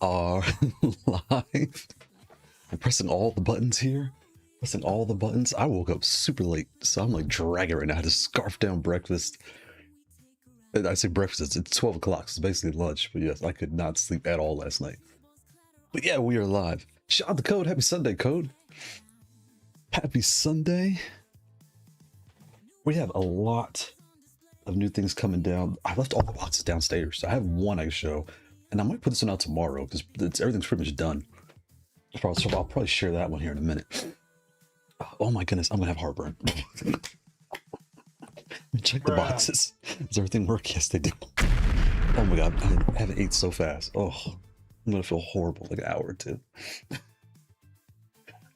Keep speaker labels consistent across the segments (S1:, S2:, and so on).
S1: are live. I'm pressing all the buttons here. Pressing all the buttons. I woke up super late, so I'm like dragging right now. I had to scarf down breakfast. I say breakfast, it's 12 o'clock. It's basically lunch. But yes, I could not sleep at all last night. But yeah, we are live. Shout out to Code. Happy Sunday, Code. Happy Sunday. We have a lot of new things coming down. I left all the boxes downstairs. So I have one I can show. And I might put this one out tomorrow because everything's pretty much done. So I'll probably share that one here in a minute. Oh my goodness, I'm gonna have heartburn. Check the boxes. Does everything work? Yes, they do. Oh my god, I haven't ate so fast. Oh, I'm gonna feel horrible like an hour or two. Let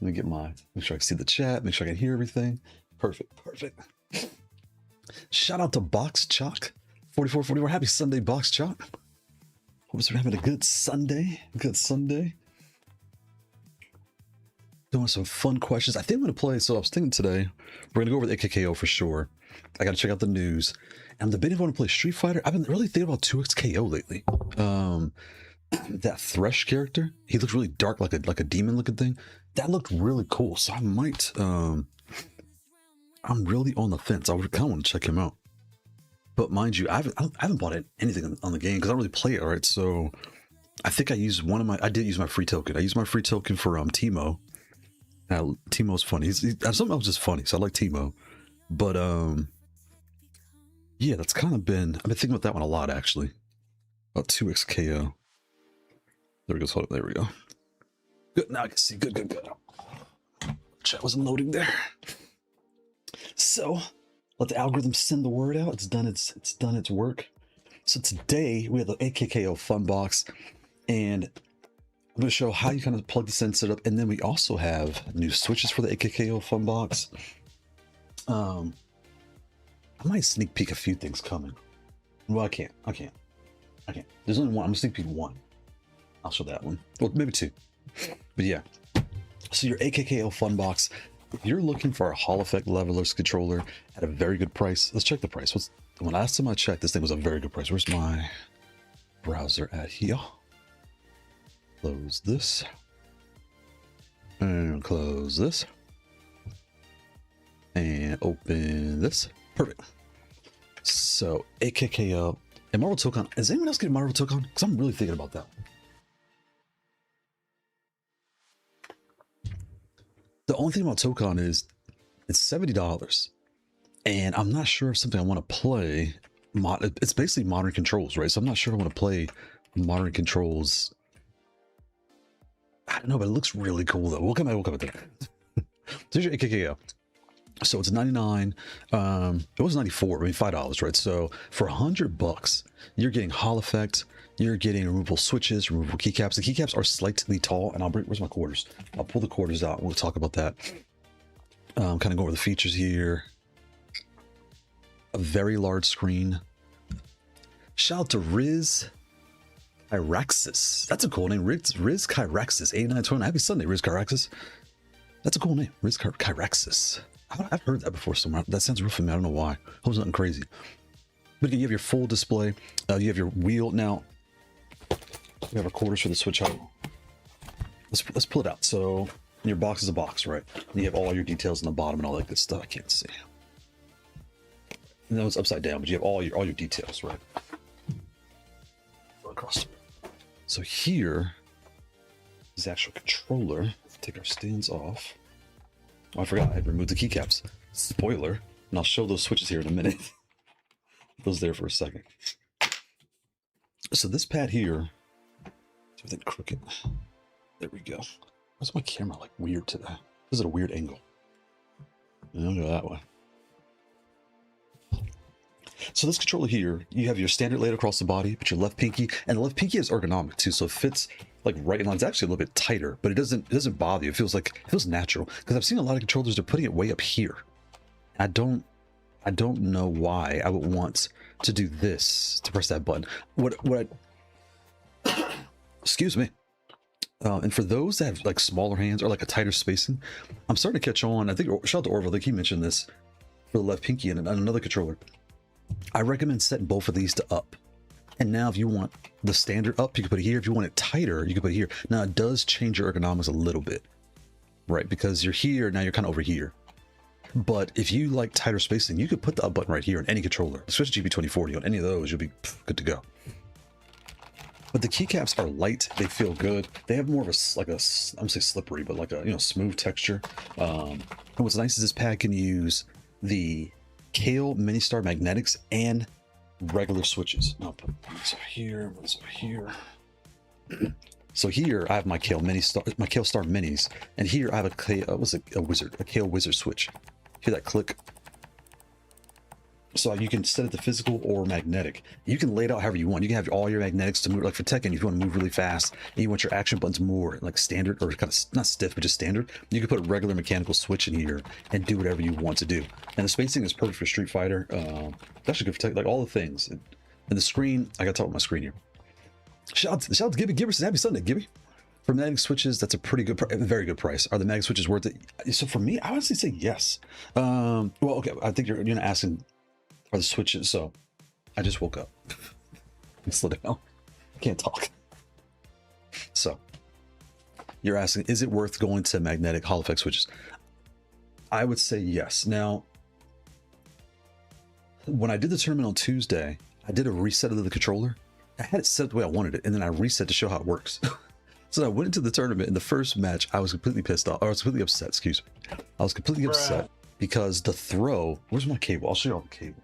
S1: me get make sure I can see the chat, make sure I can hear everything. Perfect, perfect. Shout out to Box Chalk 4444. Happy Sunday, Box Chalk. Hope we're having a good Sunday. Good Sunday. Doing some fun questions. I think I'm going to play. So I was thinking today, we're going to go over the AKKO for sure. I got to check out the news. And I'm debating if I want to play Street Fighter. I've been really thinking about 2XKO lately. That Thresh character, he looks really dark, like a demon looking thing. That looked really cool. So I might, I'm really on the fence. I would kind of want to check him out. But mind you, I haven't bought anything on the game because I don't really play it, right? So I think I used I did use my free token. I used my free token for Teemo. Now, Teemo's funny. He's something else just funny, so I like Teemo. But yeah, that's kind of been. I've been thinking about that one a lot actually. About 2XKO. There we go. Hold up, there we go. Good. Now I can see. Good. Chat wasn't loading there. So let the algorithm send the word out. It's done its work. So today we have the AKKO FUNBOX, and I'm going to show how you kind of plug this in, set up, and then we also have new switches for the AKKO FUNBOX. I might sneak peek a few things coming. Well, I can't. There's only one. I'm going to sneak peek one. I'll show that one. Well, maybe two. But yeah. So your AKKO FUNBOX, if you're looking for a Hall Effect Leverless controller at a very good price, let's check the price. When last time I checked, this thing was a very good price. Where's my browser at here? Close this. And close this. And open this. Perfect. So AKKO and Marvel Tokon. Is anyone else getting Marvel Tokon? Because I'm really thinking about that. The only thing about Tokon is it's $70, and I'm not sure if something I want to play. It's basically modern controls, right? So I'm not sure I want to play modern controls. I don't know, but it looks really cool though. We'll come at that. So here's your AKKO. So it's 99. It was 94. I mean $5, right? So for $100, you're getting Hall Effect. You're getting removable switches, removable keycaps. The keycaps are slightly tall, and where's my quarters? I'll pull the quarters out. We'll talk about that. Kind of go over the features here. A very large screen. Shout out to Riz Kyraxis. That's a cool name. Riz Kyraxis. 8920. Happy Sunday, Riz Kyraxis. That's a cool name. Riz Kyraxis. I've heard that before somewhere. That sounds real familiar. I don't know why. Hope it's nothing crazy. But again, you have your full display. You have your wheel. Now, we have our quarters for the switch out. Let's pull it out. So your box is a box, right? And you have all your details on the bottom and all that good stuff. I can't see. No, it's upside down, but you have all your details, right? Across. So here is the actual controller. Take our stands off. Oh, I forgot I had removed the keycaps. Spoiler. And I'll show those switches here in a minute. Those there for a second. So this pad here, is everything crooked? There we go. Why's my camera like weird today? This is at a weird angle. I'll go that way. So this controller here, you have your standard laid across the body, but your left pinky, and the left pinky is ergonomic too, so it fits like right in line. It's actually a little bit tighter, but it doesn't bother you. It feels natural. Because I've seen a lot of controllers, they're putting it way up here. I don't know why I would want to do this to press that button. Excuse me. And for those that have like smaller hands or like a tighter spacing, I'm starting to catch on. I think shout out to Orville, I think he mentioned this for the left pinky and another controller. I recommend setting both of these to up. And now if you want the standard up, you can put it here. If you want it tighter, you can put it here. Now it does change your ergonomics a little bit, right? Because you're here, now you're kind of over here. But if you like tighter spacing, you could put the up button right here on any controller. Switch GB2040 on any of those, you'll be good to go. But the keycaps are light. They feel good. They have more of a, like a, I'm gonna say slippery, but like a, you know, smooth texture. And what's nice is this pad can use the Kailh Mini Star magnetics and regular switches. I'll put this over here, this over here. So here I have my Kailh Star Minis, and here I have a Kailh Wizard switch. Hear that click? So you can set it to physical or magnetic. You can lay it out however you want. You can have all your magnetics to move, like for Tekken, if you want to move really fast and you want your action buttons more like standard or kind of not stiff, but just standard, you can put a regular mechanical switch in here and do whatever you want to do. And the spacing is perfect for Street Fighter. It's actually good for Tekken, like all the things. And the screen, I gotta talk about my screen here. Shout out to Gibby. Gibby says happy Sunday, Gibby. For magnetic switches, that's a pretty good, very good price. Are the magnetic switches worth it? So for me, I honestly say yes. Well, okay, I think you're asking, are the switches? So I just woke up. Slow down. I can't talk. So you're asking, is it worth going to magnetic Hall effect switches? I would say yes. Now, when I did the tournament on Tuesday, I did a reset of the controller. I had it set the way I wanted it, and then I reset to show how it works. So I went into the tournament. In the first match, I was completely pissed off. Or I was completely upset, excuse me. I was completely upset because the throw, where's my cable? I'll show you all the cable.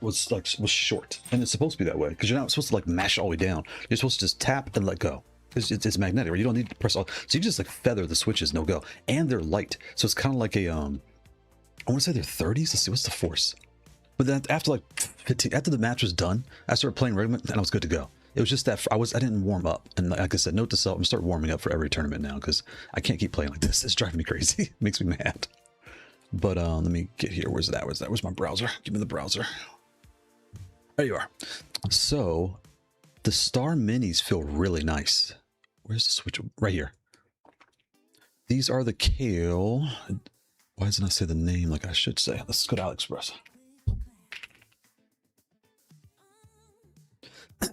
S1: Was short. And it's supposed to be that way because you're not supposed to like mash it all the way down. You're supposed to just tap and let go. It's magnetic, right? You don't need to press all. So you just like feather the switches, no go. And they're light. So it's kind of like a, I want to say they're 30s. Let's see, what's the force? But then after like 15, after the match was done, I started playing regular and I was good to go. It was just that I didn't warm up. And like I said, note to self, I'm gonna start warming up for every tournament now because I can't keep playing like this. It's driving me crazy. It makes me mad. But let me get here. Where's that? Where's my browser? Give me the browser. There you are. So the Star Minis feel really nice. Where's the switch? Right here. These are the Kailh. Why doesn't I say the name like I should say? Let's go to AliExpress.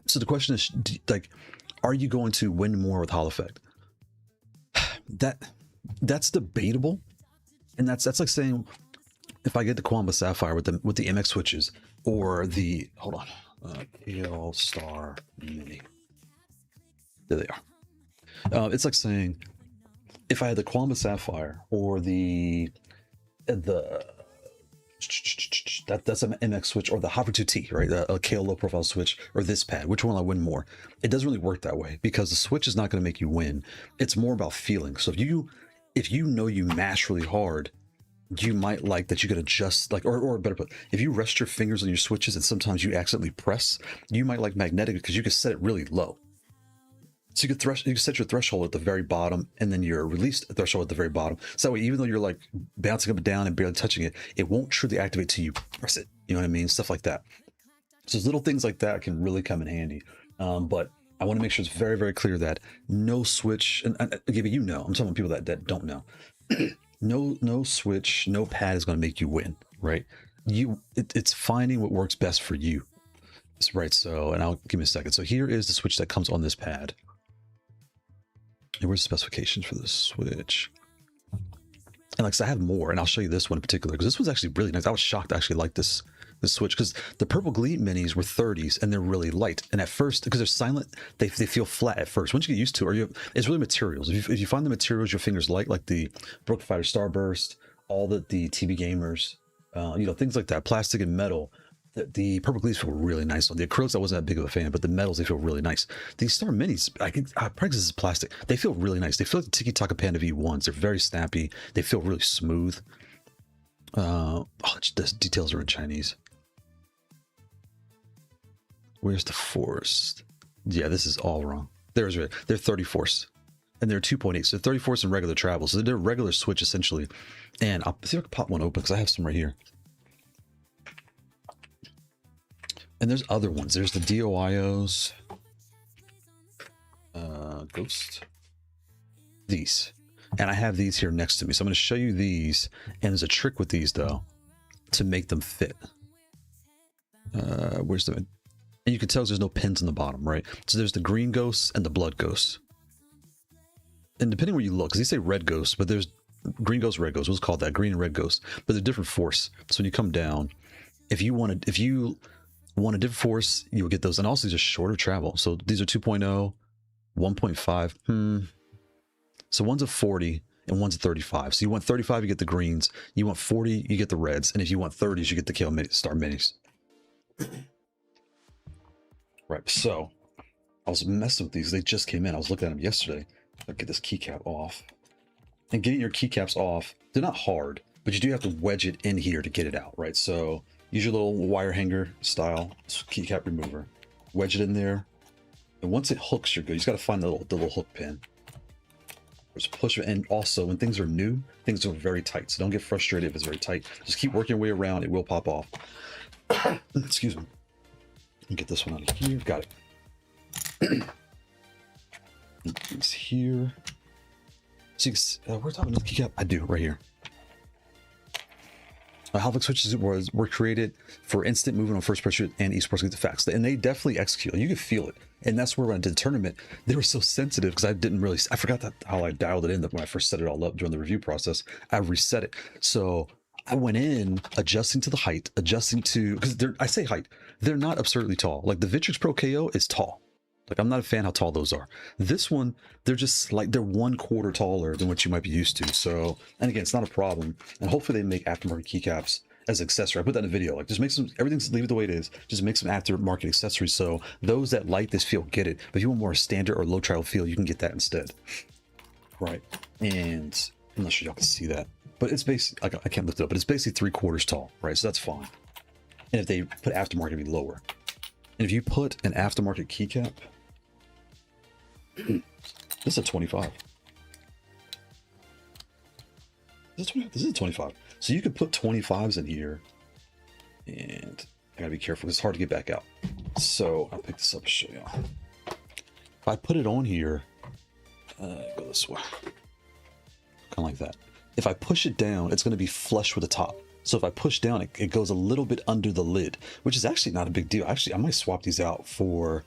S1: So the question is, like, are you going to win more with Hall effect? That's debatable, and that's like saying if I get the Kailh Sapphire with the MX switches or the Kailh Star Mini. There they are. It's like saying if I had the Kailh Sapphire or that's an MX switch or the Hopper 2T, right? A Kailh low profile switch or this pad. Which one will I win more? It doesn't really work that way because the switch is not going to make you win. It's more about feeling. So if you know you mash really hard, you might like that you could adjust, like, or better put, if you rest your fingers on your switches and sometimes you accidentally press, you might like magnetic because you can set it really low. So you can set your threshold at the very bottom and then your release threshold at the very bottom. So that way, even though you're like bouncing up and down and barely touching it, it won't truly activate till you press it. You know what I mean? Stuff like that. So little things like that can really come in handy. But I want to make sure it's very, very clear that no switch, and again, you know, I'm talking about people that don't know. No switch, no pad is going to make you win, right? It's finding what works best for you. Right, so, and I'll give me a second. So here is the switch that comes on this pad. And where's the specifications for this switch? And like I said, I have more, and I'll show you this one in particular, because this was actually really nice. I was shocked to actually like this switch, because the purple Glede minis were 30s, and they're really light. And at first, because they're silent, they feel flat at first. Once you get used to it, it's really materials. If you find the materials your fingers like the Brook Fighter Starburst, all the TB Gamers, you know, things like that, plastic and metal, the purple Gledes feel really nice on. The acrylics, I wasn't that big of a fan, but the metals, they feel really nice. These Star Minis, probably this is plastic. They feel really nice. They feel like the Tikitaka Panda V1s. They're very snappy. They feel really smooth. The details are in Chinese. Where's the force? Yeah, this is all wrong. They're 30 force. And they're 2.8. So 30 force and regular travel. So they're a regular switch, essentially. And I'll see if I can pop one open, because I have some right here. And there's other ones. There's the DOIOs. Ghost. These. And I have these here next to me. So I'm going to show you these. And there's a trick with these, though, to make them fit. Where's the And you can tell there's no pins in the bottom, right? So there's the green ghosts and the blood ghosts. And depending where you look, because they say red ghosts, but there's green ghost, red ghost. What's called that? Green and red ghost. But they're different force. So when you come down, if you want a different force, you'll get those. And also these are shorter travel. So these are 2.0, 1.5. So one's a 40 and one's a 35. So you want 35, you get the greens. You want 40, you get the reds. And if you want 30s, you get the Kailh Star Minis. Right, so I was messing with these. They just came in. I was looking at them yesterday. I'll get this keycap off. And getting your keycaps off, they're not hard, but you do have to wedge it in here to get it out, right? So use your little wire hanger style keycap remover. Wedge it in there. And once it hooks, you're good. You just got to find the little hook pin. Just push it. And also, when things are new, things are very tight. So don't get frustrated if it's very tight. Just keep working your way around. It will pop off. Excuse me. Get this one out of here. Got it. It's here. So we're talking about the keycap. I do right here. Halfling switches were created for instant movement on first person and esports with the facts, and they definitely execute. You can feel it, and that's where when I did the tournament, they were so sensitive because I forgot how I dialed it in when I first set it all up during the review process. I reset it, so I went in adjusting to the height, adjusting to, because I say height, they're not absurdly tall. Like the Victrix Pro KO is tall. Like I'm not a fan how tall those are. This one, they're just like, they're 1/4 taller than what you might be used to. So, and again, it's not a problem. And hopefully they make aftermarket keycaps as accessory. I put that in a video, like just make some, everything's leave it the way it is. Just make some aftermarket accessories. So those that like this feel get it. But if you want more standard or low trial feel, you can get that instead. Right. And I'm not sure y'all can see that, but it's basically, I can't lift it up, but it's basically 3/4 tall, right? So that's fine. And if they put aftermarket, it'd be lower. And if you put an aftermarket keycap, this is a 25. This is a 25. So you could put 25s in here, and I gotta be careful because it's hard to get back out. So I'll pick this up and show y'all. If I put it on here, go this way, kind of like that. If I push it down, it's going to be flush with the top. So if I push down, it goes a little bit under the lid, which is actually not a big deal. Actually, I might swap these out for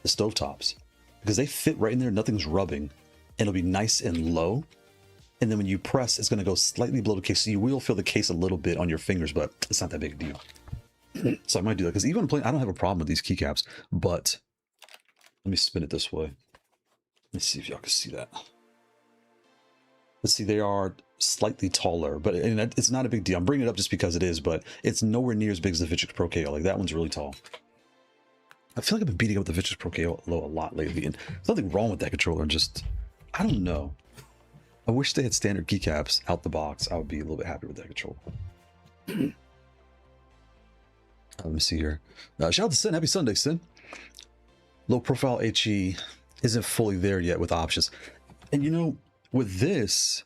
S1: the stovetops because they fit right in there. Nothing's rubbing, and it'll be nice and low. And then when you press, it's going to go slightly below the case. So you will feel the case a little bit on your fingers, but it's not that big a deal. So I might do that because even playing, I don't have a problem with these keycaps, but let me spin it this way. Let's see if y'all can see that. Let's see, they are slightly taller, but it's not a big deal. I'm bringing it up just because it is, but it's nowhere near as big as the Victrix Pro KO. Like that one's really tall. I feel like I've been beating up the Victrix Pro KO a lot lately, and there's nothing wrong with that controller. Just, I don't know. I wish they had standard keycaps out the box. I would be a little bit happy with that controller. Let me see here. Shout out to Sin. Happy Sunday, Sin. Low profile HE isn't fully there yet with options. And you know, with this,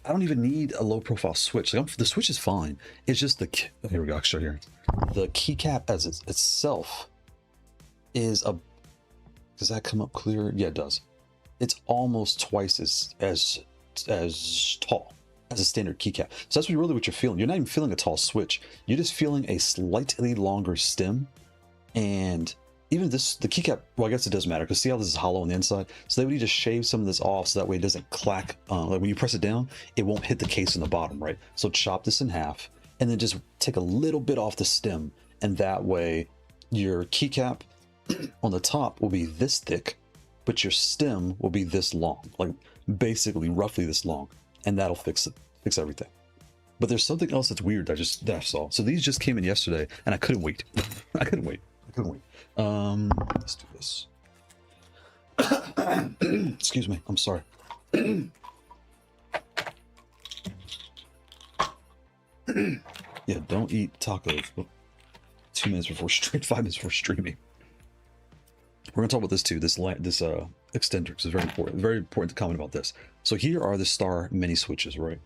S1: I don't even need a low profile switch. Like the switch is fine. It's just the, here we go, I'll show you here. The keycap as itself is a, does that come up clear? Yeah, it does. It's almost twice as tall as a standard keycap. So that's really what you're feeling. You're not even feeling a tall switch. You're just feeling a slightly longer stem. And even this, the keycap, well, I guess it doesn't matter because see how this is hollow on the inside? So they would need to shave some of this off so that way it doesn't clack. Like when you press it down, it won't hit the case in the bottom, right? So chop this in half and then just take a little bit off the stem. And that way your keycap on the top will be this thick, but your stem will be this long, like basically roughly this long. And that'll fix everything. But there's something else that's weird that I saw. So these just came in yesterday and I couldn't wait. I couldn't wait. Let's do this. Excuse me, I'm sorry. Yeah, don't eat tacos 2 minutes before 5 minutes before streaming. We're gonna talk about this too, this extender, because it's very important to comment about this. So here are the star mini switches, right?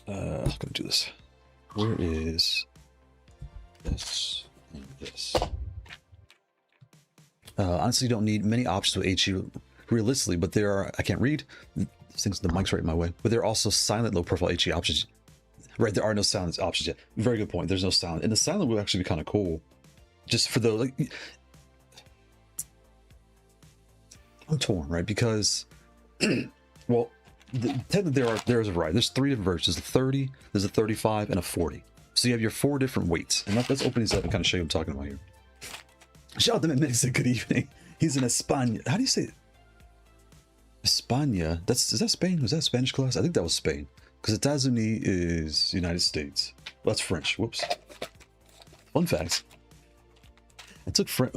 S1: I'm gonna do this. Where is this and this? Honestly, you don't need many options with HE realistically, but there are, I can't read, things, the mic's right in my way, but there are also silent low profile HE options. Right, there are no silent options yet. Very good point, there's no silent. And the silent would actually be kind of cool. Just for those, like, I'm torn, right? Because, well, technically there's a variety. There's 3 different versions. There's a 30, there's a 35, and a 40. So you have your 4 different weights. And let's open these up and kind of show you what I'm talking about here. Shout out to Mick said good evening. He's in España. How do you say it? España. Is that Spain? Was that Spanish class? I think that was Spain. Because États-Unis is United States. Well, that's French. Whoops. Fun facts. I took French.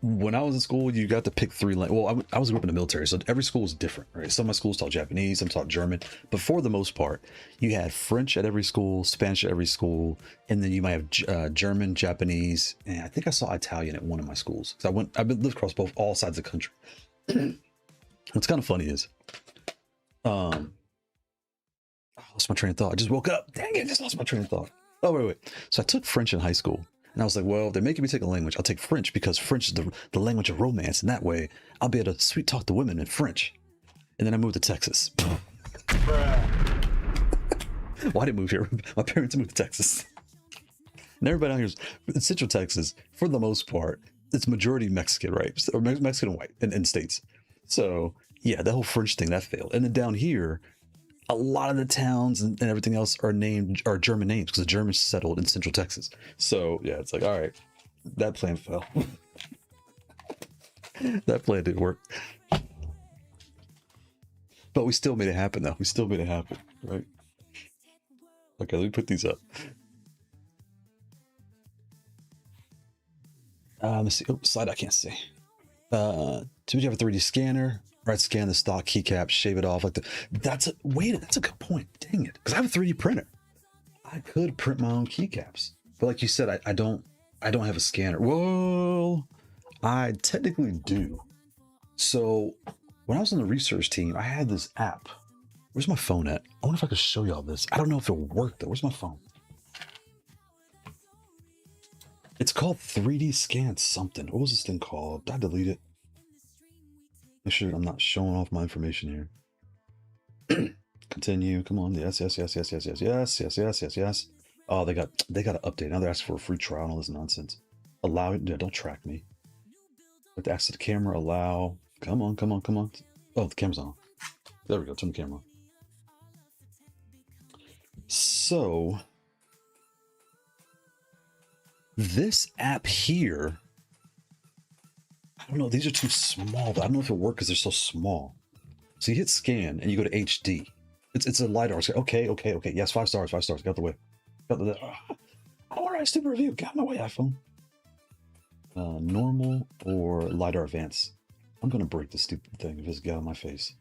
S1: When I was in school, you got to pick 3 languages. Well, I was up in the military, so every school was different, right? Some of my schools taught Japanese, some taught German, but for the most part, you had French at every school, Spanish at every school, and then you might have German, Japanese, and I think I saw Italian at one of my schools. So I've lived across all sides of the country. What's kind of funny is, I lost my train of thought. I just woke up. Dang it, I just lost my train of thought. Oh, wait. So I took French in high school. And I was like, well, they're making me take a language. I'll take French because French is the language of romance. And that way I'll be able to sweet talk the women in French. And then I moved to Texas. Why did I move here? My parents moved to Texas. And everybody out here is in Central Texas, for the most part, it's majority Mexican, right? Or Mexican and white in states. So yeah, the whole French thing, that failed. And then down here, a lot of the towns and everything else are German names because the Germans settled in Central Texas. So yeah, it's like, all right, that plan fell. That plan didn't work. But we still made it happen though. We still made it happen, right? Okay, let me put these up. Let's see. Oh, slide I can't see. Do you have a 3D scanner? Right, scan the stock keycap, shave it off like the. That's a good point. Dang it, because I have a 3D printer. I could print my own keycaps, but like you said, I don't have a scanner. Whoa, I technically do. So when I was on the research team, I had this app. Where's my phone at? I wonder if I could show y'all this. I don't know if it'll work though. Where's my phone? It's called 3D Scan something. What was this thing called? Did I delete it? Make sure I'm not showing off my information here. Continue. Come on. Yes. Oh, they got to update. Now they're asking for a free trial and all this nonsense. Allow it. Yeah, don't track me. Let the access to the camera. Allow. Come on. Oh, the camera's on. There we go. Turn the camera on. So this app here, I don't know, these are too small. I don't know if it'll work because they're so small. So you hit scan and you go to HD. It's a LiDAR. Okay. Yes, 5 stars. Get out the way. I want to write a stupid review. Get out of my way, iPhone. Normal or LiDAR advanced. I'm going to break this stupid thing if it's get out of my face.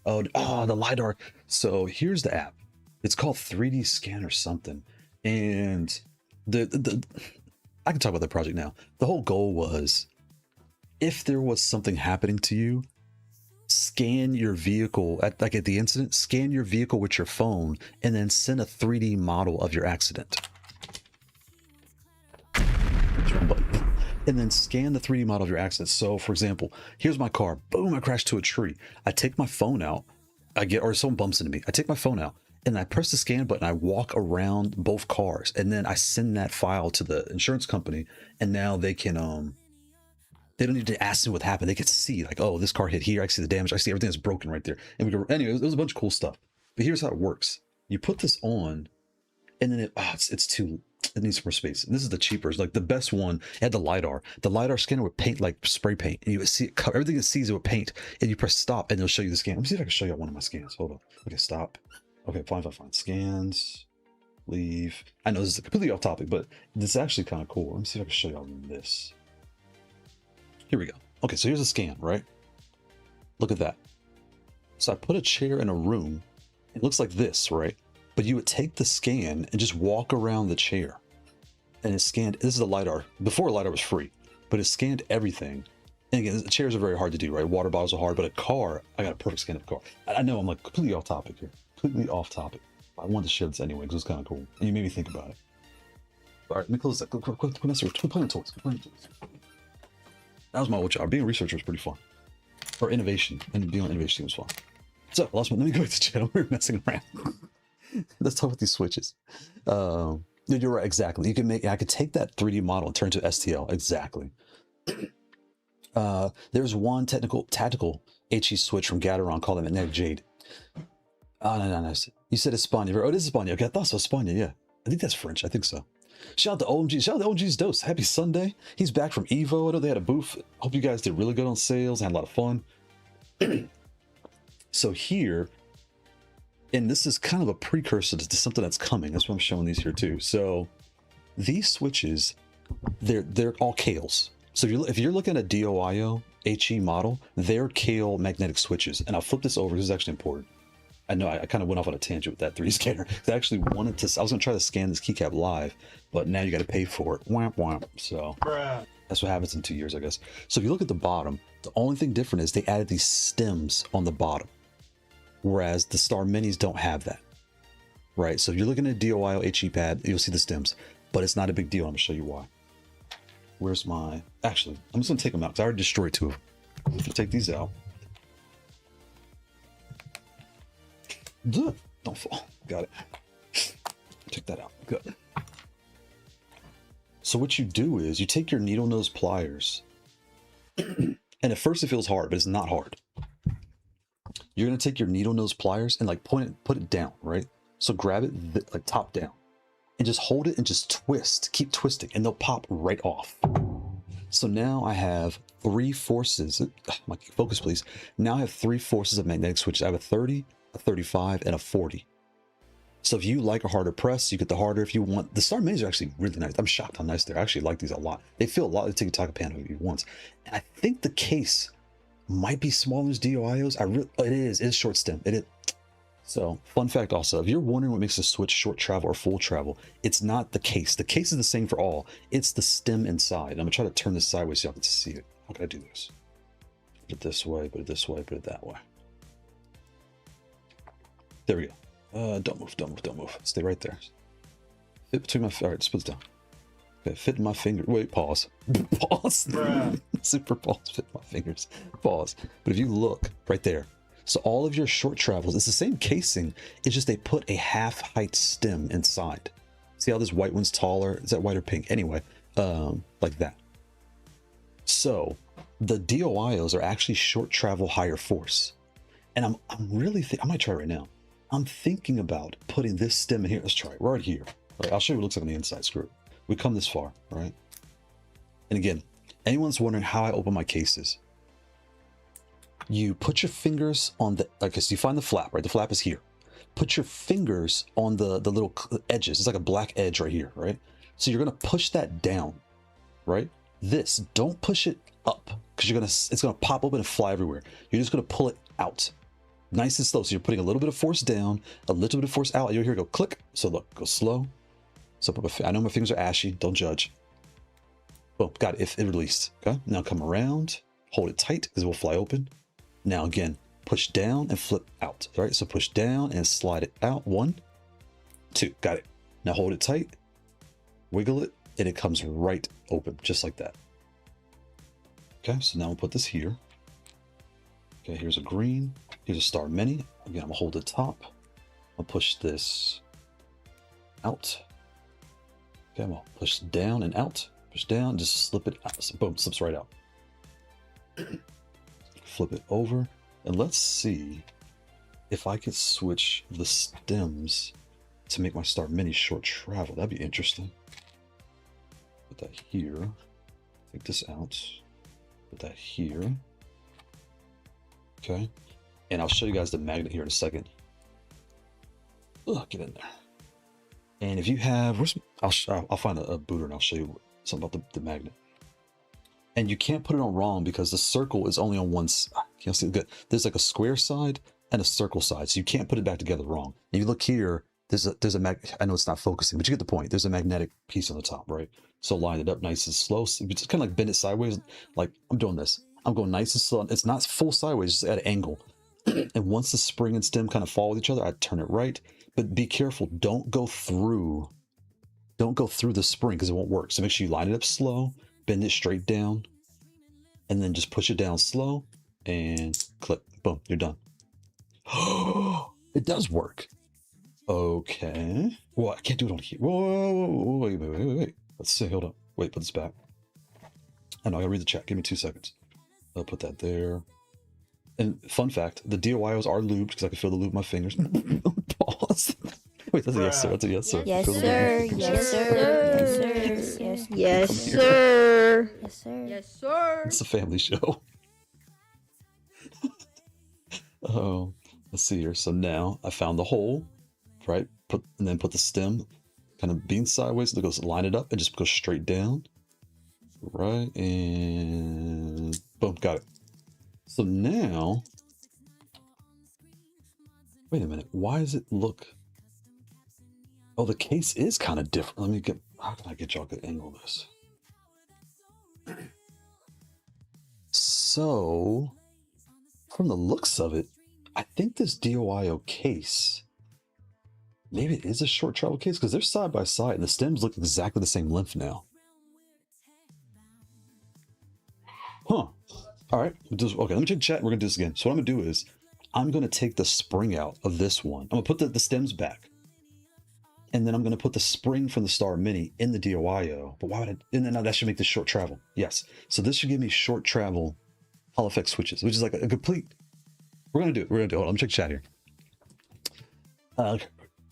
S1: Oh, the LiDAR. So here's the app. It's called 3D Scan or something. And I can talk about the project now. The whole goal was, if there was something happening to you, scan your vehicle at the incident, scan your vehicle with your phone, and then send a 3D model of your accident. And then scan the 3D model of your accident. So for example, here's my car. Boom, I crashed to a tree. I take my phone out. Or someone bumps into me. I take my phone out and I press the scan button. I walk around both cars and then I send that file to the insurance company. And now they can, they don't need to ask me what happened. They can see like, oh, this car hit here. I see the damage. I see everything that's broken right there. And we go, anyway, it was a bunch of cool stuff. But here's how it works. You put this on and then it needs more space. And this is the cheaper. Like the best one had the LiDAR. The LiDAR scanner would paint like spray paint. And you would see it cover everything it sees, it would paint. And you press stop and it'll show you the scan. Let me see if I can show you one of my scans. Hold on. Okay, stop. Okay, fine. Scans. Leave. I know this is completely off topic, but this is actually kind of cool. Let me see if I can show y'all this. Here we go. Okay, so here's a scan, right? Look at that. So I put a chair in a room. It looks like this, right? But you would take the scan and just walk around the chair. And it scanned, this is a LiDAR. Before LiDAR was free, but it scanned everything. And again, chairs are very hard to do, right? Water bottles are hard, but a car, I got a perfect scan of a car. I know I'm like completely off topic here. Completely off topic. I wanted to share this anyway because it's kind of cool. And you made me think about it. All right, let me close that. Quit playing with toys. That was my old job. Being a researcher was pretty fun. Or innovation. And being on innovation was fun. So, last one. Let me go back to the channel. We're messing around. Let's talk about these switches. You're right, exactly. You can I could take that 3D model and turn it to STL. Exactly. There's one tactical HE switch from Gateron called the Magnetic Jade. Oh, no. You said Espana. Oh, it is Espana. Okay, I thought so. Espana, yeah. I think that's French. I think so. Shout out to OMG. Shout out to OMG's Dose. Happy Sunday. He's back from Evo. I know they had a booth. Hope you guys did really good on sales. Had a lot of fun. So here, and this is kind of a precursor to something that's coming. That's why I'm showing these here too. So these switches, they're all Kailhs. So if you're looking at a DOIO HE model, they're Kailh magnetic switches. And I'll flip this over. This is actually important. I know I kind of went off on a tangent with that 3 scanner. I actually wanted to. I was going to try to scan this keycap live, but now you got to pay for it. Whamp whamp. So that's what happens in 2 years, I guess. So if you look at the bottom, the only thing different is they added these stems on the bottom, whereas the Star Minis don't have that. Right. So if you're looking at a DOIO HE pad, you'll see the stems, but it's not a big deal. I'm going to show you why. Where's my? Actually, I'm just going to take them out because I already destroyed 2 of them. I'm going to take these out. Don't fall. Got it. Check that out. Good. So what you do is you take your needle nose pliers, and at first it feels hard, but it's not hard. You're gonna take your needle nose pliers and like put it down, right? So grab it like top down, and just hold it and just twist. Keep twisting, and they'll pop right off. So now I have 3 forces. My focus, please. Now I have 3 forces of magnetic switches. I have a 30. A 35 and a 40. So if you like a harder press, you get the harder. If you want, the Star Minis are actually really nice. I'm shocked how nice they're. I actually like these a lot. They feel a lot like the Tikitaka Panda you once. And I think the case might be smaller as DOIOs. It is short stem. It is. So fun fact also, if you're wondering what makes a switch short travel or full travel, it's not the case. The case is the same for all. It's the stem inside. I'm gonna try to turn this sideways so y'all can see it. How can I do this? Put it this way, put it this way, put it that way. There we go. Don't move. Stay right there. Fit between my, all right, let's put this down. Okay, fit in my finger. Wait, pause. Pause. Super pause, fit my fingers. Pause. But if you look right there, so all of your short travels, it's the same casing. It's just they put a half height stem inside. See how this white one's taller? Is that white or pink? Anyway, like that. So the DOIOs are actually short travel, higher force. And I'm really I might try right now. I'm thinking about putting this stem in here. Let's try it right here. All right, I'll show you what it looks like on the inside. Screw it. We come this far, right? And again, anyone's wondering how I open my cases. You put your fingers on the, okay, so you find the flap, right? The flap is here. Put your fingers on the little edges. It's like a black edge right here, right? So you're gonna push that down, right? Don't push it up because it's gonna pop open and fly everywhere. You're just gonna pull it out. Nice and slow. So you're putting a little bit of force down, a little bit of force out. You'll hear it go click. So look, go slow. So I know my fingers are ashy. Don't judge. Boom, got it. If it released. Okay. Now come around, hold it tight because it will fly open. Now again, push down and flip out. All right. So push down and slide it out. 1, 2. Got it. Now hold it tight, wiggle it, and it comes right open, just like that. Okay. So now we'll put this here. Okay, here's a green. Here's a Star Mini. Again, I'm gonna hold the top. I'll push this out. Okay, I'm gonna push down and out. Push down, just slip it out. So boom, slips right out. Flip it over. And let's see if I could switch the stems to make my Star Mini short travel. That'd be interesting. Put that here. Take this out. Put that here. Okay, and I'll show you guys the magnet here in a second. Ugh, get in there. And if you have, I'll find a booter and I'll show you something about the magnet. And you can't put it on wrong because the circle is only on one side. You see, there's like a square side and a circle side, so you can't put it back together wrong. And you look here, there's a I know it's not focusing, but you get the point. There's a magnetic piece on the top, right? So line it up nice and slow. So you just kind of like bend it sideways. Like I'm doing this. I'm going nice and slow. It's not full sideways, just at an angle. And once the spring and stem kind of fall with each other, I turn it right. But be careful. Don't go through the spring because it won't work. So make sure you line it up slow, bend it straight down, and then just push it down slow and click. Boom, you're done. It does work. Okay. Well, I can't do it on here. Whoa, wait. Let's see. Hold up. Wait, put this back. I know, I gotta read the chat. Give me 2 seconds. I'll put that there. And fun fact, the DOIOs are lubed because I can feel the lube in my fingers. Pause. Wait, that's a yes, sir. That's a yes, sir.
S2: Yes,
S1: Feel the
S2: sir.
S1: lube in my
S2: Yes,
S1: fingers.
S2: sir. Yes,
S3: Yes, sir.
S2: yes, sir.
S3: Yes, sir.
S1: It's a family show. Oh, let's see here. So now I found the hole, right? And then put the stem kind of being sideways. So it goes, line it up and just go straight down. Right, and boom, got it. So now, wait a minute. Why does it look? Oh, the case is kind of different. Let me get. How can I get y'all a good angle of this? So, from the looks of it, I think this DOIO case, maybe it is a short travel case because they're side by side and the stems look exactly the same length now. Huh. All right. Okay, let me check chat. We're going to do this again. So what I'm going to do is I'm going to take the spring out of this one. I'm going to put the stems back. And then I'm going to put the spring from the Star Mini in the DOIO. But why would I? And then that should make this short travel. Yes. So this should give me short travel Hall effect switches, which is like a complete. We're going to do it. We're going to do it. Hold on, let me check chat here.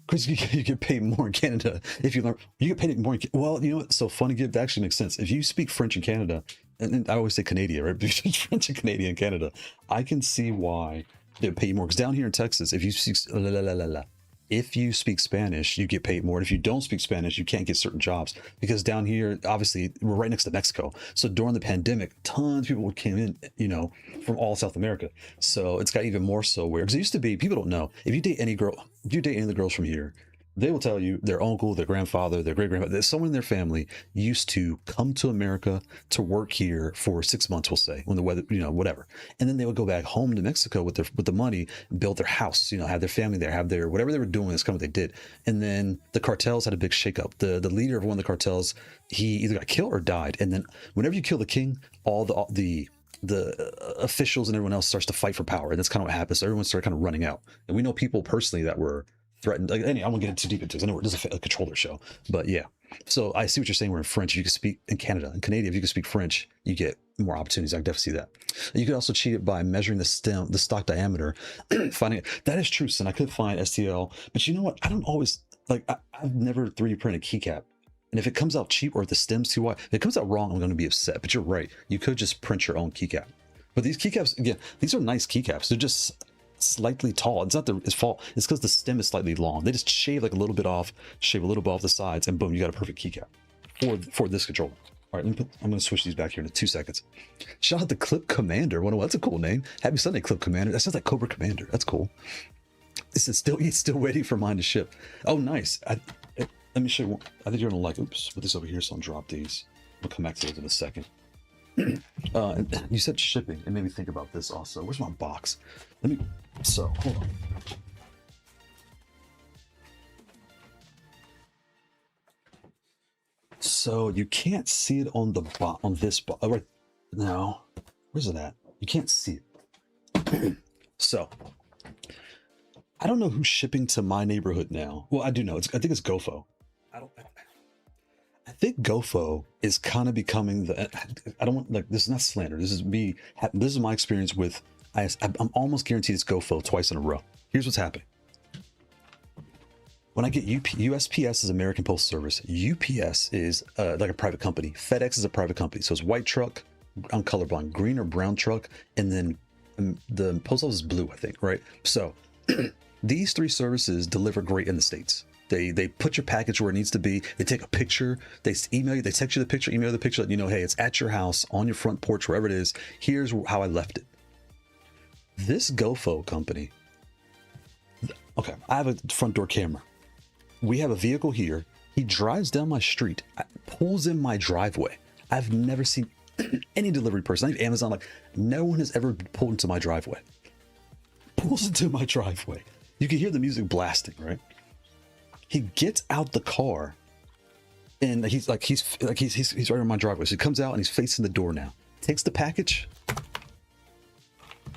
S1: Chris, you get paid more in Canada if you learn. You get paid more. Well, you know what? So funny. That actually makes sense. If you speak French in Canada, and I always say Canadian, right? Because it's French and Canadian in Canada, I can see why they pay you more. Because down here in Texas, if you speak if you speak Spanish, you get paid more. And if you don't speak Spanish, you can't get certain jobs. Because down here, obviously, we're right next to Mexico. So during the pandemic, tons of people came in, you know, from all South America. So it's got even more so where, because it used to be, people don't know, if you date any girl, if you date any of the girls from here, they will tell you their uncle, their grandfather, their great-grandfather, someone in their family used to come to America to work here for 6 months, we'll say, when the weather, you know, whatever. And then they would go back home to Mexico with the money, build their house, you know, have their family there, have their, whatever they were doing, that's kind of what they did. And then the cartels had a big shakeup. The leader of one of the cartels, he either got killed or died. And then whenever you kill the king, all the officials and everyone else starts to fight for power. And that's kind of what happens. So everyone started kind of running out. And we know people personally that were threatened. Like, anyway, I won't get too deep into it. I know this is a controller show, but yeah. So I see what you're saying. We're in French. You can speak in Canada. In Canada, if you can speak French, you get more opportunities. I can definitely see that. You could also cheat it by measuring the stem, the stock diameter, finding it. That is true. And I could find STL, but you know what? I don't always like. I've never 3D printed a keycap. And if it comes out cheap or if the stem's too wide, if it comes out wrong, I'm going to be upset. But you're right. You could just print your own keycap. But these keycaps, again, these are nice keycaps. They're just slightly tall. It's not his fault. It's because the stem is slightly long. They just shave like a little bit off, shave a little bit off the sides, and boom, you got a perfect keycap for this controller. All right, I'm going to switch these back here in 2 seconds. Shout out to Clip Commander. Well, that's a cool name. Happy Sunday, Clip Commander. That sounds like Cobra Commander. That's cool. This is still waiting for mine to ship. Oh, nice. Let me show you. I think you're going to like. Oops, put this over here so I'll drop these. We'll come back to those in a second. And you said shipping. It made me think about this also. Where's my box? So hold on. So you can't see it on this box right now. Where's it at? You can't see it. So I don't know who's shipping to my neighborhood now. Well, I do know. I think it's GoFo. I think GoFo is kind of becoming I don't want, like, this is not slander. This is me. This is my experience with, I'm almost guaranteed it's GoFo twice in a row. Here's what's happening. When I get USPS is American Postal Service. UPS is like a private company. FedEx is a private company. So it's white truck, I'm colorblind, green or brown truck. And then the post office is blue, I think, right? So these three services deliver great in the States. They put your package where it needs to be. They take a picture. They email you. They text you the picture, email the picture, let you know, hey, it's at your house, on your front porch, wherever it is. Here's how I left it. This GoFo company. Okay, I have a front door camera. We have a vehicle here. He drives down my street, pulls in my driveway. I've never seen any delivery person, not even Amazon, like no one has ever pulled into my driveway. Pulls into my driveway. You can hear the music blasting, right? He gets out the car and he's right in my driveway. So he comes out and he's facing the door now. Takes the package.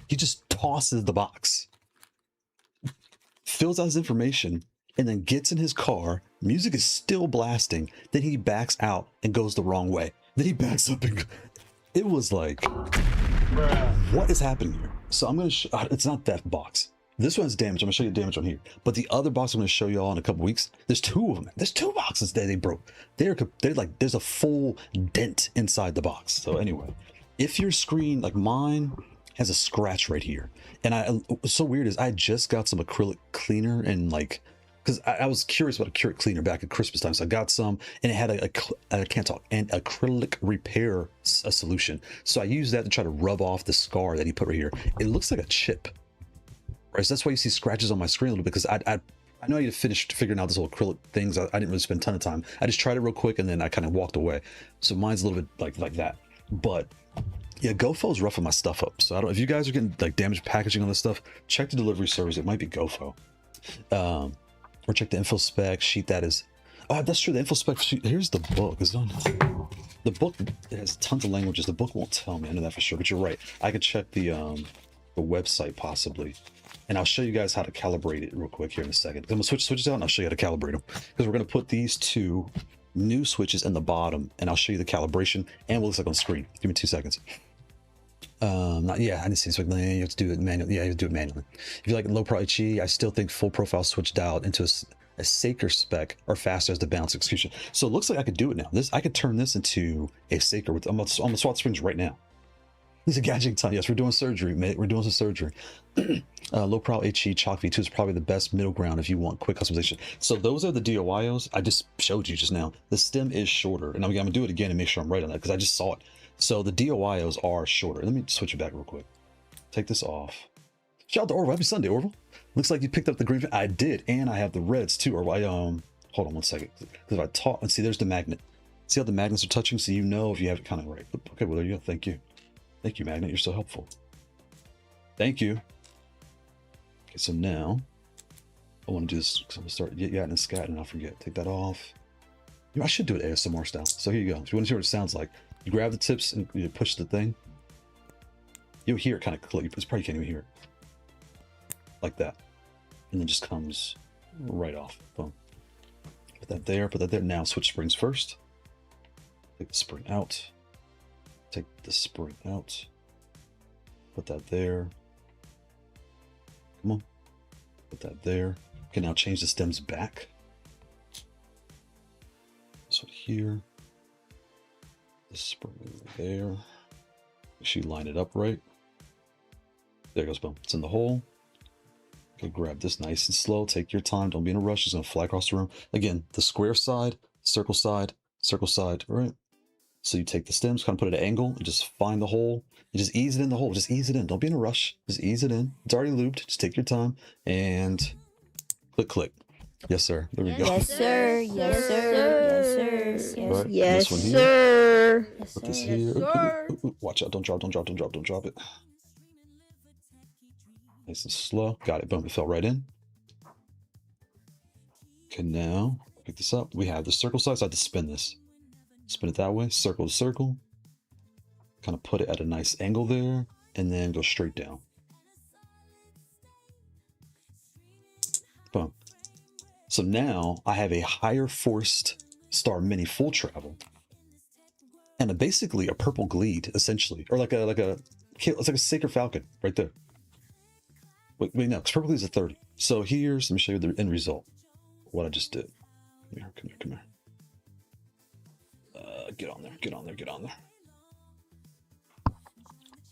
S1: He just tosses the box. Fills out his information and then gets in his car. Music is still blasting. Then he backs out and goes the wrong way. Then he backs up and it was like, What is happening here? So I'm going to it's not that box. This one's damaged. I'm going to show you damage on here. But the other box I'm going to show y'all in a couple weeks, there's two of them. There's two boxes that they broke. They're like, there's a full dent inside the box. So anyway, if your screen, like mine, has a scratch right here. And what's so weird is I just got some acrylic cleaner and like, because I was curious about acrylic cleaner back at Christmas time. So I got some and it had I can't talk, an acrylic repair solution. So I used that to try to rub off the scar that he put right here. It looks like a chip. Right, so that's why you see scratches on my screen a little bit, because I know I need to finish figuring out this whole acrylic things. I didn't really spend a ton of time. I just tried it real quick and then I kind of walked away. So mine's a little bit like that. But yeah, GoFo is roughing my stuff up. So I don't. If you guys are getting like damaged packaging on this stuff, check the delivery service. It might be GoFo, or check the info spec sheet. That is, oh, that's true. The info spec sheet. Here's the book. It's on the book. It has tons of languages. The book won't tell me. I know that for sure. But you're right. I could check the website possibly. And I'll show you guys how to calibrate it real quick here in a second. I'm gonna switch it out and I'll show you how to calibrate them, because we're gonna put these two new switches in the bottom and I'll show you the calibration and what it looks like on screen. Give me 2 seconds. I didn't see this. Like, you have to do it manually. Yeah, you have to do it manually. If you like low pro HE, I still think full profile switch dialed into a Saker spec or faster as the balance execution. So it looks like I could do it now. I could turn this into a Saker with. I'm gonna swap springs right now. He's a gadget ton. Yes, we're doing surgery, mate. We're doing some surgery. Low Pro HE Chalk V2 is probably the best middle ground if you want quick customization. So those are the DOIOs I just showed you just now. The stem is shorter, and I'm gonna do it again and make sure I'm right on that, because I just saw it. So the DOIOs are shorter. Let me switch it back real quick. Take this off. Shout out to Orville. Happy Sunday, Orville. Looks like you picked up the green. I did, and I have the reds too. Or hold on 1 second. Because if I talk, and see, there's the magnet. See how the magnets are touching, so you know if you have it kind of right. Okay, well there you go. Thank you. Thank you, Magnet. You're so helpful. Thank you. Okay, so now I want to do this because I'm going to start yatting and scatting and I'll forget. Take that off. You know, I should do it ASMR style. So here you go. If you want to hear what it sounds like, you grab the tips and you push the thing. You'll hear it kind of click. You probably can't even hear it. Like that. And then just comes right off. Boom. Put that there. Put that there. Now switch springs first. Take the spring out. Take the spring out. Put that there. Come on. Put that there. Okay, now change the stems back. This one here. This spring over there. Make sure you line it up right. There it goes, boom. It's in the hole. Okay, grab this nice and slow. Take your time. Don't be in a rush. It's going to fly across the room. Again, the square side, circle side, right? So you take the stems, kind of put it at an angle, and just find the hole. And just ease it in the hole. Just ease it in. Don't be in a rush. Just ease it in. It's already lubed. Just take your time and click, click. Yes, sir. There we go.
S3: Yes, sir. Yes, sir. Yes, sir.
S1: Right.
S3: Yes,
S1: This one here.
S3: sir.
S1: Put this here. Ooh, watch out. Don't drop it. Nice and slow. Got it. Boom. It fell right in. Okay, now pick this up. We have the circle size. I have to spin this. Spin it that way. Circle to circle. Kind of put it at a nice angle there. And then go straight down. Boom. So now I have a higher forced Star Mini full travel. And basically a purple Glede, essentially. Or like it's like a Saker Falcon right there. Wait, no, because purple Glede is a 30. So let me show you the end result. What I just did. Come here. Get on there.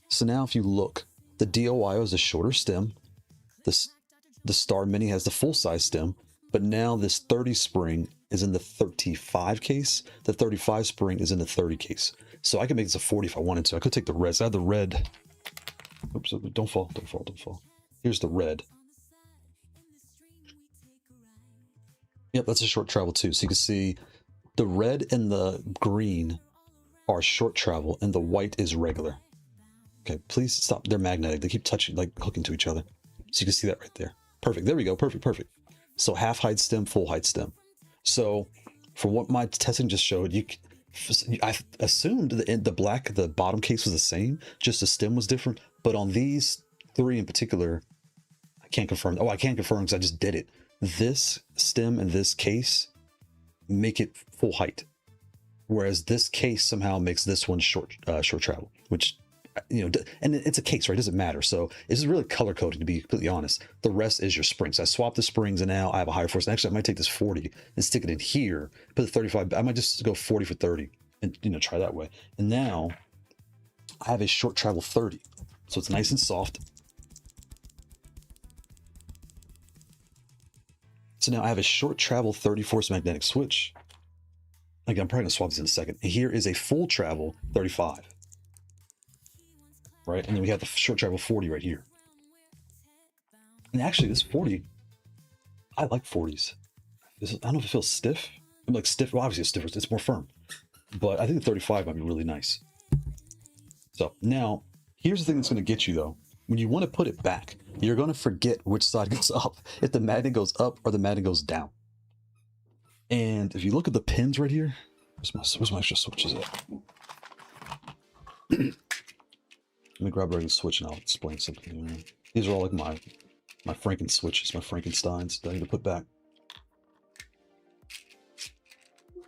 S1: So now if you look, the DOIO is a shorter stem. The Star Mini has the full size stem, but now this 30 spring is in the 35 case. The 35 spring is in the 30 case. So I could make this a 40 if I wanted to. I could take the red. So I have the red. Oops, don't fall. Here's the red. Yep, that's a short travel too. So you can see the red and the green are short travel and the white is regular. Okay, please stop. They're magnetic. They keep touching, like hooking to each other. So you can see that right there. Perfect. There we go. Perfect. So half height stem, full height stem. So from what my testing just showed, I assumed the bottom case was the same, just the stem was different. But on these three in particular, I can't confirm. Oh, I can't confirm because I just did it. This stem and this case make it full height, whereas this case somehow makes this one short travel, which and it's a case, right? It doesn't matter. So this is really color coded, to be completely honest. The rest is your springs. I swapped the springs and now I have a higher force. And actually, I might take this 40 and stick it in here, put the 35. I might just go 40 for 30 and, try that way. And now I have a short travel 30. So it's nice and soft. So now I have a short travel 30 force magnetic switch. Again, I'm probably gonna swap these in a second. And here is a full travel 35. Right, and then we have the short travel 40 right here. And actually, this 40, I like 40s. I don't know if it feels stiff. I'm like stiff. Well, obviously it's stiffer. It's more firm. But I think the 35 might be really nice. So now, here's the thing that's going to get you though. When you want to put it back, you're going to forget which side goes up. If the magnet goes up or the magnet goes down. And if you look at the pins right here, where's my extra switches at? Let me grab a regular switch and I'll explain something. These are all like my Franken switches, my Frankensteins that I need to put back.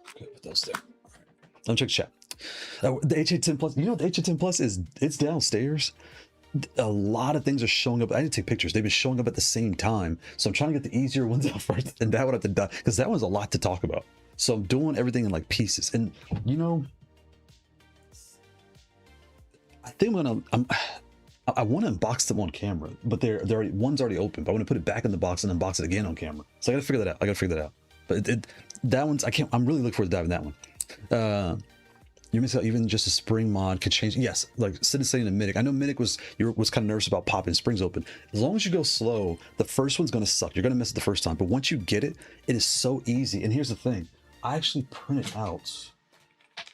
S1: Okay, put those there. All right. Let me check chat. The HA10 Plus, you know what the HA10 Plus is? It's downstairs. A lot of things are showing up. I didn't take pictures. They've been showing up at the same time. So I'm trying to get the easier ones out first and that one at the done, because that one's a lot to talk about. So I'm doing everything in like pieces. And I think I want to unbox them on camera, but one's already open. But I want to put it back in the box and unbox it again on camera. So I got to figure that out. But that one's I'm really looking forward to diving that one. You missed out. Even just a spring mod could change. Yes, like Sid is saying a Minik. I know Minik was kind of nervous about popping springs open. As long as you go slow, the first one's gonna suck. You're gonna miss it the first time. But once you get it, it is so easy. And here's the thing: I actually printed out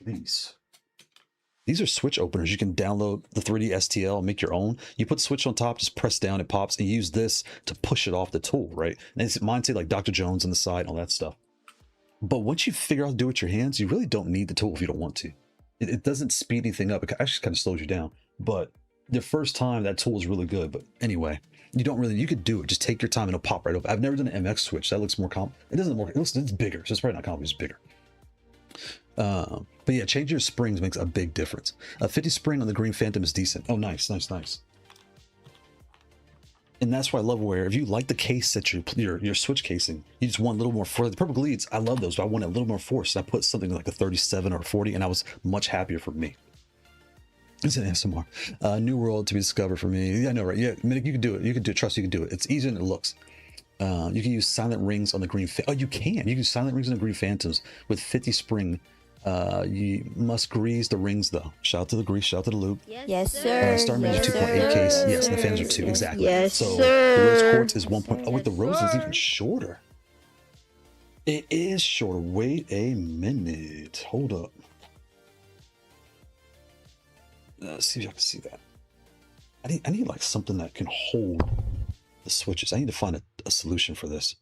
S1: these. These are switch openers. You can download the 3D STL and make your own. You put the switch on top, just press down, it pops, and use this to push it off the tool, right? And mine say like Dr. Jones on the side and all that stuff. But once you figure out how to do it with your hands, you really don't need the tool if you don't want to. It doesn't speed anything up. It actually kind of slows you down. But the first time, that tool is really good. But anyway, you could do it. Just take your time and it'll pop right open. I've never done an MX switch. That looks more it's bigger. So it's probably not complicated, it's bigger. But yeah, changing your springs makes a big difference. A 50 spring on the Green Phantom is decent. Oh, nice. And that's why I love where if you like the case that your switch casing, you just want a little more force. The purple Gledes, I love those, but I want a little more force. And I put something like a 37 or a 40, and I was much happier for me. It's an ASMR. New world to be discovered for me. Yeah, I know, right? Yeah, Minik, you can do it. You can do it. Trust you can do it. It's easier than it looks. You can use silent rings on the green. You can use silent rings on the Green Phantoms with 50 spring. You must grease the rings though. Shout out to the grease, shout out to the loop.
S3: Yes, sir.
S1: Star Magic 2.8 case. Yes, and the fans are 2. Exactly.
S3: Yes,
S1: so
S3: sir.
S1: the rose quartz is 1. Oh, wait, the rose is even shorter. It is shorter. Wait a minute. Hold up. Let's see if I can see that. I need like something that can hold the switches. I need to find a solution for this.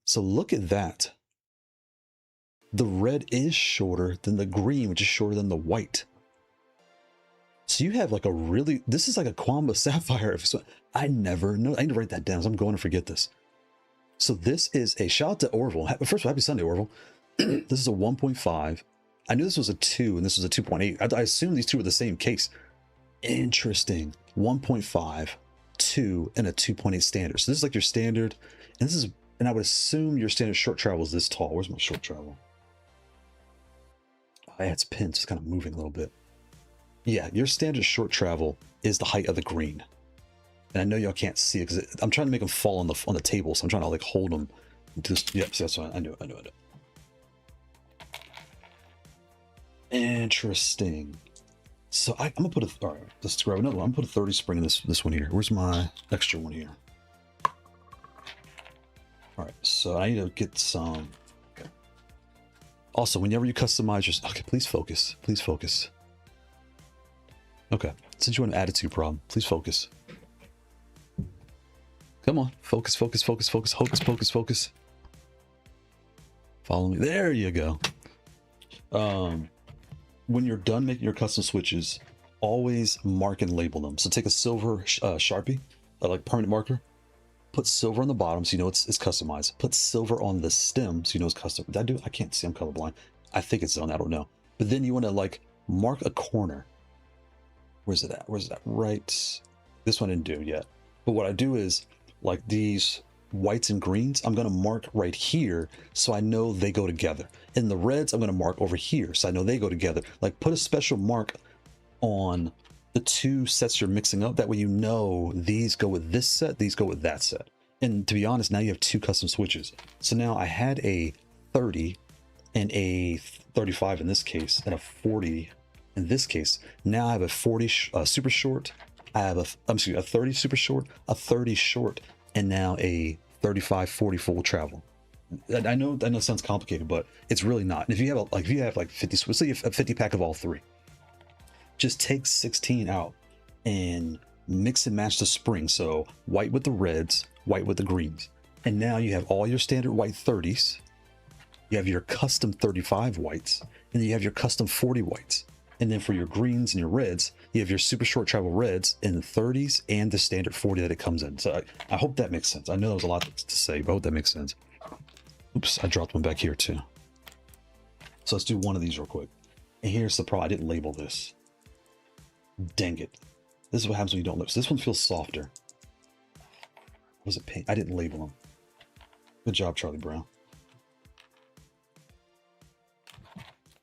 S1: So look at that. The red is shorter than the green, which is shorter than the white. So you have like this is like a Quamba Sapphire. I never know. I need to write that down. So I'm going to forget this. So this is a shout out to Orville. First of all, happy Sunday, Orville. This is a 1.5. I knew this was a 2 and this was a 2.8. I assume these two are the same case. Interesting. 1.5, 2, and a 2.8 standard. So this is like your standard. And I would assume your standard short travel is this tall. Where's my short travel? Oh, yeah, it's pinned. It's kind of moving a little bit. Yeah, your standard short travel is the height of the green. And I know y'all can't see it because I'm trying to make them fall on the table. So I'm trying to like hold them. Yep, so that's what I knew. Interesting. So I'm gonna put all right, let's grab another one. I'm gonna put a 30 spring in this one here. Where's my extra one here? All right, so I need to get some. Okay. Also, whenever you customize your, okay, please focus. Okay, since you want an attitude problem, please focus. Come on, focus. Hocus pocus. Follow me. There you go. When you're done making your custom switches, always mark and label them. So take a silver Sharpie, like permanent marker, put silver on the bottom so you know it's customized. Put silver on the stem so you know it's custom. Did I do it? I can't see, I'm colorblind. I think it's on, I don't know. But then you want to like mark a corner Where's it at? Where's it at? Right. This one didn't do yet. But what I do is, like these whites and greens, I'm going to mark right here so I know they go together. And the reds, I'm going to mark over here so I know they go together. Like put a special mark on the two sets you're mixing up. That way you know these go with this set, these go with that set. And to be honest, now you have two custom switches. So now I had a 30 and a 35 in this case, and a 40 in this case. Now I have a 40 super short. I have a 30 super short, a 30 short, and now a 35 40 full travel. I know it sounds complicated, but it's really not. And if you have like 50, let's say a 50 pack of all three, just take 16 out and mix and match the spring. So white with the reds, white with the greens, and now you have all your standard white 30s. You have your custom 35 whites, and then you have your custom 40 whites. And then for your greens and your reds, you have your super short travel reds in the 30s and the standard 40 that it comes in. So I hope that makes sense. I know there's a lot to say, but I hope that makes sense. Oops, I dropped one back here too. So let's do one of these real quick. And here's the problem. I didn't label this. Dang it. This is what happens when you don't label. So this one feels softer. Was it pink? I didn't label them. Good job, Charlie Brown.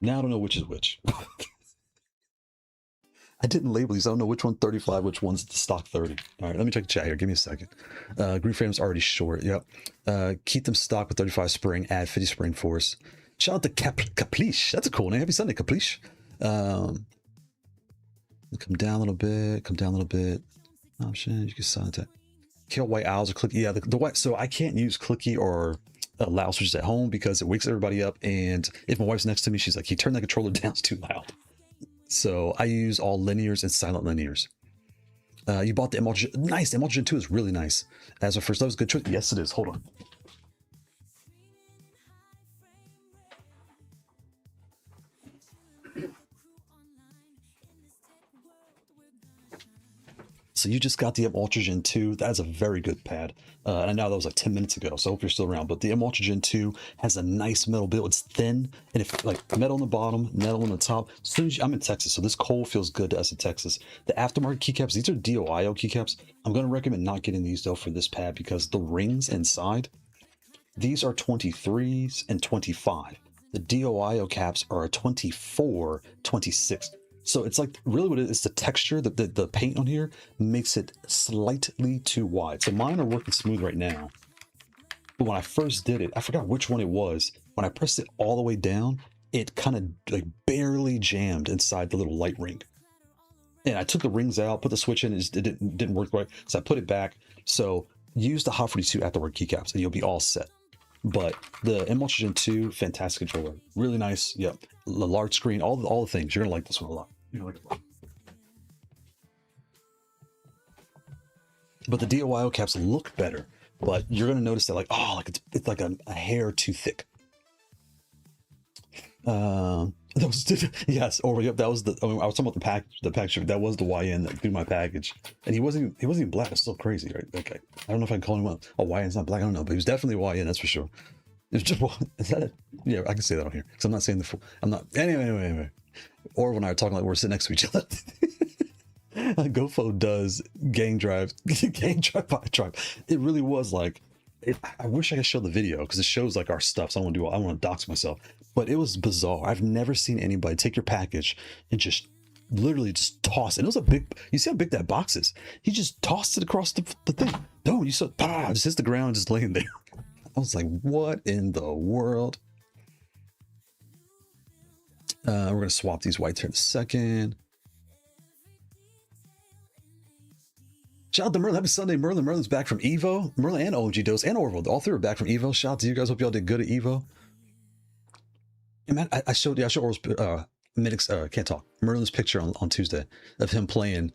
S1: Now I don't know which is which. I didn't label these. I don't know which one's 35, which one's the stock 30. All right, let me check the chat here. Give me a second. Green frame's already short. Yep. Keep them stock with 35 spring, add 50 spring force. Shout out to Capliche. That's a cool name. Happy Sunday, Capliche. Come down a little bit. Come down a little bit. Options. You can silent that. Kill white owls or clicky. Yeah, the white. So I can't use clicky or loud switches at home because it wakes everybody up. And if my wife's next to me, she's like, "You turn that controller down, it's too loud." So I use all linears and silent linears. You bought the Emulsion. Nice. The Emulsion 2 is really nice. As a first, that was a good choice. Yes, it is. Hold on. So you just got the Ultragen 2. That's a very good pad. And I know that was like 10 minutes ago, so I hope you're still around. But the Ultragen 2 has a nice metal build. It's thin, and if like metal on the bottom, metal on the top. As soon as I'm in Texas, so this cold feels good to us in Texas. The aftermarket keycaps, these are DOIO keycaps. I'm going to recommend not getting these though for this pad because the rings inside, these are 23s and 25. The DOIO caps are a 24, 26. So it's like really what it is, the texture, the paint on here makes it slightly too wide. So mine are working smooth right now. But when I first did it, I forgot which one it was. When I pressed it all the way down, it kind of like barely jammed inside the little light ring. And I took the rings out, put the switch in, it didn't work right. So I put it back. So use the Hot 42 afterward keycaps and you'll be all set. But the Emulsion 2, fantastic controller. Really nice. Yep. The large screen, all the things. You're going to like this one a lot. But the DOIO caps look better, but you're going to notice that like, oh, like it's like a hair too thick. That was yes, or yep, that was the. I was talking about the package. That was the YN that threw my package, and he wasn't even black. It's still crazy, right? Okay, I don't know if I can call him a YN's not black. I don't know, but he was definitely a YN. That's for sure. It's just is that it? Yeah, I can say that on here because I'm not saying the. I'm not anyway. Or when I were talking like we're sitting next to each other. GoFo does gang drive by truck. It really was like. I wish I could show the video because it shows like our stuff. So I don't want to dox myself. But it was bizarre. I've never seen anybody take your package and just literally just toss it. And it was a big, you see how big that box is? He just tossed it across the thing. No, you saw, just hits the ground, just laying there. I was like, what in the world? We're going to swap these whites here in a second. Shout out to Merlin. Happy Sunday, Merlin. Merlin's back from Evo. Merlin and OMG Dose and Orville. All three are back from Evo. Shout out to you guys. Hope y'all did good at Evo. And man, I showed Orville's can't talk. Merlin's picture on Tuesday of him playing.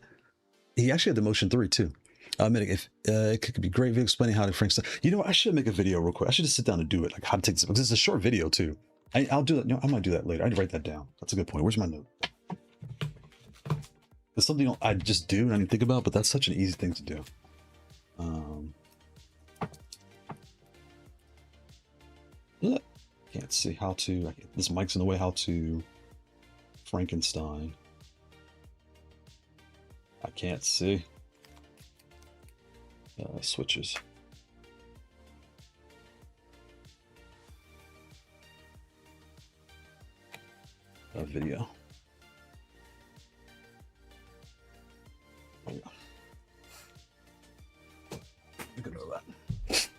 S1: He actually had the Motion 3 too. Medic, if it could be great video explaining how to Frank stuff. You know what? I should make a video real quick. I should just sit down and do it, like how to take this, because it's a short video too. I'll do that. No, I might do that later. I need to write that down. That's a good point. Where's my note? It's something I just do and I didn't think about, but that's such an easy thing to do. Can't see how to. This mic's in the way. How to Frankenstein. I can't see. Switches. Video. Oh, yeah. You can know that.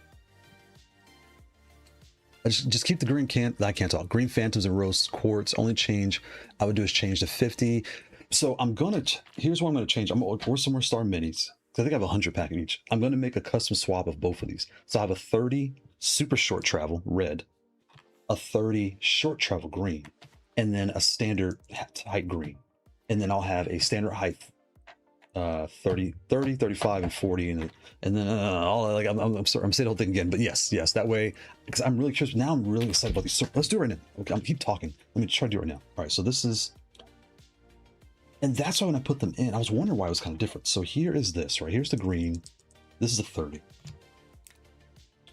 S1: I just keep the green I can't talk. Green Phantoms and Rose Quartz. Only change I would do is change to 50. So I'm gonna, here's what I'm gonna change. I'm gonna order some more Star Minis. I think I have 100 pack of each. I'm gonna make a custom swap of both of these. So I have a 30 super short travel red, a 30 short travel green, and then a standard height green. And then I'll have a standard height 30, 35, and 40, and then all like I'm sorry, I'm saying the whole thing again, but yes, that way, because I'm really curious. Now I'm really excited about these. So let's do it right now. Okay, I'm keep talking. Let me try to do it right now. All right, so this is, and that's why when I put them in, I was wondering why it was kind of different. So here is this, right? Here's the green. This is a 30.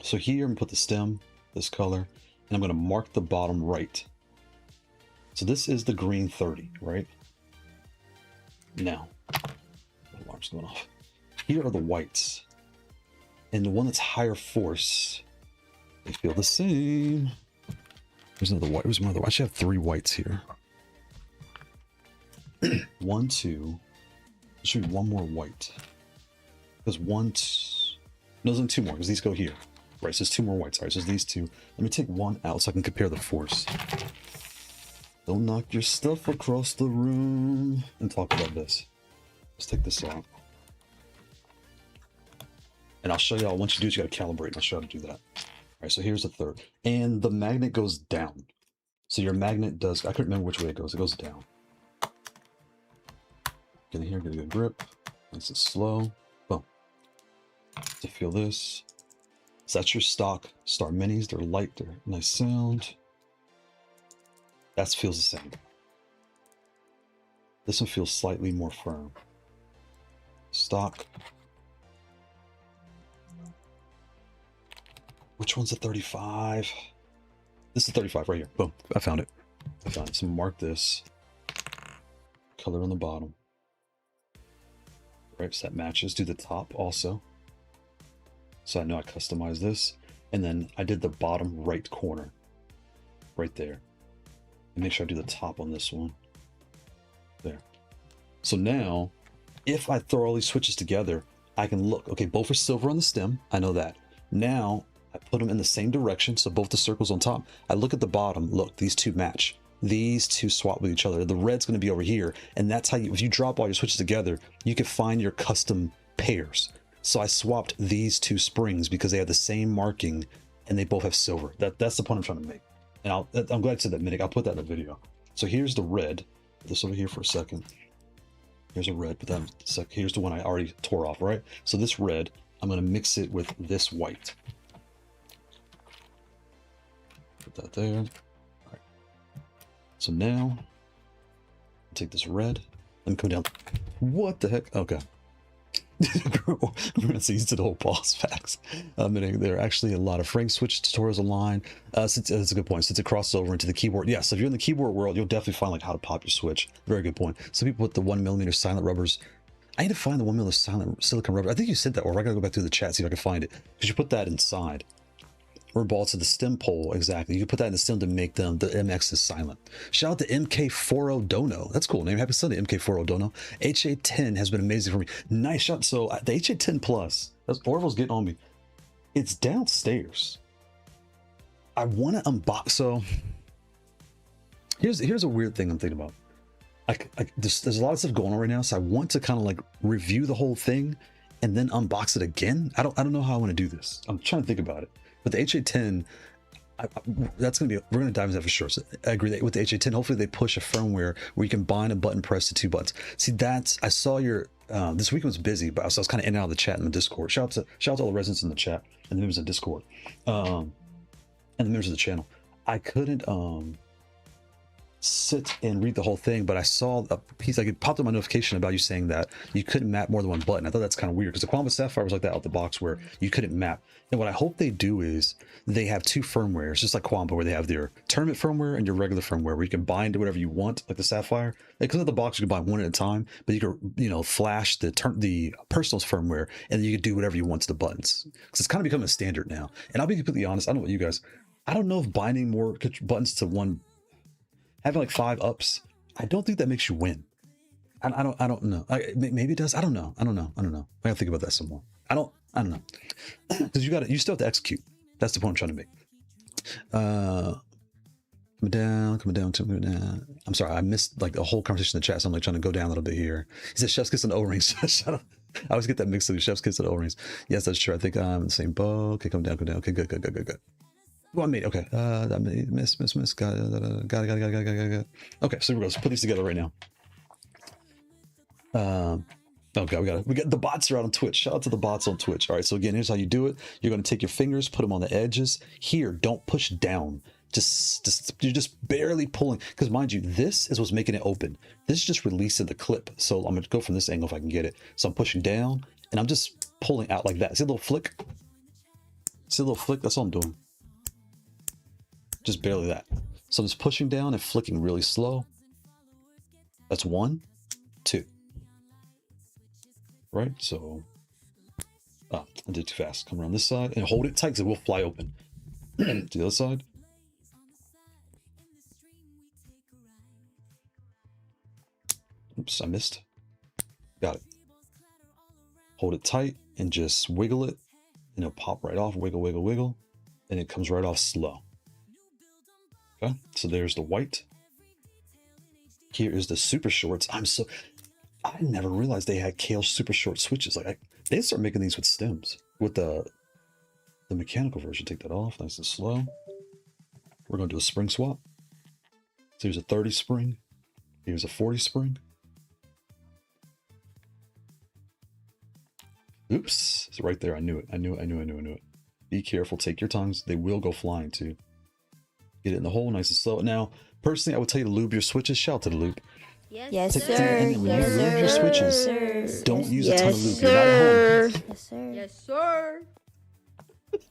S1: So here I'm gonna put the stem, this color, and I'm gonna mark the bottom right. So this is the green 30, right? Now, the alarm's going off. Here are the whites. And the one that's higher force, they feel the same. There's another white. There's another. I should have 3 whites here. 1, 2. There should be 1 more white. There's 1, no, there's only 2 more because these go here. Right, so there's 2 more whites. All right, so there's these 2. Let me take 1 out so I can compare the force. Don't knock your stuff across the room and talk about this. Let's take this out. And I'll show y'all, once you do it, you got to calibrate. I'll show you how to do that. All right, so here's the third. And the magnet goes down. So your magnet does, I couldn't remember which way it goes. It goes down. Get in here, get a good grip. Nice and slow. Boom. To feel this. So that's your stock Star Minis. They're light, they're nice sound. That feels the same. This one feels slightly more firm. Stock. Which one's a 35? This is 35 right here. Boom. I found it. I found it. So mark this. Color on the bottom. Right, so that matches. Do the top also. So I know I customized this. And then I did the bottom right corner. Right there. And make sure I do the top on this one. There. So now, if I throw all these switches together, I can look. Okay, both are silver on the stem. I know that. Now, I put them in the same direction, so both the circles on top. I look at the bottom. Look, these two match. These two swap with each other. The red's going to be over here, and that's how you, if you drop all your switches together, you can find your custom pairs. So I swapped these 2 springs because they have the same marking, and they both have silver. That's the point I'm trying to make. And I'm glad I said that, Minik. I'll put that in the video. So here's the red. Put this over here for a second. Here's a red, but then here's the one I already tore off, right? So this red, I'm going to mix it with this white. Put that there. All right. So now, take this red. Let me come down. What the heck? Okay. We're going to used to the whole boss packs. There are actually a lot of frame switch tutorials online. Since that's a good point. Since it crosses over into the keyboard. Yeah, so if you're in the keyboard world, you'll definitely find like how to pop your switch. Very good point. Some people put the 1mm silent rubbers. I need to find the 1mm silent silicone rubber. I think you said that, or I gotta go back through the chat, see if I can find it. Because you put that inside. Or balls to the stem pole, exactly. You can put that in the stem to make them the MX is silent. Shout out to MK40 Dono. That's a cool name. Happy Sunday, MK40 Dono. HA10 has been amazing for me. Nice shot. So the HA10 Plus, as Orville's getting on me, it's downstairs. I want to unbox. So here's a weird thing I'm thinking about. There's a lot of stuff going on right now, so I want to kind of like review the whole thing and then unbox it again. I don't know how I want to do this. I'm trying to think about it. But the HA10, that's going to be, we're going to dive into that for sure. So I agree that with the HA10, hopefully they push a firmware where you can bind a button press to 2 buttons. See, I saw your, this week was busy, but I was kind of in and out of the chat in the Discord. Shout out to all the residents in the chat and the members of Discord and the members of the channel. I couldn't, sit and read the whole thing, but I saw a piece, like it popped up my notification about you saying that you couldn't map more than one button. I thought that's kind of weird because the Quantum Sapphire was like that out the box where you couldn't map. And what I hope they do is they have two firmwares, just like Quamba, where they have their tournament firmware and your regular firmware, where you can bind to whatever you want, like the Sapphire. Because of the box, you can buy one at a time, but you can, you know, flash the personal firmware, and then you can do whatever you want to the buttons. Because it's kind of becoming a standard now. And I'll be completely honest, I don't know about you guys. I don't know if binding more buttons to one, having like 5 ups, I don't think that makes you win. I don't know. Maybe it does. I don't know. I gotta think about that some more. I don't know. Because you still have to execute. That's the point I'm trying to make. Coming down. I'm sorry, I missed like the whole conversation in the chat, so I'm like trying to go down a little bit here. He said Chef's Kiss and O-rings. Shut up. I always get that mixed up. Chef's Kiss and O-rings. Yes, that's true. I think I'm in the same boat. Okay, come down. Okay, good. Well, I made okay. I made miss. Got it. Okay, so we're gonna put these together right now. Okay, we got the bots are out on Twitch. Shout out to the bots on Twitch. All right, so again, here's how you do it. You're gonna take your fingers, put them on the edges. Here, don't push down. You're just barely pulling, because mind you, this is what's making it open. This is just releasing the clip. So I'm gonna go from this angle if I can get it. So I'm pushing down, and I'm just pulling out like that. See a little flick? See a little flick? That's all I'm doing. Just barely that. So I'm just pushing down and flicking really slow. That's 1, 2. Right? So, I did too fast. Come around this side and hold it tight because it will fly open. To the other side. Oops, I missed. Got it. Hold it tight and just wiggle it, and it'll pop right off. Wiggle, and it comes right off slow. Okay, so there's the white. Here is the super shorts. I never realized they had Kailh super short switches. Like they start making these with stems. With the mechanical version, take that off, nice and slow. We're gonna do a spring swap. So here's a 30 spring. Here's a 40 spring. Oops, it's right there. I knew it. Be careful, take your times. They will go flying too. Get it in the hole, nice and slow. Now, personally, I would tell you to lube your switches. Shout out to the lube.
S3: Yes, sir.
S1: And then when you lube your switches, don't use a ton of lube.
S3: You're
S1: not at home.
S3: Yes, sir.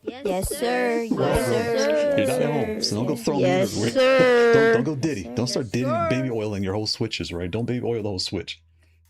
S2: Yes, sir.
S3: Yes, sir.
S1: You're not at home, so don't go throwing them
S3: Yes,
S1: everywhere.
S3: sir.
S1: Don't go Diddy. Don't start Diddy baby oiling your whole switches, right? Don't baby oil the whole switch,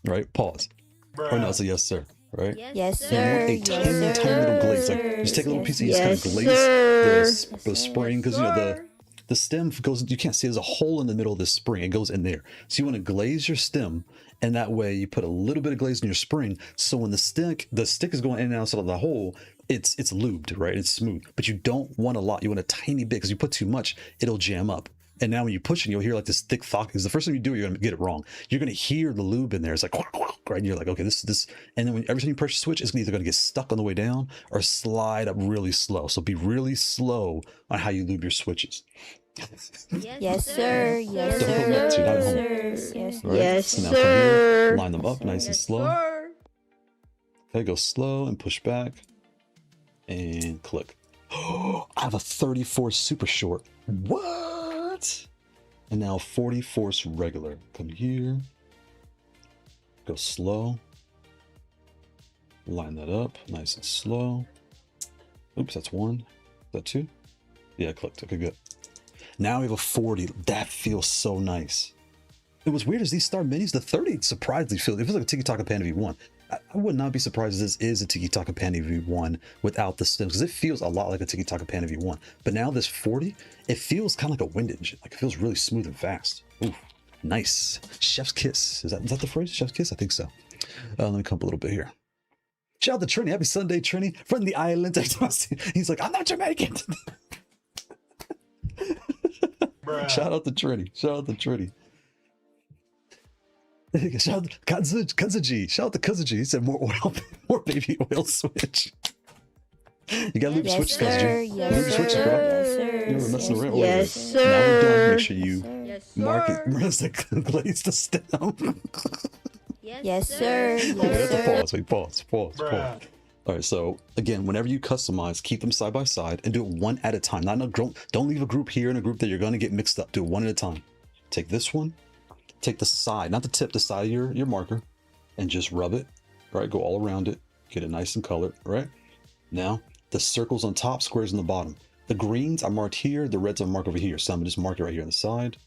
S1: right? Pause. Or no, it's a yes, sir, right?
S3: Yes,
S1: You
S3: sir.
S1: want a tiny little glaze. Like just take a little piece and just kind of glaze the spring, because you know the stem goes, you can't see, there's a hole in the middle of this spring. It goes in there. So you want to glaze your stem, and that way you put a little bit of glaze in your spring. So when the stick is going in and outside of the hole, it's lubed, right? It's smooth. But you don't want a lot. You want a tiny bit, because you put too much, it'll jam up. And now when you push it, you'll hear like this thick thok. Because the first time you do it, you're gonna get it wrong. You're gonna hear the lube in there. It's like, right? And you're like, okay, this. And then every time you press the switch, it's either gonna get stuck on the way down or slide up really slow. So be really slow on how you lube your switches.
S3: Yes, sir. Yes,
S1: Don't put nuts, you're not at home. Right?
S3: Yes,
S1: So now come here,
S3: sir.
S1: line them up nice and slow. Okay, go slow and push back and click. Oh, I have a 34 super short. What? And now 44 regular. Come here. Go slow. Line that up nice and slow. Oops, that's 1. Is that 2? Yeah, I clicked. Okay, good. Now we have a 40. That feels so nice. It was weird as these Star Minis, the 30 surprisingly feels, it feels like a Tikitaka Panda V1. I would not be surprised if this is a Tikitaka Panda V1 without the stems, because it feels a lot like a Tikitaka Panda V1. But now this 40, it feels kind of like a wind engine. Like it feels really smooth and fast. Ooh, nice. Chef's kiss. Is that the phrase? Chef's kiss? I think so. Let me come up a little bit here. Shout out to Trini. Happy Sunday, Trini. From the island. He's like, I'm not Jamaican. Shout out to Trini. Shout out to Trini. Shout out to Kazuji. Shout out to Kazuji. He said more oil, more baby oil switch. You gotta lube your switches, Kazuji. Lube your switches, bro. You were messing around.
S3: Yes, sir.
S1: Now we're done. Make sure you mark it. Where's the glaze the stem?
S3: Yes, sir.
S1: Okay, that's a pause. Wait, pause. All right, so again, whenever you customize, keep them side by side and do it one at a time. Not in a group. Don't leave a group here and a group there. You're going to get mixed up. Do it one at a time. take this one, take the side, not the tip, the side of your marker, and just rub it, right? Go all around it, get it nice and colored, right? Now, the circles on top, squares on the bottom. The greens are marked here, the reds are marked over here. So I'm gonna just mark it right here on the side.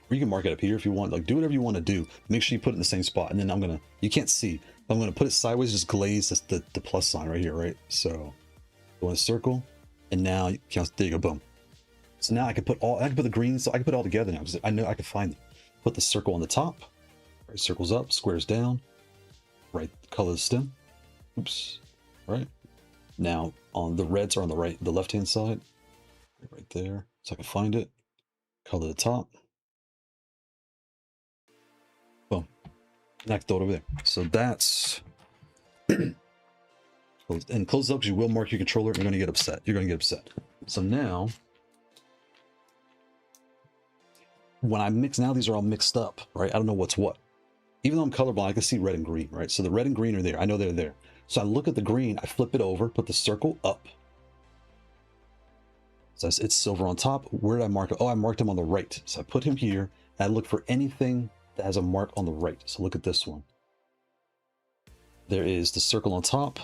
S1: Or you can mark it up here if you want, like do whatever you want to do. Make sure you put it in the same spot. And then I'm gonna, you can't see, but I'm gonna put it sideways, just glaze the plus sign right here, right? So go in a circle, and now you can, there you go, boom. So now I can put the greens, so I can put it all together now because I know I can find them. Put the circle on the top, right? Circles up, squares down, right? Color the stem. Oops, right? Now on the reds are on the right, the left-hand side, right there. So I can find it. Color the top. Boom. And I can throw it over there. So that's and close it up because you will mark your controller and you're gonna get upset. You're gonna get upset. So now when I mix, now these are all mixed up, right? I don't know what's what. Even though I'm colorblind, I can see red and green, right? So the red and green are there. I know they're there. So I look at the green, I flip it over, put the circle up. So it's silver on top. Where did I mark it? Oh, I marked him on the right. So I put him here, and I look for anything that has a mark on the right. So look at this one. There is the circle on top,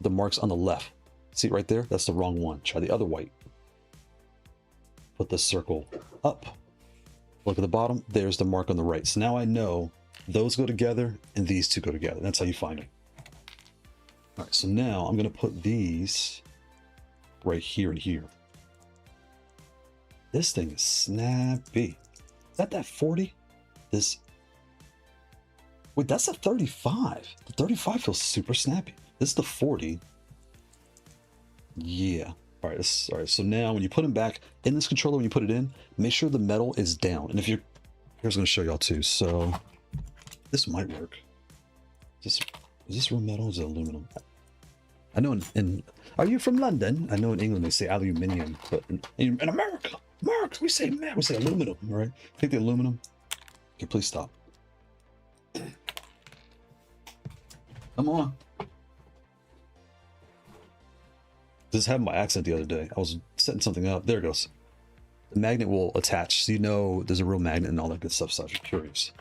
S1: the marks on the left. See it right there? That's the wrong one. Try the other white. Put the circle up. Look at the bottom. There's the mark on the right. So now I know those go together and these two go together. That's how you find them. All right, so now I'm going to put these right here and here. This thing is snappy. Is that 40? This. Wait, that's a 35. The 35 feels super snappy. This is the 40. Yeah. All right, all right. So now when you put them back in this controller, when you put it in, make sure the metal is down. And if you're, here's going to show y'all too. So this might work. Is this real metal? Or is it aluminum? I know are you from London? I know in England they say aluminium, but in America, we say aluminum, right? Take the aluminum. Okay, please stop. Come on. This happened by accident the other day. I was setting something up. There it goes. The magnet will attach, so you know there's a real magnet and all that good stuff, so if you're curious.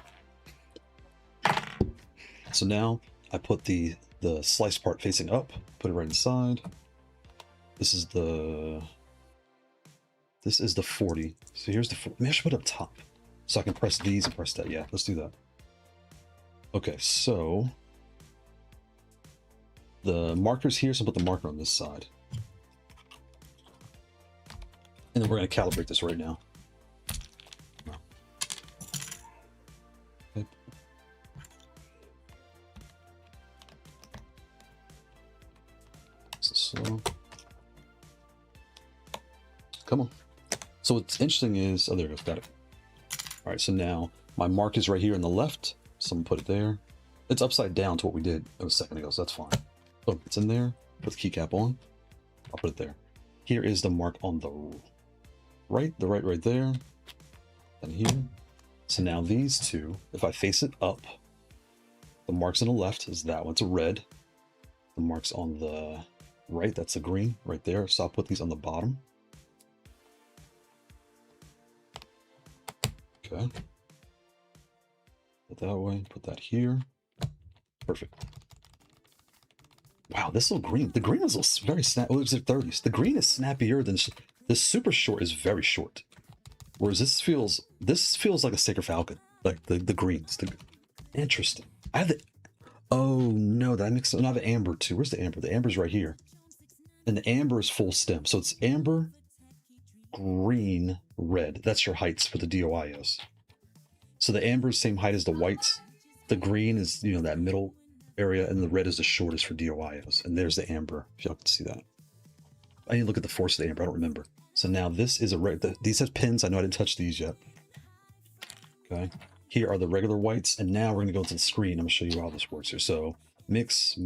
S1: So now I put the slice part facing up, put it right inside. This is the 40. So here's the 40. Maybe I should put it up top so I can press these and press that. Yeah, let's do that. Okay, so the marker's here, so I'll put the marker on this side. And then we're going to calibrate this right now. Okay. So, come on. So what's interesting is, oh, there it goes, got it. All right, so now my mark is right here on the left. So I'm gonna put it there. It's upside down to what we did a second ago, so that's fine. Oh, it's in there. Put the keycap on. I'll put it there. Here is the mark on the right, right there, and here. So now these two, if I face it up, the marks on the left is that one's a red. The marks on the right, that's a green right there. So I'll put these on the bottom. Okay. Put that way, put that here. Perfect. Wow, this little green. The green is very snappy. Oh, it's at 30s. The green is snappier than this. Super short is very short. Whereas this feels like a Sacred Falcon. Like the greens. Interesting. I have the. Oh no, that I mixed. I have the amber too. Where's the amber? The amber's right here. And the amber is full stem. So it's amber, green, red. That's your heights for the DOIOs. So the amber is same height as the whites. The green is, that middle area, and the red is the shortest for DOIOs. And there's the amber, if y'all can see that. I need to look at the force of the amber, I don't remember. So now this is a these have pins. I know I didn't touch these yet. Okay. Here are the regular whites, and now we're gonna go into the screen. I'm gonna show you how this works here. So mix,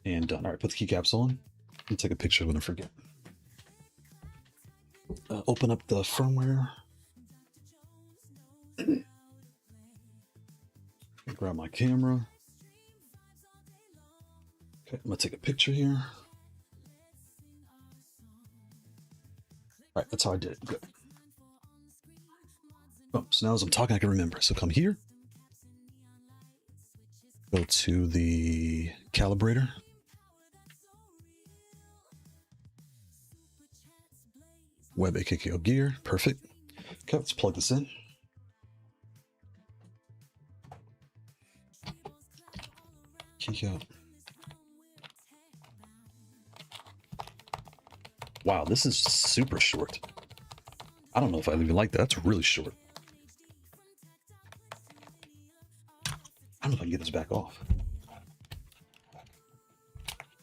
S1: and done. All right, put the keycaps on. Let me take a picture when I forget. Open up the firmware. Grab my camera. Okay, I'm gonna take a picture here. All right, That's how I did it. Good. Oh, so now as I'm talking, I can remember. So come here. Go to the calibrator. Web AKKO gear. Perfect. Okay, let's plug this in. Key out. Wow, this is super short. I don't know if I even like that. That's really short. I don't know if I can get this back off.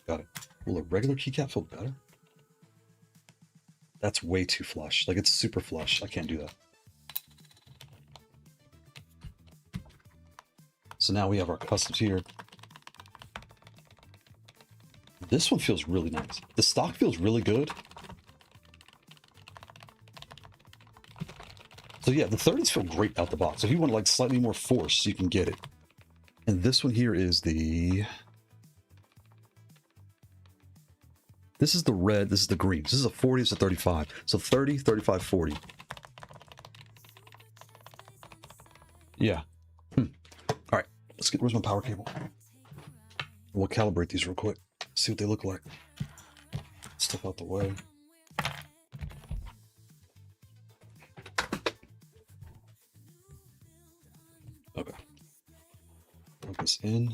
S1: Got it. Will a regular keycap feel better? That's way too flush. Like, it's super flush. I can't do that. So now we have our customs here. This one feels really nice. The stock feels really good. So yeah, the 30s feel great out the box. If you want like slightly more force, you can get it. And this one here is the... This is the red, this is the green. This is a 40, it's a 35. So 30, 35, 40. Yeah. All right, let's get, where's my power cable? We'll calibrate these real quick. See what they look like. Step out the way. Okay. Plug this in.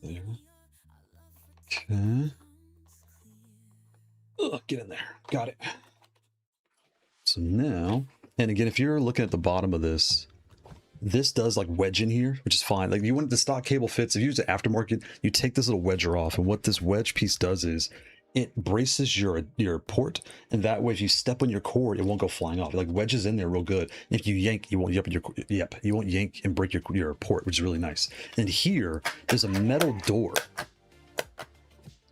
S1: There. Okay. Ugh, get in there. Got it. So now, and again, if you're looking at the bottom of this, this does like wedge in here, which is fine. Like, you want the stock cable fits. If you use the aftermarket, you take this little wedger off, and what this wedge piece does is it braces your port, and that way if you step on your cord, it won't go flying off. It like wedges in there real good. If you yank, you won't you won't yank and break your port, which is really nice. And here there's a metal door.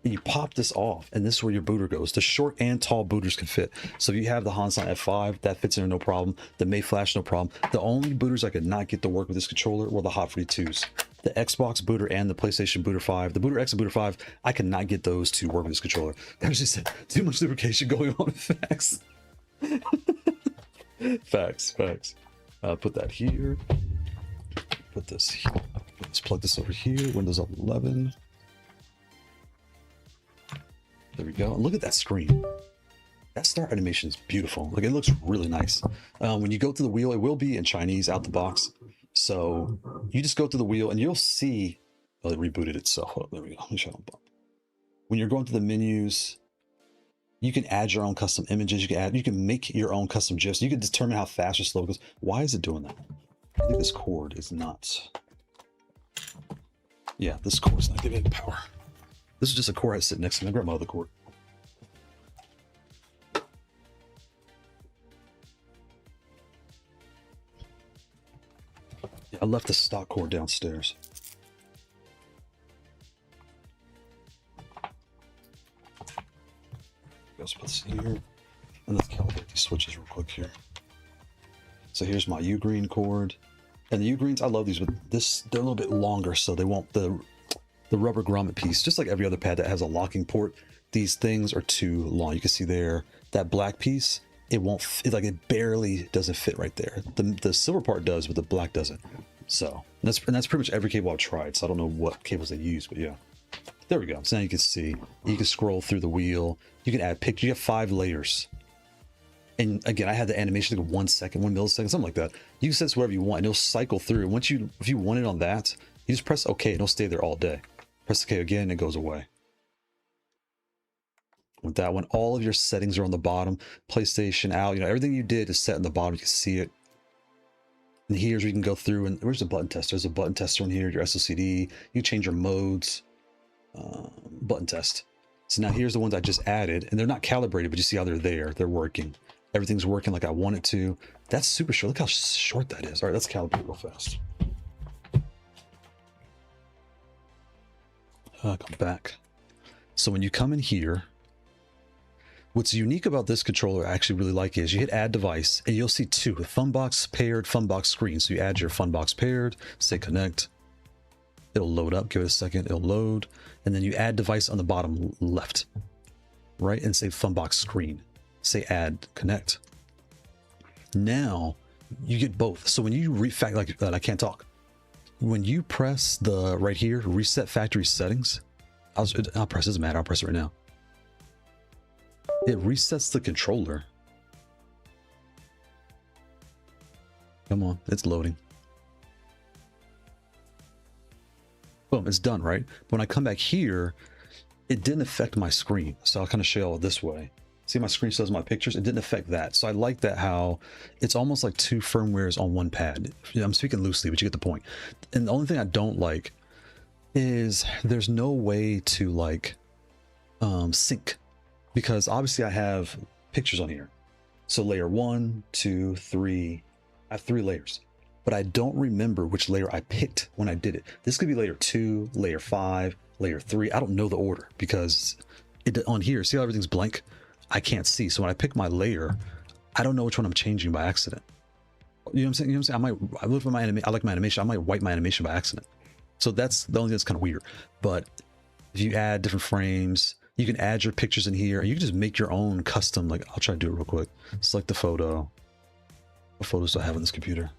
S1: And you pop this off, and this is where your booter goes. The short and tall booters can fit. So if you have the Hansan F5, that fits in there no problem. The Mayflash, no problem. The only booters I could not get to work with this controller were the Hot 42s. The Xbox booter and the PlayStation booter 5. The booter X and booter 5, I could not get those to work with this controller. There's just too much lubrication going on. Facts. Facts. Put that here. Put this here. Let's plug this over here. Windows 11. There we go. Look at that screen. That start animation is beautiful. Like, it looks really nice. When you go to the wheel, it will be in Chinese out the box. So you just go to the wheel and you'll see, well, it rebooted itself. Oh, there we go. Let me show them. When you're going to the menus, you can add your own custom images. You can make your own custom GIFs. You can determine how fast or slow it goes. Why is it doing that? I think this cord is not. Yeah, this cord is not giving it power. This is just a cord I sit next to me. I grab my other cord. Yeah, I left the stock cord downstairs. Let's put this here. And let's calibrate these switches real quick here. So here's my U-green cord. And the U-greens, I love these, but they're a little bit longer, so they won't, the rubber grommet piece, just like every other pad that has a locking port, these things are too long. You can see there, that black piece, it won't fit, like it barely doesn't fit right there. The silver part does, but the black doesn't. So that's pretty much every cable I've tried. So I don't know what cables they use, but yeah. There we go. So now you can see, you can scroll through the wheel. You can add pictures. You have 5 layers. And again, I had the animation like 1 second, 1 millisecond, something like that. You can set this wherever you want, and it'll cycle through. And once if you want it on that, you just press OK, and it'll stay there all day. Press OK again, and it goes away. With that one, all of your settings are on the bottom. PlayStation out, everything you did is set on the bottom. You can see it. And here's where you can go through, and where's the button tester? There's a button tester in here, your SOCD. You change your modes. Button test. So now here's the ones I just added, and they're not calibrated, but you see how they're there. They're working. Everything's working like I want it to. That's super short. Look how short that is. All right, let's calibrate real fast. Come back. So when you come in here, what's unique about this controller I actually really like is you hit add device, and you'll see 2, Funbox paired, Funbox screen. So you add your Funbox paired, say connect. It'll load up. Give it a second. It'll load. And then you add device on the bottom left, right? And say FunBox screen. Say add connect. Now you get both. So when you like that, I can't talk. When you press the right here, reset factory settings, I'll press, doesn't matter. I'll press it right now. It resets the controller. Come on, it's loading. Boom, it's done, right? But when I come back here, it didn't affect my screen. So I'll kind of show it this way. See, my screen shows my pictures. It didn't affect that. So I like that, how it's almost like two firmwares on one pad. I'm speaking loosely, but you get the point. And the only thing I don't like is there's no way to like sync, because obviously I have pictures on here. So layer 1, 2, 3, I have 3 layers, but I don't remember which layer I picked when I did it. This could be layer 2, layer 5, layer 3. I don't know the order because it on here, see how everything's blank? I can't see. So when I pick my layer, I don't know which one I'm changing by accident. You know what I'm saying? You know what I'm saying? I look at my I like my animation. I might wipe my animation by accident. So that's the only thing that's kind of weird. But if you add different frames, you can add your pictures in here, and you can just make your own custom. Like, I'll try to do it real quick. Select the photo. What photos do I have on this computer?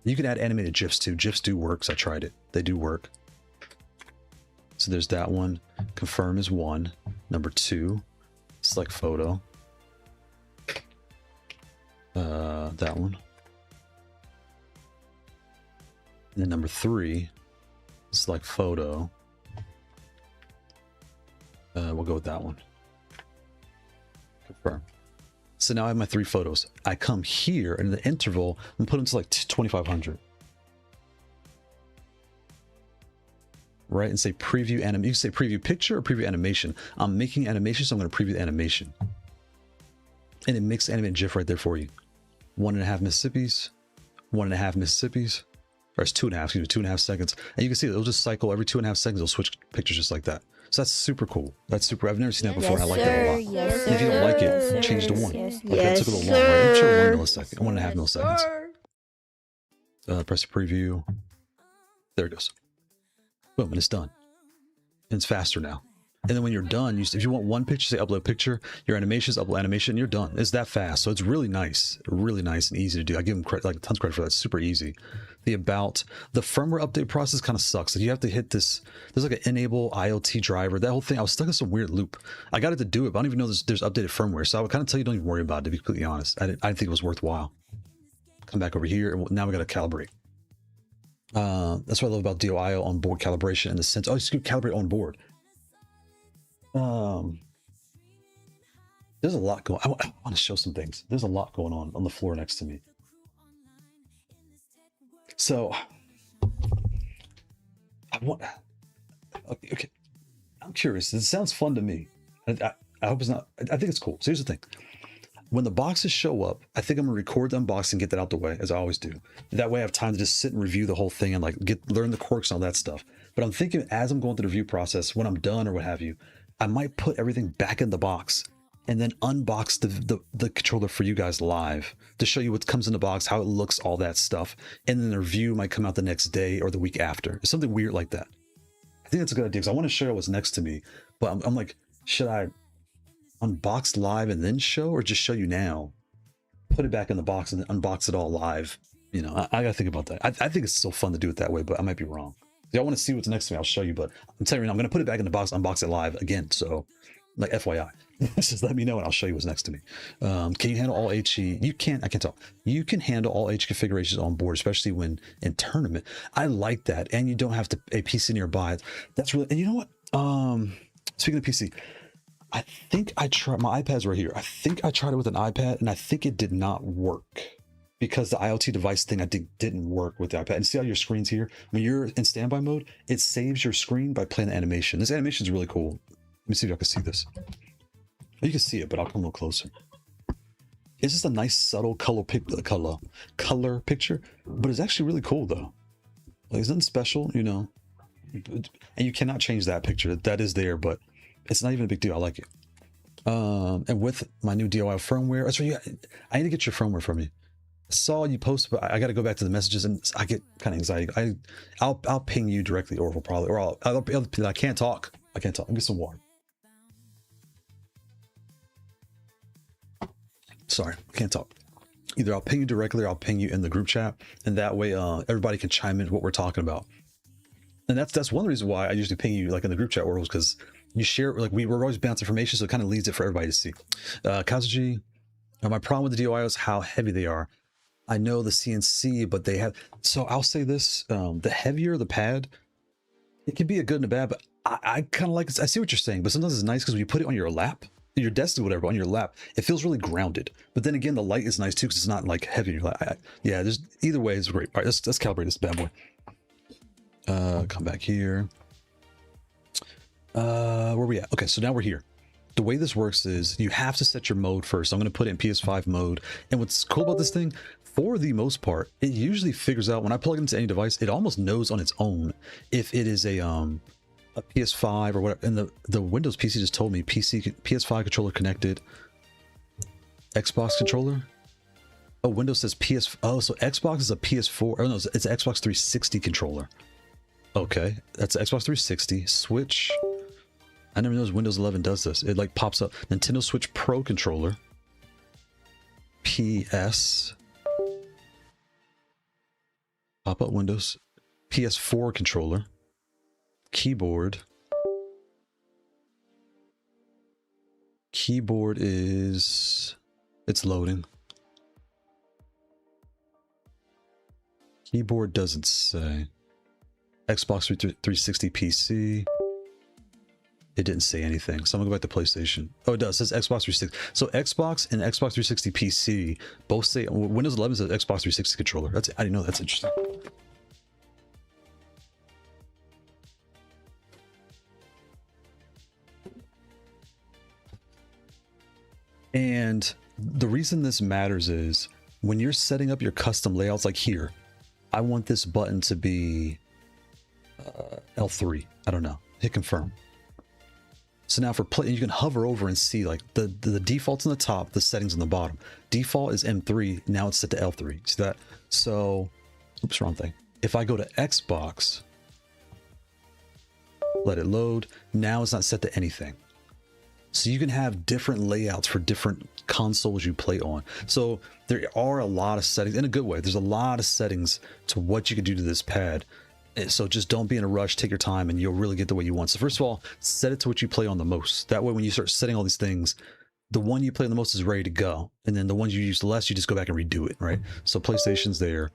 S1: You can add animated GIFs too. GIFs do work, so I tried it. They do work. So there's that one. Confirm is 1. Number 2. Select photo. That one. And then number 3, select photo. We'll go with that one. Confirm. So now I have my 3 photos. I come here, and in the interval, I'm put them to like 2500. Right, and say preview animation. You can say preview picture or preview animation. I'm making animation, so I'm going to preview the animation. And it makes animated GIF right there for you. 1.5 Mississippis, 1.5 Mississippis, or it's 2.5, excuse me, 2.5 seconds. And you can see it'll just cycle every 2.5 seconds. It'll switch pictures just like that. So that's super cool. That's super. I've never seen that before, and I like that a lot.
S3: Yes,
S1: And if you don't like it, change to 1.
S3: Yes,
S1: Okay, it took a little long, right? I'm sure 1 millisecond, 1.5 milliseconds. Press preview. There it goes. Boom, and it's done. And it's faster now. And then when you're done, if you want one picture, say upload picture, your animations, upload animation, you're done. It's that fast. So it's really nice and easy to do. I give them credit, like tons of credit for that. It's super easy. The firmware update process kind of sucks. Like you have to hit this, there's like an enable IoT driver, that whole thing. I was stuck in some weird loop. I got it to do it, but I don't even know there's updated firmware. So I would kind of tell you, don't even worry about it, to be completely honest. I didn't think it was worthwhile. Come back over here, and now we got to calibrate. That's what I love about DOIO on board calibration in the sense, oh, you can calibrate on board. There's a lot going on. I want to show some things. There's a lot going on the floor next to me. So okay. I'm curious. It sounds fun to me. I hope it's not. I think it's cool. So here's the thing. When the boxes show up, I think I'm gonna record the unboxing, get that out the way, as I always do. That way I have time to just sit and review the whole thing and like learn the quirks and all that stuff. But I'm thinking as I'm going through the review process, when I'm done or what have you, I might put everything back in the box and then unbox the controller for you guys live to show you what comes in the box, how it looks, all that stuff. And then the review might come out the next day or the week after. It's something weird like that. I think that's a good idea because I want to share what's next to me, but I'm like, should I unbox live and then show, or just show you now, put it back in the box and then unbox it all live? You know, I gotta think about that. I think it's still fun to do it that way, but I might be wrong. If y'all want to see what's next to me, I'll show you, but I'm telling you now, I'm gonna put it back in the box, unbox it live again. So like FYI, just let me know and I'll show you what's next to me. Can you handle all HE? You can. I can't talk. You can handle all H configurations on board, especially when in tournament. I like that, and you don't have to a PC nearby. That's really. And you know what? Speaking of PC, I think I tried. My iPad's right here. I think I tried it with an iPad, and I think it did not work because the IoT device thing didn't work with the iPad. And see how your screen's here? When you're in standby mode, it saves your screen by playing the animation. This animation is really cool. Let me see if I can see this. You can see it, but I'll come a little closer. It's just a nice subtle color picture, but it's actually really cool though. Like, it's nothing special, you know. And you cannot change that picture. That is there, but it's not even a big deal. I like it. And with my new DOIO firmware, that's right. I need to get your firmware from you. saw you post, but I got to go back to the messages and I get kind of anxiety. I'll ping you directly, or probably, or I can't talk. I can't talk. I'll get some water. Sorry, I can't talk. Either I'll ping you directly or I'll ping you in the group chat, and that way everybody can chime in what we're talking about. And that's one of the reasons why I usually ping you like in the group chat world, because you share, like we're always bouncing information, so it kind of leads it for everybody to see. Kazuji, my problem with the DOIO is how heavy they are. I know the CNC, but they have, so I'll say this, the heavier the pad, it can be a good and a bad, but I kind of like it. I see what you're saying, but sometimes it's nice because when you put it on your lap, your desk or whatever, on your lap, it feels really grounded. But then again, the light is nice too because it's not like heavy in your lap. Yeah, there's either way is great. All right, let's calibrate this bad boy. Come back here. Where we at? Okay, so now we're here. The way this works is you have to set your mode first. I'm going to put it in PS5 mode. And what's cool about this thing, for the most part, it usually figures out when I plug it into any device, it almost knows on its own if it is a PS5 or whatever. And the Windows PC just told me PS5 controller connected, Xbox controller. Oh, Windows says PS. Oh, so Xbox is a PS4. Oh no, it's an Xbox 360 controller. Okay, that's an Xbox 360. Switch. I never noticed Windows 11 does this. It like pops up. Nintendo Switch Pro controller. PS. Pop up Windows. PS4 controller. Keyboard. Keyboard is... It's loading. Keyboard doesn't say. Xbox 360 PC. It didn't say anything, so I'm gonna go back to PlayStation. Oh, it does. It says Xbox 360. So Xbox and Xbox 360 PC both say Windows 11 says Xbox 360 controller. That's, I didn't know. That's interesting. And the reason this matters is when you're setting up your custom layouts, like here, I want this button to be L3. I don't know. Hit confirm. So now for play, you can hover over and see like the default's on the top, the settings on the bottom. Default is M3. Now it's set to L3. See that? So, oops, wrong thing. If I go to Xbox, let it load. Now it's not set to anything. So you can have different layouts for different consoles you play on. So there are a lot of settings in a good way. There's a lot of settings to what you can do to this pad. So just don't be in a rush, take your time, and you'll really get the way you want. So first of all, set it to what you play on the most. That way when you start setting all these things, the one you play on the most is ready to go. And then the ones you use the less, you just go back and redo it, right? So PlayStation's there.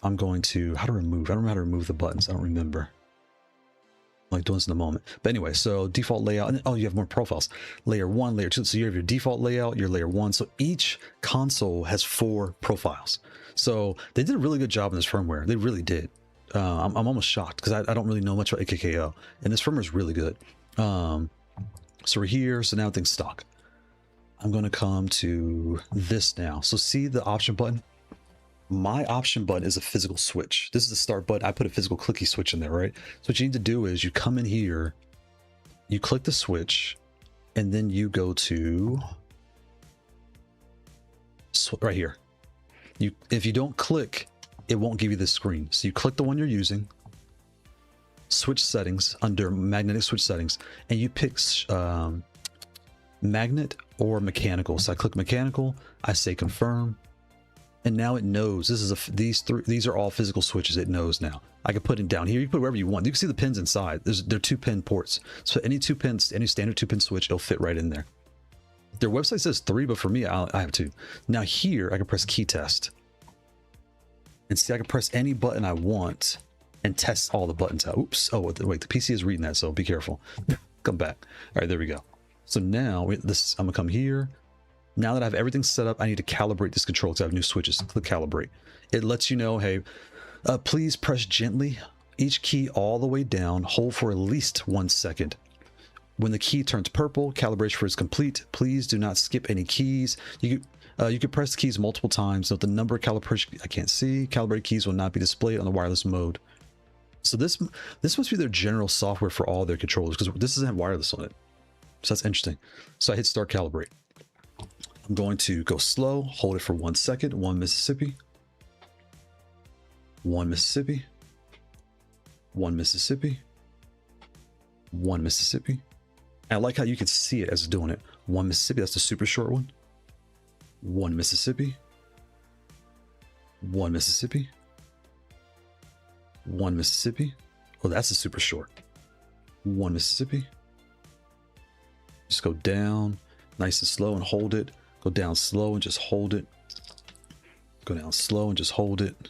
S1: I'm going to, how to remove, I don't know how to remove the buttons. I don't remember. I'm like doing this in a moment. But anyway, so default layout, and oh, you have more profiles. Layer 1, layer 2. So you have your default layout, your layer 1. So each console has 4 profiles. So they did a really good job in this firmware. They really did. I'm almost shocked because I don't really know much about AKKO, and this firmware is really good. So we're here. So now everything's stock. I'm going to come to this now. So see the option button? My option button is a physical switch. This is the start button. I put a physical clicky switch in there, right? So what you need to do is you come in here, you click the switch, and then you go to right here. If you don't click, it won't give you this screen. So you click the one you're using, switch settings under magnetic switch settings, and you pick magnet or mechanical. So I click mechanical, I say confirm, and now it knows this is these are all physical switches. It knows now. I can put it down here. You can put wherever you want. You can see the pins inside. They're 2-pin ports. So any 2 pins, any standard 2-pin switch, it'll fit right in there. Their website says 3, but for me, I have 2. Now here, I can press key test. And see, I can press any button I want and test all the buttons out. Oops. Oh, wait, the PC is reading that, so be careful. Come back. All right, there we go. So now, I'm going to come here. Now that I have everything set up, I need to calibrate this controller because I have new switches. Click calibrate. It lets you know, hey, please press gently each key all the way down. Hold for at least 1 second. When the key turns purple, calibration is complete. Please do not skip any keys. You can press the keys multiple times. Note the number of calibration I can't see. Calibrated keys will not be displayed on the wireless mode. So this must be their general software for all their controllers because this doesn't have wireless on it. So that's interesting. So I hit start calibrate. I'm going to go slow, hold it for 1 second, 1 Mississippi. 1 Mississippi, 1 Mississippi, 1 Mississippi. And I like how you can see it as it's doing it. 1 Mississippi, that's the super short one. 1 Mississippi, 1 Mississippi, 1 Mississippi. Oh, that's a super short. 1 Mississippi. Just go down nice and slow and hold it. Go down slow and just hold it. Go down slow and just hold it.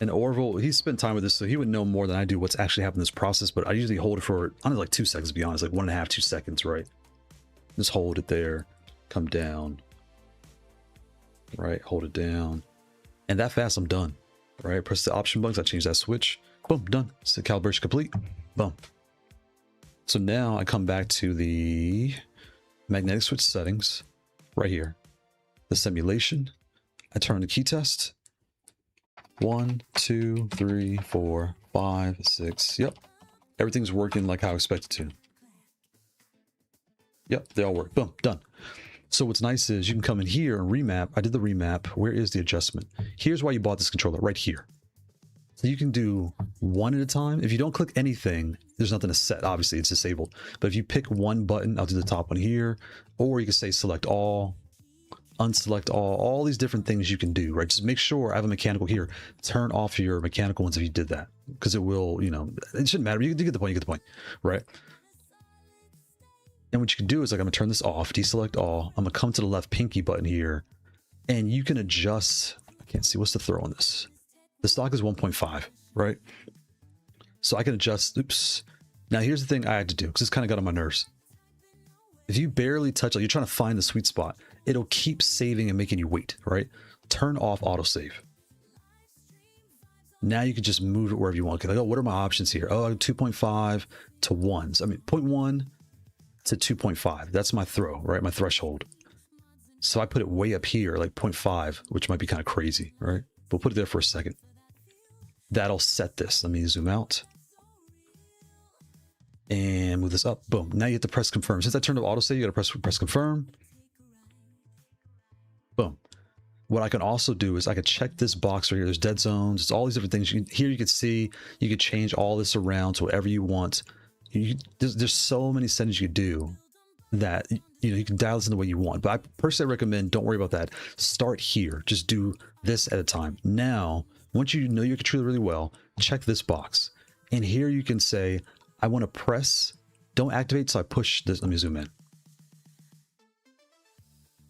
S1: And Orville, he spent time with this, so he would know more than I do what's actually happened in this process, but I usually hold it for, I don't know, like 2 seconds, to be honest, like 1.5, 2 seconds, right? Just hold it there, come down, right? Hold it down. And that fast, I'm done, right? Press the option buttons, I change that switch, boom, done. So calibration complete, boom. So now I come back to the magnetic switch settings right here, the simulation. I turn the key test. 1, 2, 3, 4, 5, 6. Yep. Everything's working like how I expected to. Yep, they all work. Boom, done. So what's nice is you can come in here and remap. I did the remap. Where is the adjustment? Here's why you bought this controller, right here. So you can do one at a time. If you don't click anything, there's nothing to set. Obviously, it's disabled. But if you pick one button, I'll do the top one here. Or you can say select all, unselect all these different things you can do, right? Just make sure I have a mechanical here. Turn off your mechanical ones if you did that, because it will, you know, it shouldn't matter. You get the point, you get the point, right? And what you can do is like, I'm gonna turn this off, deselect all. I'm gonna come to the left pinky button here, and you can adjust. I can't see, what's the throw on this? The stock is 1.5, right? So I can adjust, oops. Now here's the thing I had to do, because this kind of got on my nerves. If you barely touch, like you're trying to find the sweet spot, it'll keep saving and making you wait, right? Turn off autosave. Now you can just move it wherever you want. Okay, like, oh, what are my options here? Oh, 2.5 to 1s. I mean, 0.1 to 2.5. That's my throw, right? My threshold. So I put it way up here, like 0.5, which might be kind of crazy, right? We'll put it there for a second. That'll set this. Let me zoom out. And move this up. Boom. Now you have to press confirm. Since I turned off autosave, you got to press confirm. Boom. What I can also do is I could check this box right here. There's dead zones. It's all these different things. Here you can see, you could change all this around to whatever you want. There's so many settings you could do that, you know, you can dial this in the way you want. But I personally recommend, don't worry about that. Start here. Just do this at a time. Now, once you know your controller really well, check this box. And here you can say, I want to press, don't activate, so I push this. Let me zoom in.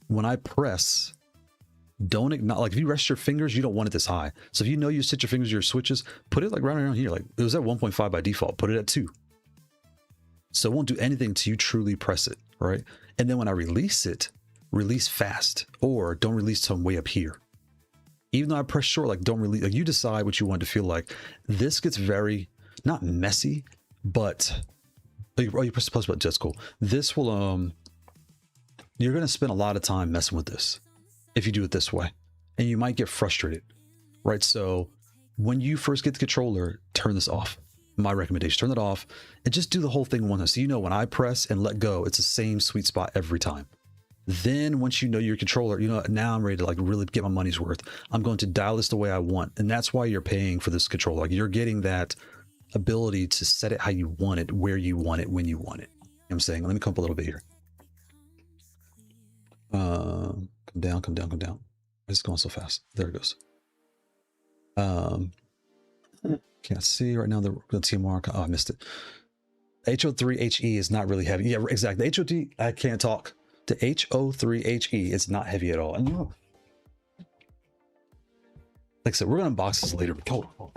S1: When I press, don't ignore, like if you rest your fingers, you don't want it this high. So if you know you sit your fingers to your switches, put it like right around here. Like it was at 1.5 by default, put it at 2. So it won't do anything until you truly press it, right? And then when I release it, release fast, or don't release till I'm way up here. Even though I press short, like don't release, like you decide what you want it to feel like. This gets very, not messy, but, oh, you press the plus button, that's cool. This will, you're going to spend a lot of time messing with this if you do it this way, and you might get frustrated, right? So when you first get the controller, turn this off. My recommendation, turn it off and just do the whole thing once. So you know when I press and let go, it's the same sweet spot every time. Then once you know your controller, you know, now I'm ready to like really get my money's worth. I'm going to dial this the way I want. And that's why you're paying for this controller. Like you're getting that ability to set it how you want it, where you want it, when you want it. You know what I'm saying? Let me come up a little bit here. Come down, come down, come down. It's going so fast. There it goes. Can't see right now the TMR. Oh, I missed it. HO3HE is not really heavy. Yeah, exactly. The HOT, I can't talk. The HO3HE is not heavy at all. And you know, like I said, we're going to unbox this later. But hold on.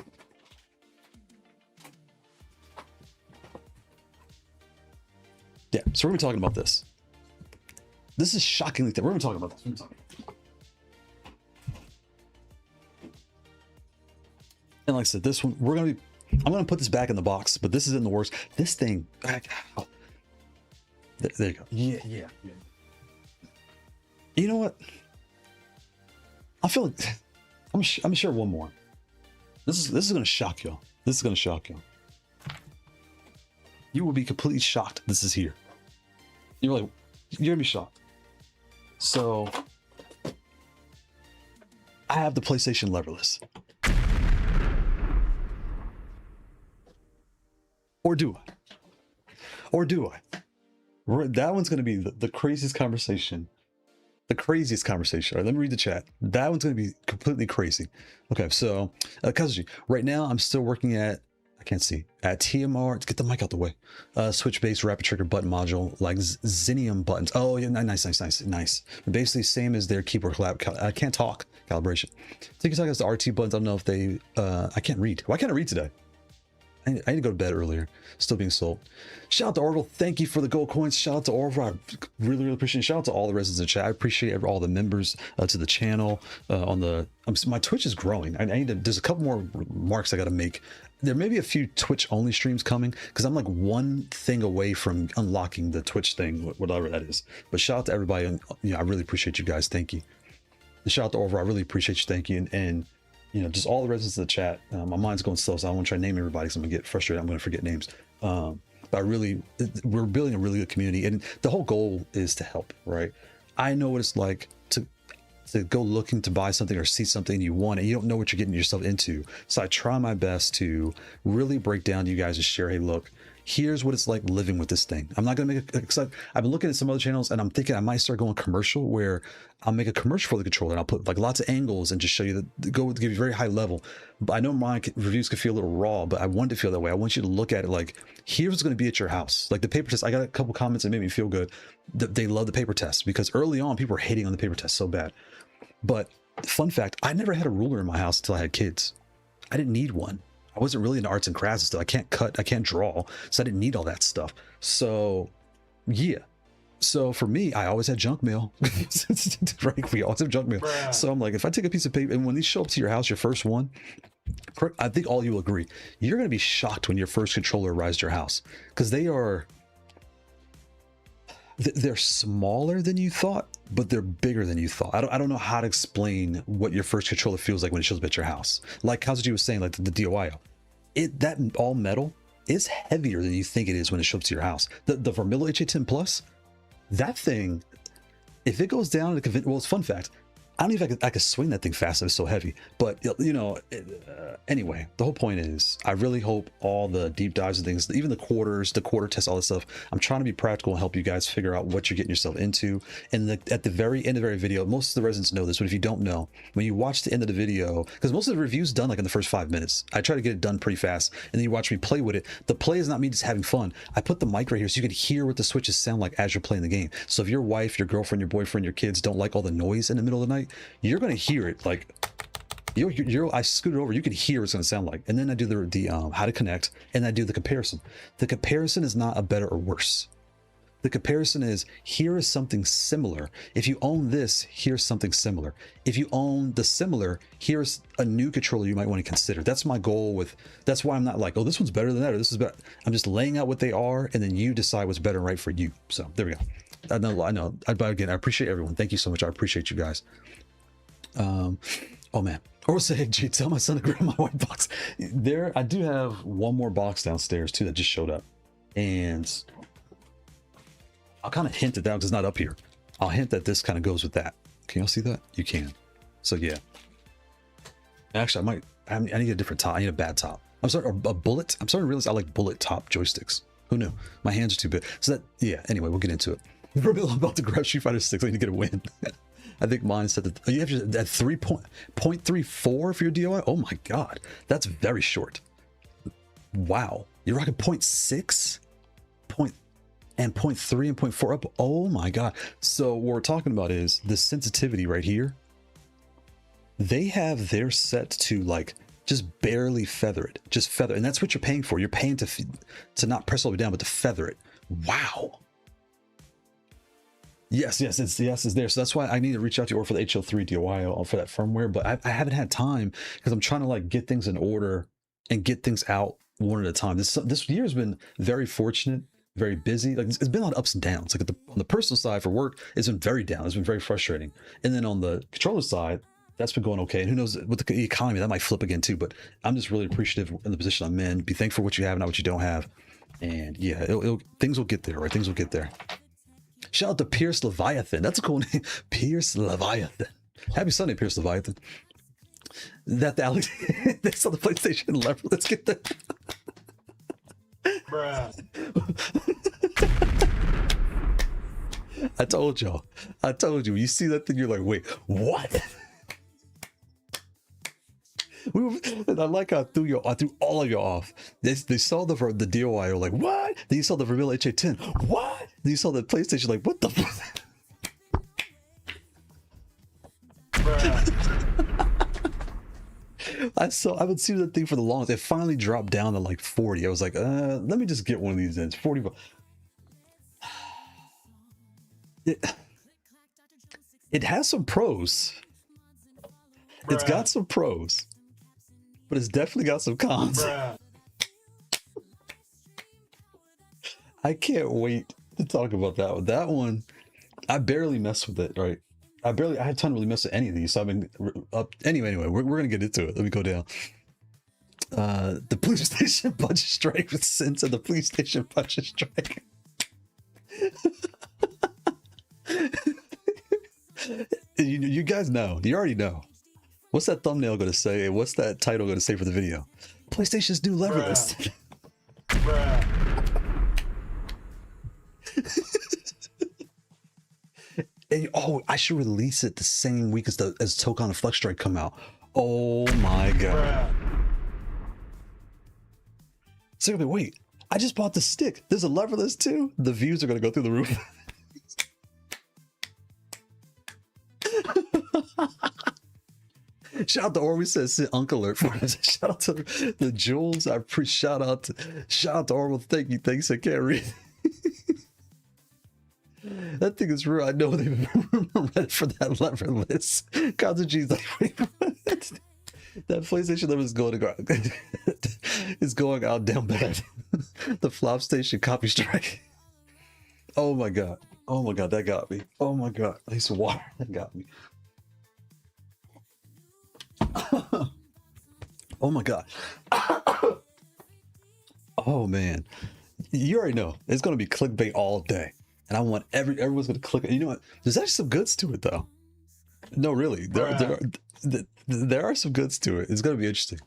S1: Yeah, so we're going to be talking about this. This is shockingly thin. We're going to talk about this. And like I said, this one, I'm going to put this back in the box, but this is in the works. This thing, there you go. Yeah. You know what? I feel like I'm gonna share one more. This is going to shock y'all. This is going to shock y'all. You will be completely shocked this is here. You're going to be shocked. So I have the PlayStation Leverless. Or do I? Or do I? That one's going to be the craziest conversation. The craziest conversation. All right, let me read the chat. That one's going to be completely crazy. Okay, so, Kazuji, right now I'm still working at, I can't see, at TMR, get the mic out the way. Switch-based rapid trigger button module, like Xenium buttons. Oh, yeah, nice. Basically, same as their keyboard I can't talk calibration. Tikitaka has the RT buttons. I don't know if they, I can't read. Why can't I read today? I need to go to bed earlier. Still being sold. Shout out to Orville. Thank you for the gold coins. Shout out to Orville. I really appreciate it. Shout out to all the residents of the chat. I appreciate all the members to the channel. My Twitch is growing. I need to. There's a couple more marks I got to make. There may be a few Twitch only streams coming because I'm like one thing away from unlocking the Twitch thing, whatever that is. But shout out to everybody, and I really appreciate you guys. Thank you. And shout out to Orville. I really appreciate you. Thank you. And just all the residents of the chat. My mind's going slow, so I want to try to name everybody because I'm going to get frustrated. I'm going to forget names. But we're building a really good community, and the whole goal is to help, right? I know what it's like to go looking to buy something or see something you want, and you don't know what you're getting yourself into. So I try my best to really break down to you guys and share, hey, look, here's what it's like living with this thing. I'm not going to make it, because I've been looking at some other channels and I'm thinking I might start going commercial where I'll make a commercial for the controller and I'll put like lots of angles and just show you give you very high level. But I know my reviews could feel a little raw, but I want it to feel that way. I want you to look at it like, here's what's going to be at your house. Like the paper test, I got a couple comments that made me feel good. They love the paper test because early on people were hating on the paper test so bad. But fun fact, I never had a ruler in my house until I had kids. I didn't need one. I wasn't really into arts and crafts and stuff. I can't cut, I can't draw, so I didn't need all that stuff. So yeah. So for me, I always had junk mail. Right? We always have junk mail. Bruh. So I'm like, if I take a piece of paper and when these show up to your house, your first one, I think all you will agree, you're going to be shocked when your first controller arrives to your house because they're smaller than you thought, but they're bigger than you thought. I don't know how to explain what your first controller feels like when it shows up at your house. Like Kazuji was saying, like the DOIO, that all metal is heavier than you think it is when it shows up to your house. The Varmilo HA10 Plus, that thing, if it goes down, well, it's fun fact. I don't even know if I could swing that thing fast. It's so heavy. But, anyway, the whole point is I really hope all the deep dives and things, even the quarter tests, all this stuff, I'm trying to be practical and help you guys figure out what you're getting yourself into. And at the very end of the video, most of the residents know this, but if you don't know, when you watch the end of the video, because most of the review's done like in the first 5 minutes, I try to get it done pretty fast. And then you watch me play with it. The play is not me just having fun. I put the mic right here so you can hear what the switches sound like as you're playing the game. So if your wife, your girlfriend, your boyfriend, your kids don't like all the noise in the middle of the night, you're going to hear it like I scoot it over, you can hear what it's going to sound like. And then I do the how to connect, and I do the comparison. The comparison is not a better or worse. The comparison is, here is something similar. If you own this, here's something similar. If you own the similar, here's a new controller you might want to consider. That's my goal that's why I'm not like, oh, this one's better than that, or this is better. I'm just laying out what they are, and then you decide what's better and right for you. So there we go. I know. But again, I appreciate everyone. Thank you so much. I appreciate you guys. Oh man, or say, gee, tell my son to grab my white box. I do have one more box downstairs too that just showed up, and I'll kind of hint at that because it's not up here. I'll hint that this kind of goes with that. Can y'all see that? You can. So yeah. Actually, I need a different top. I need a bad top. I'm sorry, a bullet. I'm starting to realize I like bullet top joysticks. Who knew? My hands are too big. So that, yeah. Anyway, we'll get into it. I'm about to grab Street Fighter 6. I need to get a win. I think mine said that you have at 3.34 for your DOI. Oh my god, that's very short. Wow, you're rocking 0.6, and 0.3 and 0.4 up. Oh my god. So what we're talking about is the sensitivity right here. They have their set to like just barely feather it, just feather, and that's what you're paying for. You're paying to not press all the way down, but to feather it. Wow. Yes, it's there. So that's why I need to reach out to you for the HL3 DOIO for that firmware. But I haven't had time because I'm trying to like get things in order and get things out one at a time. This year has been very fortunate, very busy. Like it's been a lot of ups and downs. Like on the personal side for work, it's been very down. It's been very frustrating. And then on the controller side, that's been going okay. And who knows, with the economy, that might flip again too. But I'm just really appreciative in the position I'm in. Be thankful for what you have, not what you don't have. And yeah, things will get there, right? Things will get there. Shout out to Pierce Leviathan. That's a cool name. Pierce Leviathan. Happy Sunday, Pierce Leviathan. That the Alex they saw the PlayStation lever. Let's get that.
S2: Bruh.
S1: I told y'all. I told you. When you see that thing, you're like, wait, what? And I like how I threw all of you off. They saw the DOIO like, what? Then you saw the Varmilo FK2, what? Then you saw the PlayStation like, what the fuck? I would see that thing for the longest. It finally dropped down to like 40. I was like, let me just get one of these in. It's 40 bucks. It has some pros. It's got some pros, but it's definitely got some cons. I can't wait to talk about that one. That one, I barely mess with it, right? I had time to really mess with any of these. So I've been up. Anyway, we're gonna get into it. Let me go down. The PlayStation Budget Strike with Sense of the PlayStation Budget Strike. You guys know. You already know. What's that thumbnail gonna say? And what's that title gonna say for the video? PlayStation's new Leverless. And, oh, I should release it the same week as Tokon and Flex Strike come out. Oh my god. So wait, I just bought the stick. There's a Leverless too. The views are gonna go through the roof. Shout out to Orwell says sit Uncle Alert for us. Shout out to the Jules. Shout out to Orwell. Thank you. Thanks. I can't read. That thing is real. I know they've been ready for that Leverless. God's G's like, wait, what? That PlayStation lever is going to is going out down bad. The flop station copy strike. Oh my god. Oh my god, that got me. Oh my god. I need some water. That got me. Oh my god. Oh man. You already know. It's gonna be clickbait all day. And I want everyone's gonna click it. You know what? There's actually some goods to it though. No, really. There are some goods to it. It's gonna be interesting.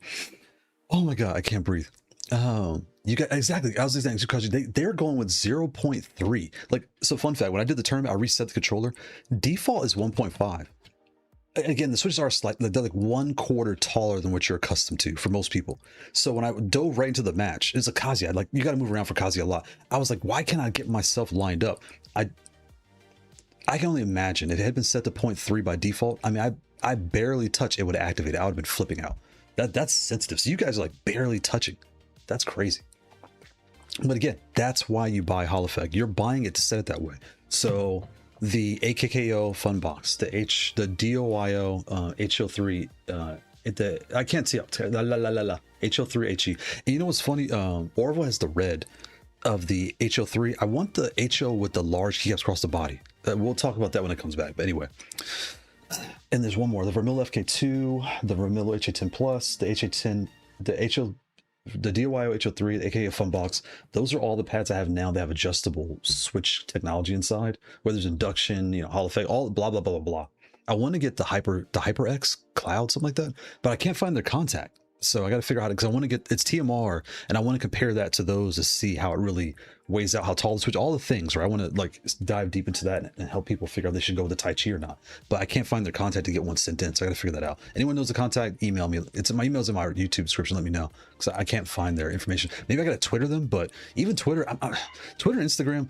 S1: Oh my god, I can't breathe. You got exactly. I was just saying because they're going with 0.3. Like, so fun fact, when I did the tournament, I reset the controller. Default is 1.5. Again, the switches are slightly, they're like 1/4 taller than what you're accustomed to for most people. So when I dove right into the match, it's a Kazi. Like, you got to move around for Kazi a lot. I was like, why can't I get myself lined up? I can only imagine if it had been set to 0.3 by default. I mean, I barely touch it would activate. I would have been flipping out. That's sensitive. So you guys are like barely touching. That's crazy. But again, that's why you buy Hall Effect. You're buying it to set it that way. So the AKKO FUNBOX, the DOIO HO3, I can't see up. HO3 HE. And you know what's funny? Orville has the red of the HO3. I want the HO with the large keycaps across the body. We'll talk about that when it comes back. But anyway, and there's one more: the Varmilo FK2, the Varmilo HA10 Plus, the HA10, the DOIO HO3, the AKKO FUNBOX. Those are all the pads I have now that have adjustable switch technology inside, where there's induction, you know, Hall Effect, all blah blah blah blah blah. I want to get the HyperX Cloud, something like that, but I can't find their contact. So I got to figure out how to, because I want to get, it's TMR, and I want to compare that to those to see how it really weighs out, how tall the switch, all the things, right? I want to like dive deep into that and help people figure out if they should go with the Tai Chi or not. But I can't find their contact to get one sent in, so I got to figure that out. Anyone knows the contact, email me. My email's in my YouTube description. Let me know, because I can't find their information. Maybe I got to Twitter them, but even Twitter, Twitter, Instagram,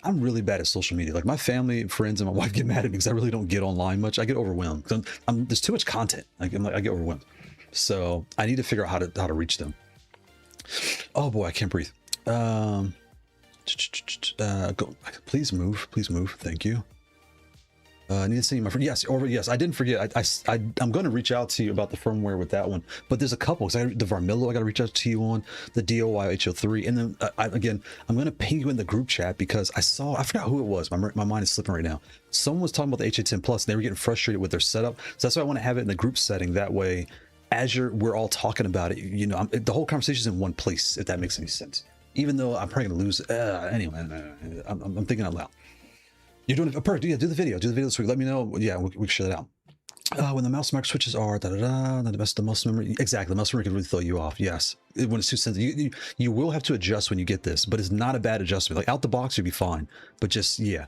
S1: I'm really bad at social media. Like, my family, friends, and my wife get mad at me because I really don't get online much. I get overwhelmed. There's too much content. I get overwhelmed. So I need to figure out how to reach them. Oh boy, I can't breathe. Go, please move, thank you. I need to see my friend. Yes, yes, I didn't forget. I'm going to reach out to you about the firmware with that one, but there's a couple. The Varmilo I got to reach out to you on, the DOIO HO3, and then again, I'm going to ping you in the group chat because I forgot who it was. My mind is slipping right now. Someone was talking about the HA10 Plus, and they were getting frustrated with their setup. So that's why I want to have it in the group setting. That way, as we're all talking about it, you know, the whole conversation is in one place, if that makes any sense. Even though I'm probably gonna lose. Anyway, I'm thinking out loud. You're doing it. Perfect. Yeah, do the video this week. Let me know. Yeah, we can share that out. When the mouse mark switches are the muscle memory. Exactly, the muscle memory can really throw you off. Yes, when it's too sensitive, you will have to adjust when you get this, but it's not a bad adjustment. Like out the box, you'll be fine. But just yeah,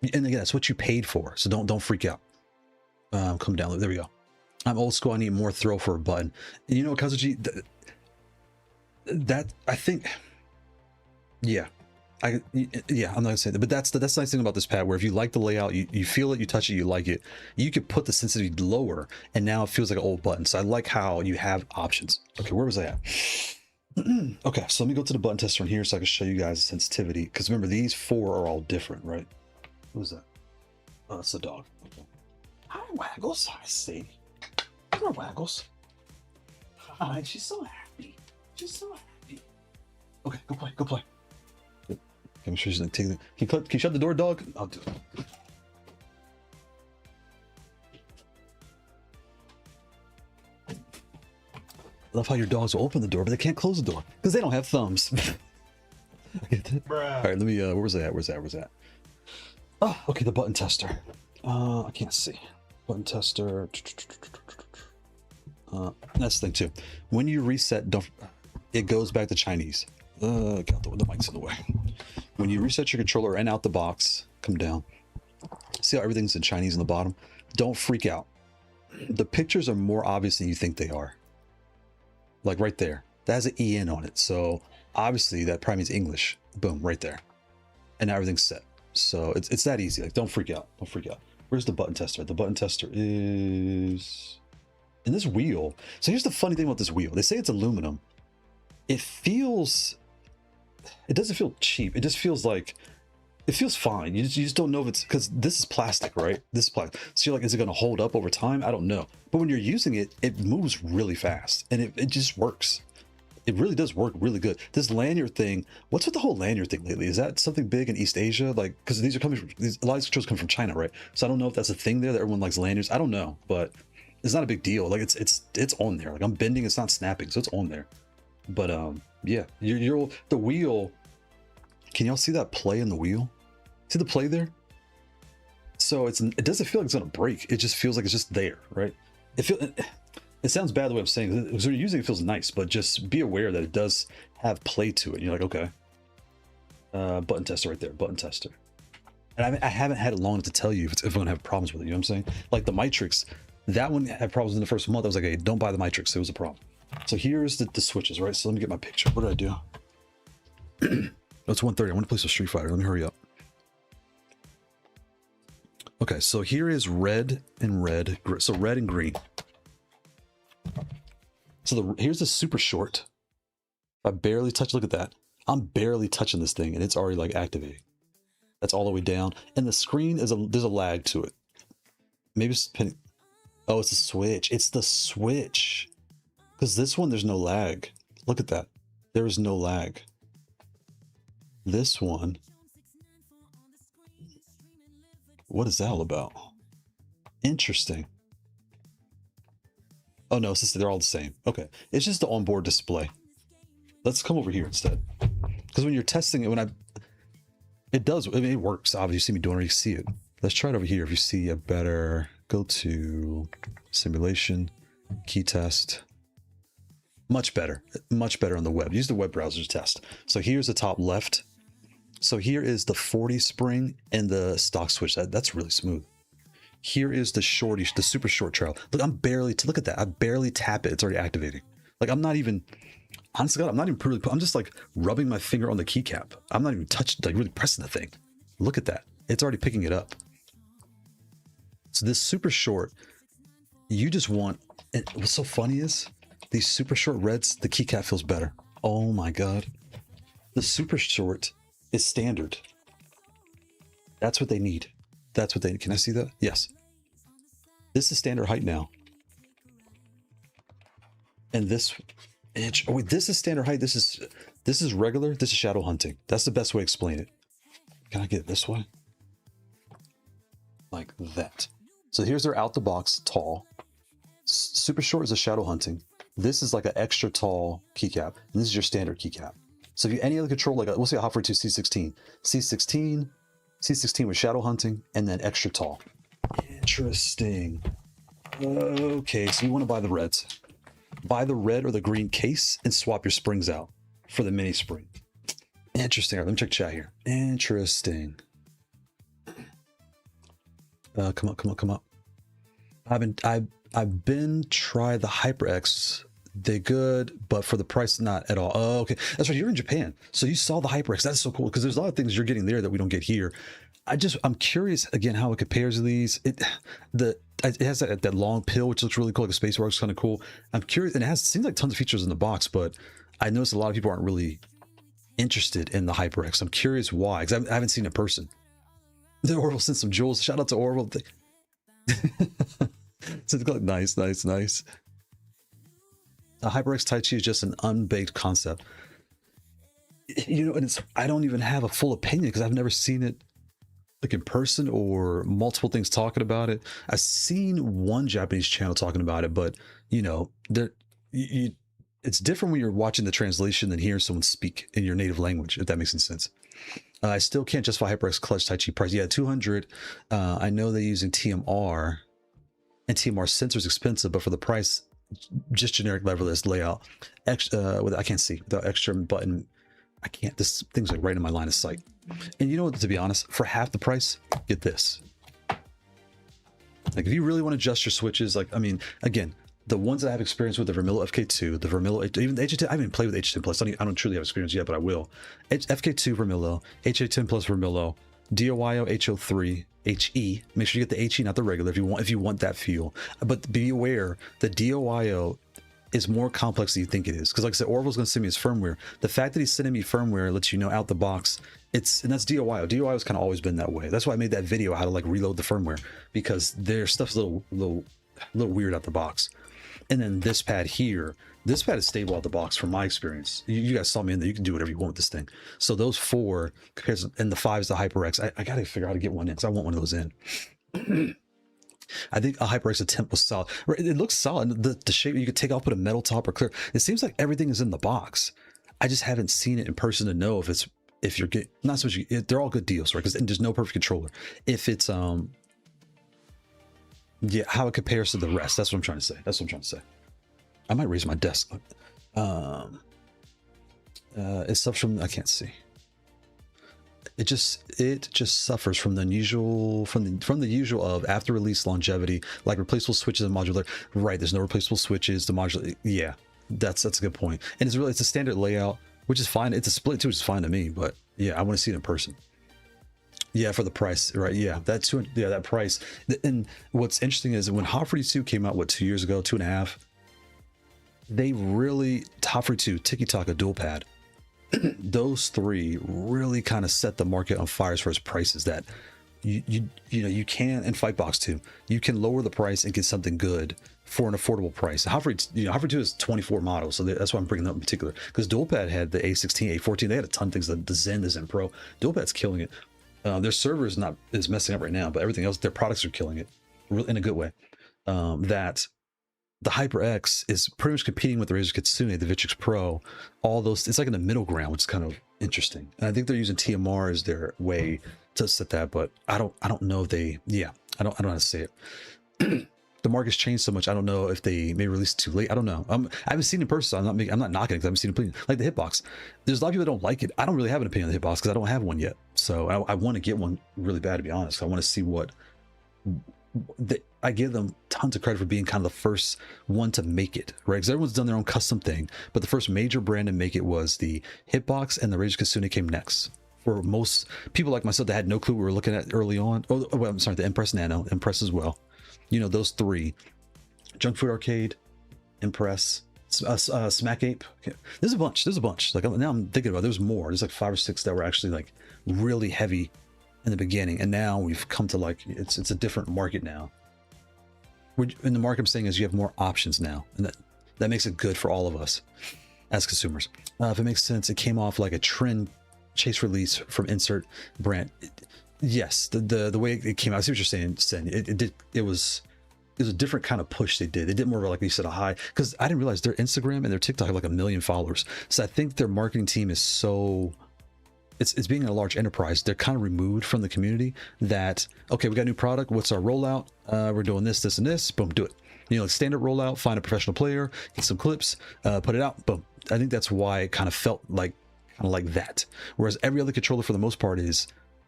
S1: and again, that's what you paid for. So don't freak out. Come down. There we go. I'm old school. I need more throw for a button. And you know, Kazuchi, that I think, yeah. I'm not gonna say that, but that's the nice thing about this pad, where if you like the layout, you feel it, you touch it, you like it, you could put the sensitivity lower, and now it feels like an old button. So I like how you have options. Okay, where was I at? Okay, so let me go to the button tester in here so I can show you guys the sensitivity. Because remember, these 4 are all different, right? What was that? Oh, that's the dog. Okay. Hi, Waggles. Hi, Sadie. Hi, Waggles. Hi, she's so happy. She's so happy. Okay, go play. Go play. I'm sure she's like taking it. Can you shut the door, dog? I'll do it. I love how your dogs will open the door, but they can't close the door because they don't have thumbs. All right, let me. Where was that? Where's that? Oh, okay. The button tester. I can't see. Button tester. That's the thing too. When you reset, it goes back to Chinese. Got the mic's in the way. When you reset your controller and out the box, come down. See how everything's in Chinese on the bottom? Don't freak out. The pictures are more obvious than you think they are. Like right there. That has an EN on it. So obviously that probably means English. Boom, right there. And now everything's set. So it's that easy. Like, don't freak out. Don't freak out. Where's the button tester? The button tester is in this wheel. So here's the funny thing about this wheel. They say it's aluminum. It doesn't feel cheap. It just feels like, it feels fine. You just don't know if it's, because this is plastic, right? This is plastic. So you're like, is it going to hold up over time? I don't know. But when you're using it, it moves really fast and it just works. It really does work really good. This lanyard thing, what's with the whole lanyard thing lately? Is that something big in East Asia? Like, because these are coming from, a lot of these controls come from China, right? So I don't know if that's a thing there that everyone likes lanyards. I don't know, but it's not a big deal. Like it's on there. Like I'm bending, it's not snapping, so it's on there. But yeah, the wheel. Can y'all see that play in the wheel? See the play there? So it doesn't feel like it's gonna break. It just feels like it's just there, right? It sounds bad the way I'm saying it, because when you're using it, it feels nice, but just be aware that it does have play to it. You're like, okay. Button tester right there, button tester. And I haven't had it long enough to tell you if I'm gonna have problems with it. You know what I'm saying? Like the Matrix, that one had problems in the first month. I was like, hey, don't buy the Matrix. It was a problem. So here's the switches, right? So let me get my picture. What did I do? It's 1:30. I want to play some Street Fighter. Let me hurry up. Okay, so here is red and red. So red and green. So here's the super short. I barely touch. Look at that. I'm barely touching this thing, and it's already like activating. That's all the way down, and the screen is there's a lag to it. Maybe it's pinning. Oh, it's the switch. It's the switch. Because this one, there's no lag. Look at that. There is no lag. This one. What is that all about? Interesting. Oh no, they're all the same. Okay. It's just the onboard display. Let's come over here instead. Because when you're testing it, it does, I mean, it works. Obviously, you see me doing it, you see it. Let's try it over here. If you see a better, go to simulation, key test. Much better on the web. Use the web browser to test. So here's the top left. So here is the 40 spring and the stock switch. That's really smooth. Here is the shorty, the super short trail. Look, look at that. I barely tap it. It's already activating. Like I'm not even, honestly, God, I'm not even really, I'm just like rubbing my finger on the keycap. I'm not even touching, like really pressing the thing. Look at that. It's already picking it up. So this super short, you just want, and what's so funny is these super short reds, the keycap feels better. Oh my God. The super short is standard. That's what they need. That's what they need. Can I see that? Yes. This is standard height now. And this inch, oh wait, this is standard height. This is regular. This is shadow hunting. That's the best way to explain it. Can I get it this way? Like that. So here's their out the box tall. Super short is a shadow hunting. This is like an extra tall keycap. And this is your standard keycap. So if you any other control, like we'll say a Hot 42 C16. C16 with shadow hunting, and then extra tall. Interesting. Okay, so you want to buy the reds. Buy the red or the green case and swap your springs out for the mini spring. Interesting. Right, let me check chat here. Interesting. Come up. I've been tried the HyperX. They're good, but for the price, not at all. Oh, okay. That's right. You're in Japan, so you saw the HyperX. That's so cool because there's a lot of things you're getting there that we don't get here. I'm curious again how it compares to these. It has that long pill, which looks really cool. Like a space works kind of cool. I'm curious, and it seems like tons of features in the box, but I noticed a lot of people aren't really interested in the HyperX. I'm curious why, because I haven't seen it in person. The Orville sent some jewels. Shout out to Orville. Nice. The HyperX Tai Chi is just an unbaked concept. You know, and I don't even have a full opinion because I've never seen it like in person or multiple things talking about it. I've seen one Japanese channel talking about it, but you know, it's different when you're watching the translation than hearing someone speak in your native language, if that makes any sense. I still can't justify HyperX Clutch Tai Chi price. Yeah, 200. I know they're using TMR, and TMR sensor is expensive, but for the price, just generic leverless layout. I can't see the extra button. I can't. This thing's like right in my line of sight. And you know what? To be honest, for half the price, get this. Like if you really want to adjust your switches, like I mean, again, the ones that I have experience with, the Varmilo FK2, the Varmilo, even the HA10, I haven't played with HA10 Plus. I don't truly have experience yet, but I will. FK2 Varmilo, HA10 Plus Varmilo, DOIO HO3, HE. Make sure you get the HE, not the regular, if you want that feel. But be aware, the DOIO is more complex than you think it is. Because like I said, Orville's going to send me his firmware. The fact that he's sending me firmware lets you know out the box. And that's DOIO. DOIO has kind of always been that way. That's why I made that video how to like reload the firmware, because their stuff's a little weird out the box. And then this pad here, this pad is stable out the box from my experience. You guys saw me in there. You can do whatever you want with this thing. So those four, and the 5 is the HyperX. I got to figure out how to get one in because I want one of those in. I think a HyperX attempt was solid. It looks solid. The shape, you could take off, put a metal top or clear. It seems like everything is in the box. I just haven't seen it in person to know if you're getting, not so much, they're all good deals, right? Because there's no perfect controller. If it's, yeah, how it compares to the rest. That's what I'm trying to say. I might raise my desk. It's stuff from, I can't see. It just suffers from the unusual, from the usual of after release longevity, like replaceable switches and modular. Right, there's no replaceable switches. The modular, yeah, that's a good point. And it's a standard layout, which is fine. It's a split too, which is fine to me. But yeah, I want to see it in person. Yeah, for the price, right? Yeah, that price. And what's interesting is when Hot 42 came out, 2 years ago, 2.5, they really, Hot 42, Tikitaka dual pad, those three really kind of set the market on fire as far as prices that you know you can, and FightBox too, you can lower the price and get something good for an affordable price. Hot 42 is 24 models, so that's why I'm bringing that up in particular, because dual pad had the A16, A14, they had a ton of things, the Zen Pro. Dual pad's killing it. Their server is messing up right now, but everything else, their products are killing it in a good way. That the HyperX is pretty much competing with the Razer Kitsune, the Victrix Pro, all those. It's like in the middle ground, which is kind of interesting. And I think they're using TMR as their way to set that, but I don't know if they. Yeah, I don't know how to say it. The market's changed so much. I don't know if they may release it too late. I don't know. I haven't seen it in person. So I'm not knocking it because I haven't seen it. Like the Hitbox, there's a lot of people that don't like it. I don't really have an opinion on the Hitbox because I don't have one yet. So I want to get one really bad, to be honest. I want to see what. I give them tons of credit for being kind of the first one to make it, right? Because everyone's done their own custom thing, but the first major brand to make it was the Hitbox, and the Razer Kitsune came next. For most people like myself that had no clue what we were looking at early on. Oh, well, I'm sorry, the Impress Nano, Impress as well. You know, those three. Junk Food Arcade, Impress, Smack Ape. Okay. There's a bunch. Like now I'm thinking about it, there's more. There's like 5 or 6 that were actually like really heavy in the beginning, and now we've come to like it's a different market now. In the market, I'm saying is you have more options now, and that makes it good for all of us as consumers. If it makes sense, it came off like a trend chase release from insert brand. Yes, the way it came out, I see what you're saying. It was a different kind of push they did. They did more of, like you said, a high, because I didn't realize their Instagram and their TikTok have like 1 million followers. So I think their marketing team is so, it's being a large enterprise. They're kind of removed from the community that, okay, we got a new product. What's our rollout? We're doing this, this, and this. Boom, do it. You know, like standard rollout, find a professional player, get some clips, put it out, boom. I think that's why it kind of felt like that. Whereas every other controller for the most part is,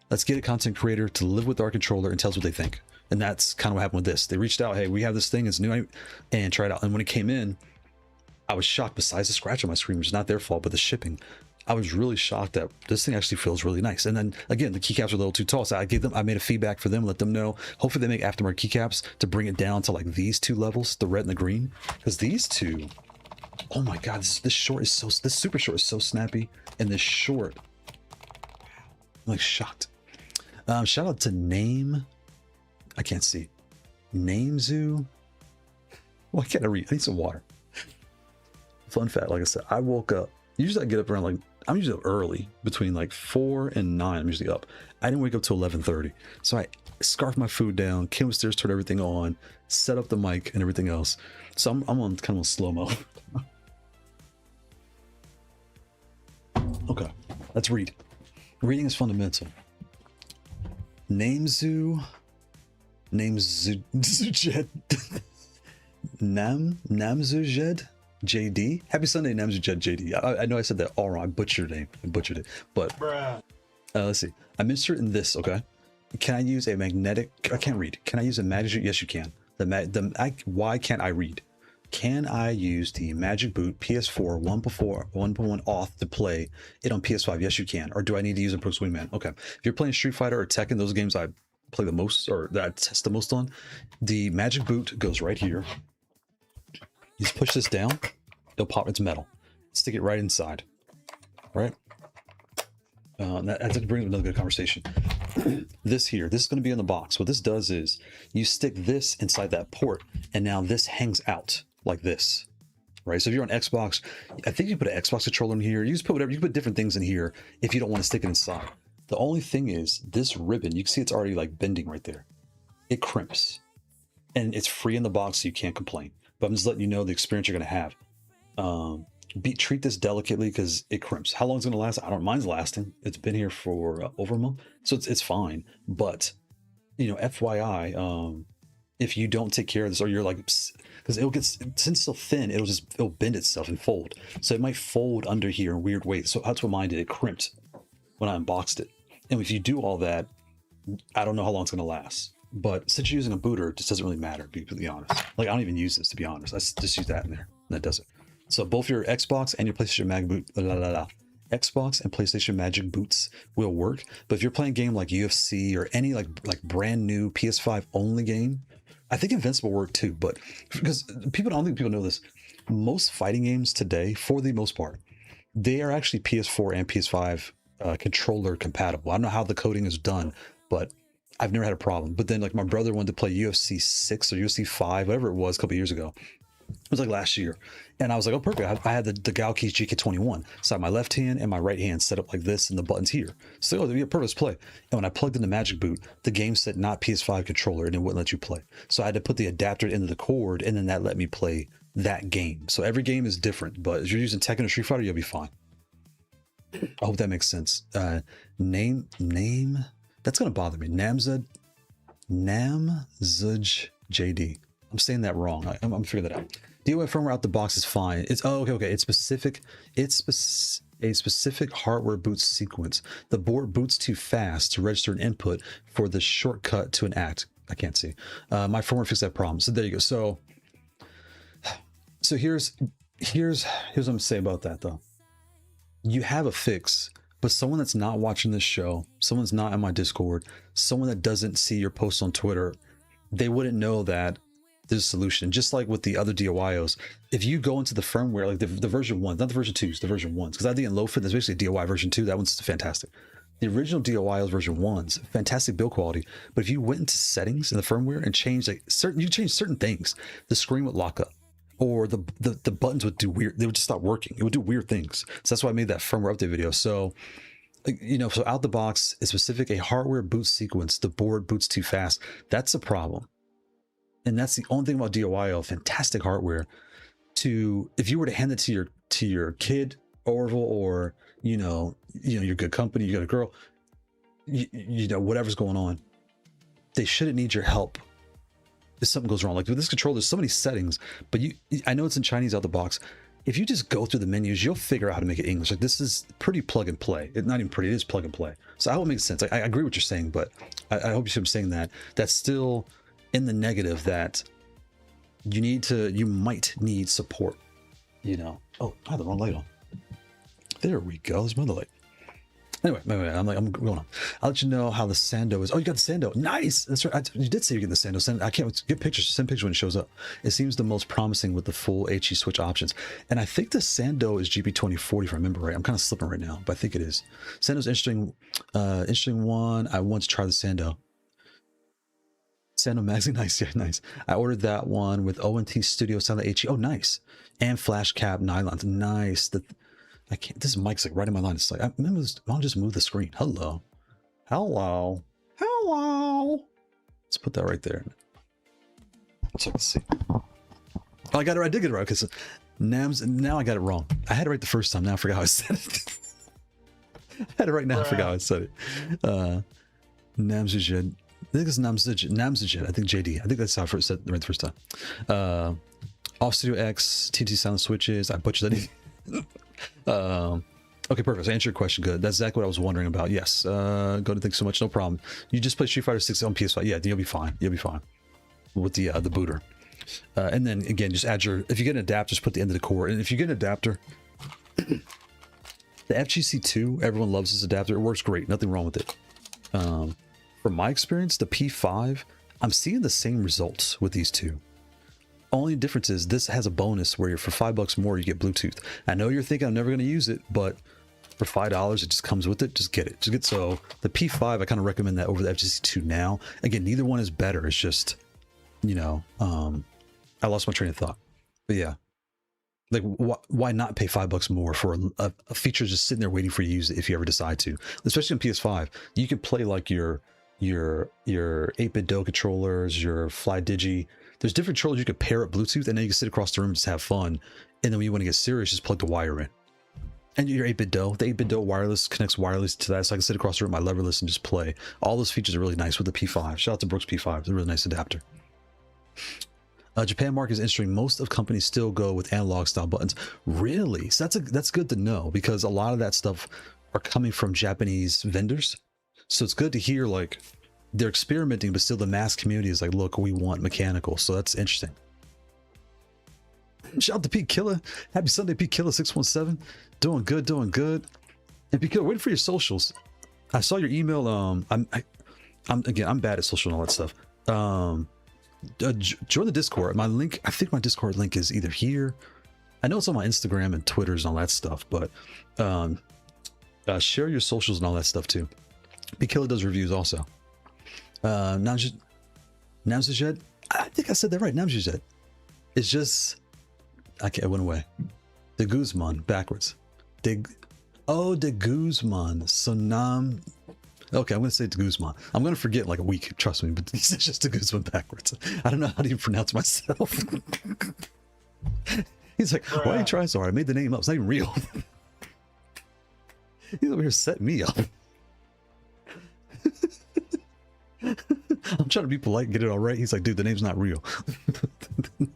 S1: let's get a content creator to live with our controller and tell us what they think. And that's kind of what happened with this. They reached out, hey, we have this thing, it's new, and try it out. And when it came in, I was shocked. Besides the scratch on my screen, which is not their fault, but the shipping, I was really shocked that this thing actually feels really nice. And then again, the keycaps are a little too tall, so I made a feedback for them, let them know. Hopefully they make aftermarket keycaps to bring it down to like these two levels, the red and the green, because these two, oh my god, this short is so, this super short is so snappy, and this short, I'm like shocked. Shout out to Name, I can't see, Namezoo. Why can't I read? I need some water. Fun fact, like I said, I woke up, usually I get up around like, I'm usually up early, between like 4 and 9, I'm usually up. I didn't wake up till 11:30. So I scarfed my food down, came upstairs, turned everything on, set up the mic and everything else. So I'm on kind of on slow-mo. Okay, let's read. Reading is fundamental. Namezoo Jed Namezoo Jed JD. Happy Sunday, Namezoo Jed JD. I know I said that all wrong. I butchered it. But let's see. I'm interested in this. Okay. Can I use a magnetic? I can't read. Can I use a magic? Yes, you can. Why can't I read? Can I use the Magic Boot PS4 1.1 off to play it on PS5? Yes, you can. Or do I need to use a Brooks Wingman? Okay. If you're playing Street Fighter or Tekken, those games I play the most, or that I test the most on, the Magic Boot goes right here. You just push this down, it'll pop. It's metal. Stick it right inside. Right? That brings up another good conversation. This here, this is going to be in the box. What this does is you stick this inside that port, and now this hangs out like this, right? So if you're on Xbox, I think you put an Xbox controller in here. You just put whatever, you put different things in here if you don't want to stick it inside. The only thing is this ribbon, you can see it's already like bending right there. It crimps, and it's free in the box, so you can't complain. But I'm just letting you know the experience you're going to have. Treat this delicately because it crimps. How long is it going to last? I don't. Mine's lasting. It's been here for over a month, so it's fine. But you know, FYI, if you don't take care of this, or you're like, because it'll get, since it's so thin, it'll bend itself and fold. So it might fold under here in weird ways. So that's what mine did. It crimped when I unboxed it. And if you do all that, I don't know how long it's going to last. But since you're using a booter, it just doesn't really matter, to be completely honest. Like, I don't even use this, to be honest. I just use that in there, and that does it. So both your Xbox and your PlayStation Magic Boot, Xbox and PlayStation Magic Boots will work. But if you're playing a game like UFC or any like brand new PS5 only game, I think Invincible work too. But because I don't think people know this, most fighting games today, for the most part, they are actually PS4 and PS5 controller compatible. I don't know how the coding is done, but I've never had a problem. But then like my brother wanted to play UFC 6 or UFC 5, whatever it was, a couple years ago. It was like last year, and I was like, oh, perfect. I had the Galkeys GK21, so I had my left hand and my right hand set up like this, and the buttons here. So, oh, yeah, perfect, let's play. And when I plugged in the Magic Boot, the game said not PS5 controller, and it wouldn't let you play. So I had to put the adapter into the cord, and then that let me play that game. So every game is different, but if you're using Tekken or Street Fighter, you'll be fine. I hope that makes sense. Name, that's gonna bother me. Namzud JD. I'm saying that wrong. I'm figuring that out. DOIO firmware out the box is fine. It's okay. It's specific. It's a specific hardware boot sequence. The board boots too fast to register an input for the shortcut to an act. I can't see. My firmware fixed that problem. So there you go. So here's what I'm gonna say about that though. You have a fix, but someone that's not watching this show, someone's not in my Discord, someone that doesn't see your posts on Twitter, they wouldn't know that there's a solution. Just like with the other DOIOs, if you go into the firmware, like the version 1, not the version 2s, the version 1s, because I think in LoFree there's basically DOI version 2. That one's fantastic. The original DOIOs version 1s, fantastic build quality. But if you went into settings in the firmware and changed certain things, the screen would lock up, or the buttons would do weird. They would just stop working. It would do weird things. So that's why I made that firmware update video. So, you know, so out the box, it's specific a hardware boot sequence. The board boots too fast. That's a problem. And that's the only thing about DOIO, fantastic hardware. If you were to hand it to your kid, Orville, or you know your good company, you got a girl, you know whatever's going on, they shouldn't need your help if something goes wrong. Like with this controller, there's so many settings, but I know it's in Chinese out the box. If you just go through the menus, you'll figure out how to make it English. Like this is pretty plug and play. It's not even pretty, it is plug and play. So I hope it makes sense. I agree what you're saying, but I hope you see what I'm saying, that that's still in the negative, that you might need support, you know. Oh, I had the wrong light on. There we go. There's my other light. Anyway, I'm going on. I'll let you know how the Sando is. Oh, you got the Sando. Nice. That's right. You did say you get the Sando. I can't get pictures. Send pictures when it shows up. It seems the most promising with the full HE switch options. And I think the Sando is GP2040 if I remember right. I'm kind of slipping right now, but I think it is. Sando's interesting. Interesting one. I want to try the Sando. Sando Magazine, nice, yeah, nice. I ordered that one with ONT Studio Sound HE. Oh, nice. And flash cap nylons. Nice. I can't, this mic's like right in my line. It's like, I'll just move the screen. Hello. Hello. Hello. Let's put that right there. So let's see. Oh, I got it right. I did get it right because Nams, now I got it wrong. I had it right the first time. Now I forgot how I said it. I had it right now. I forgot how I said it. Namsujed. I think it's Namsujed. I think JD. I think that's how I said it right the first time. Off Studio X, TT Sound Switches. I butchered that. Okay, perfect. So answer your question. Good. That's exactly what I was wondering about. Yes. Go to, thanks so much. No problem. You just play Street Fighter 6 on PS5. Yeah, you'll be fine. You'll be fine with the booter. And then again, just add your, if you get an adapter, just put the end of the core. And if you get an adapter, the FGC2, everyone loves this adapter. It works great. Nothing wrong with it. From my experience, the P5, I'm seeing the same results with these two. Only difference is this has a bonus where you're, for $5 more, you get Bluetooth. I know you're thinking I'm never going to use it, but for $5, it just comes with it. Just get it. So the P5, I kind of recommend that over the FGC2 now. Again, neither one is better. It's just, you know, I lost my train of thought. But yeah, like why not pay $5 more for a feature just sitting there waiting for you to use it if you ever decide to? Especially on PS5, you can play like your 8-bit DOIO controllers, your Fly Digi. There's different controllers you could pair up Bluetooth, and then you can sit across the room and just have fun. And then when you want to get serious, just plug the wire in. And your 8-bit DOIO, the 8-bit DOIO wireless connects wireless to that, so I can sit across the room with my Leverless and just play. All those features are really nice with the P5. Shout out to Brooks P5. It's a really nice adapter. Japan market is interesting. Most of companies still go with analog style buttons. Really? So that's good to know, because a lot of that stuff are coming from Japanese vendors. So it's good to hear like they're experimenting, but still the mass community is like, look, we want mechanical. So that's interesting. Shout out to Pete Killer. Happy Sunday, Pete Killer 617. Doing good, doing good. And Pete Killer, waiting for your socials. I saw your email. I'm bad at social and all that stuff. Join the Discord. My link, I think my Discord link is either here. I know it's on my Instagram and Twitters and all that stuff, but share your socials and all that stuff too. Pete Killer does reviews also. Namsujed, I think I said that right. Namsujed. It's just, it went away. De Guzman backwards. De Guzman. So okay, I'm gonna say De Guzman. I'm gonna forget in like a week, trust me, but it's just De Guzman backwards. I don't know how to even pronounce myself. He's like, why are you trying so hard? I made the name up. It's not even real. He's over here setting me up. I'm trying to be polite and get it all right. He's like, dude, the name's not real. It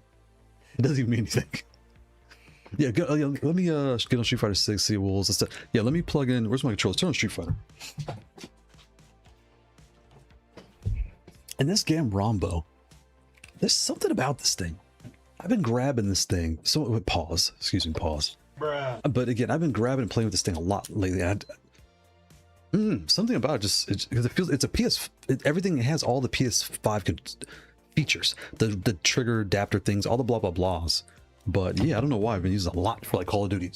S1: doesn't even mean anything. Yeah, let me get on Street Fighter 6, see wolves. Yeah, let me plug in. Where's my controls? Turn on Street Fighter. And this Gamrombo, there's something about this thing. I've been grabbing this thing. So pause. Excuse me, pause. Bruh. But again, I've been grabbing and playing with this thing a lot lately. Something about it just it feels it's a PS. Everything has all the PS5 features, the trigger adapter things, all the blah blah blahs. But yeah, I don't know why I've been using a lot for like Call of Duty.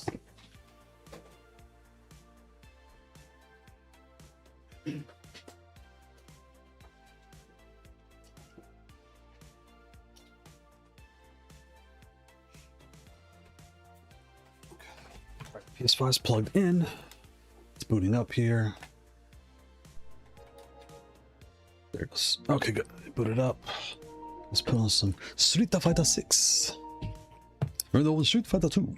S1: PS5 is plugged in. It's booting up here. There it goes. Okay, good. Boot it up. Let's put on some Street Fighter 6. Remember the old Street Fighter 2?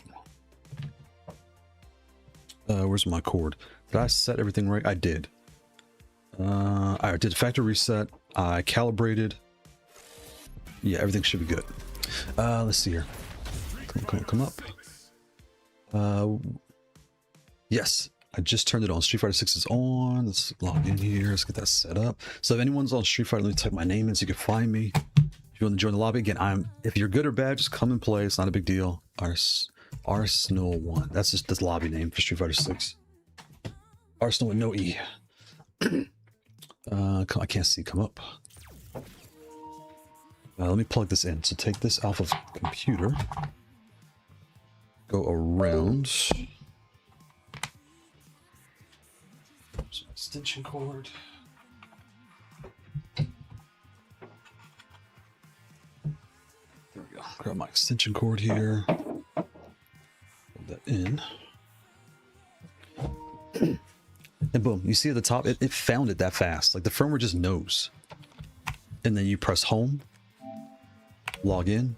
S1: Where's my cord? Did I set everything right? I did. I did factory reset. I calibrated Yeah, everything should be good. Let's see here. Come up. Yes, I just turned it on. Street Fighter 6 is on. Let's log in here. Let's get that set up. So if anyone's on Street Fighter, let me type my name in so you can find me. If you want to join the lobby, again, if you're good or bad, just come and play. It's not a big deal. Arsenal 1. That's just this lobby name for Street Fighter 6. Arsenal with no E. I can't see. Come up. Let me plug this in. So take this off of computer. Go around. Some extension cord. There we go. Grab my extension cord here. Put that in. And boom, you see at the top, it found it that fast. Like the firmware just knows. And then you press home. Log in.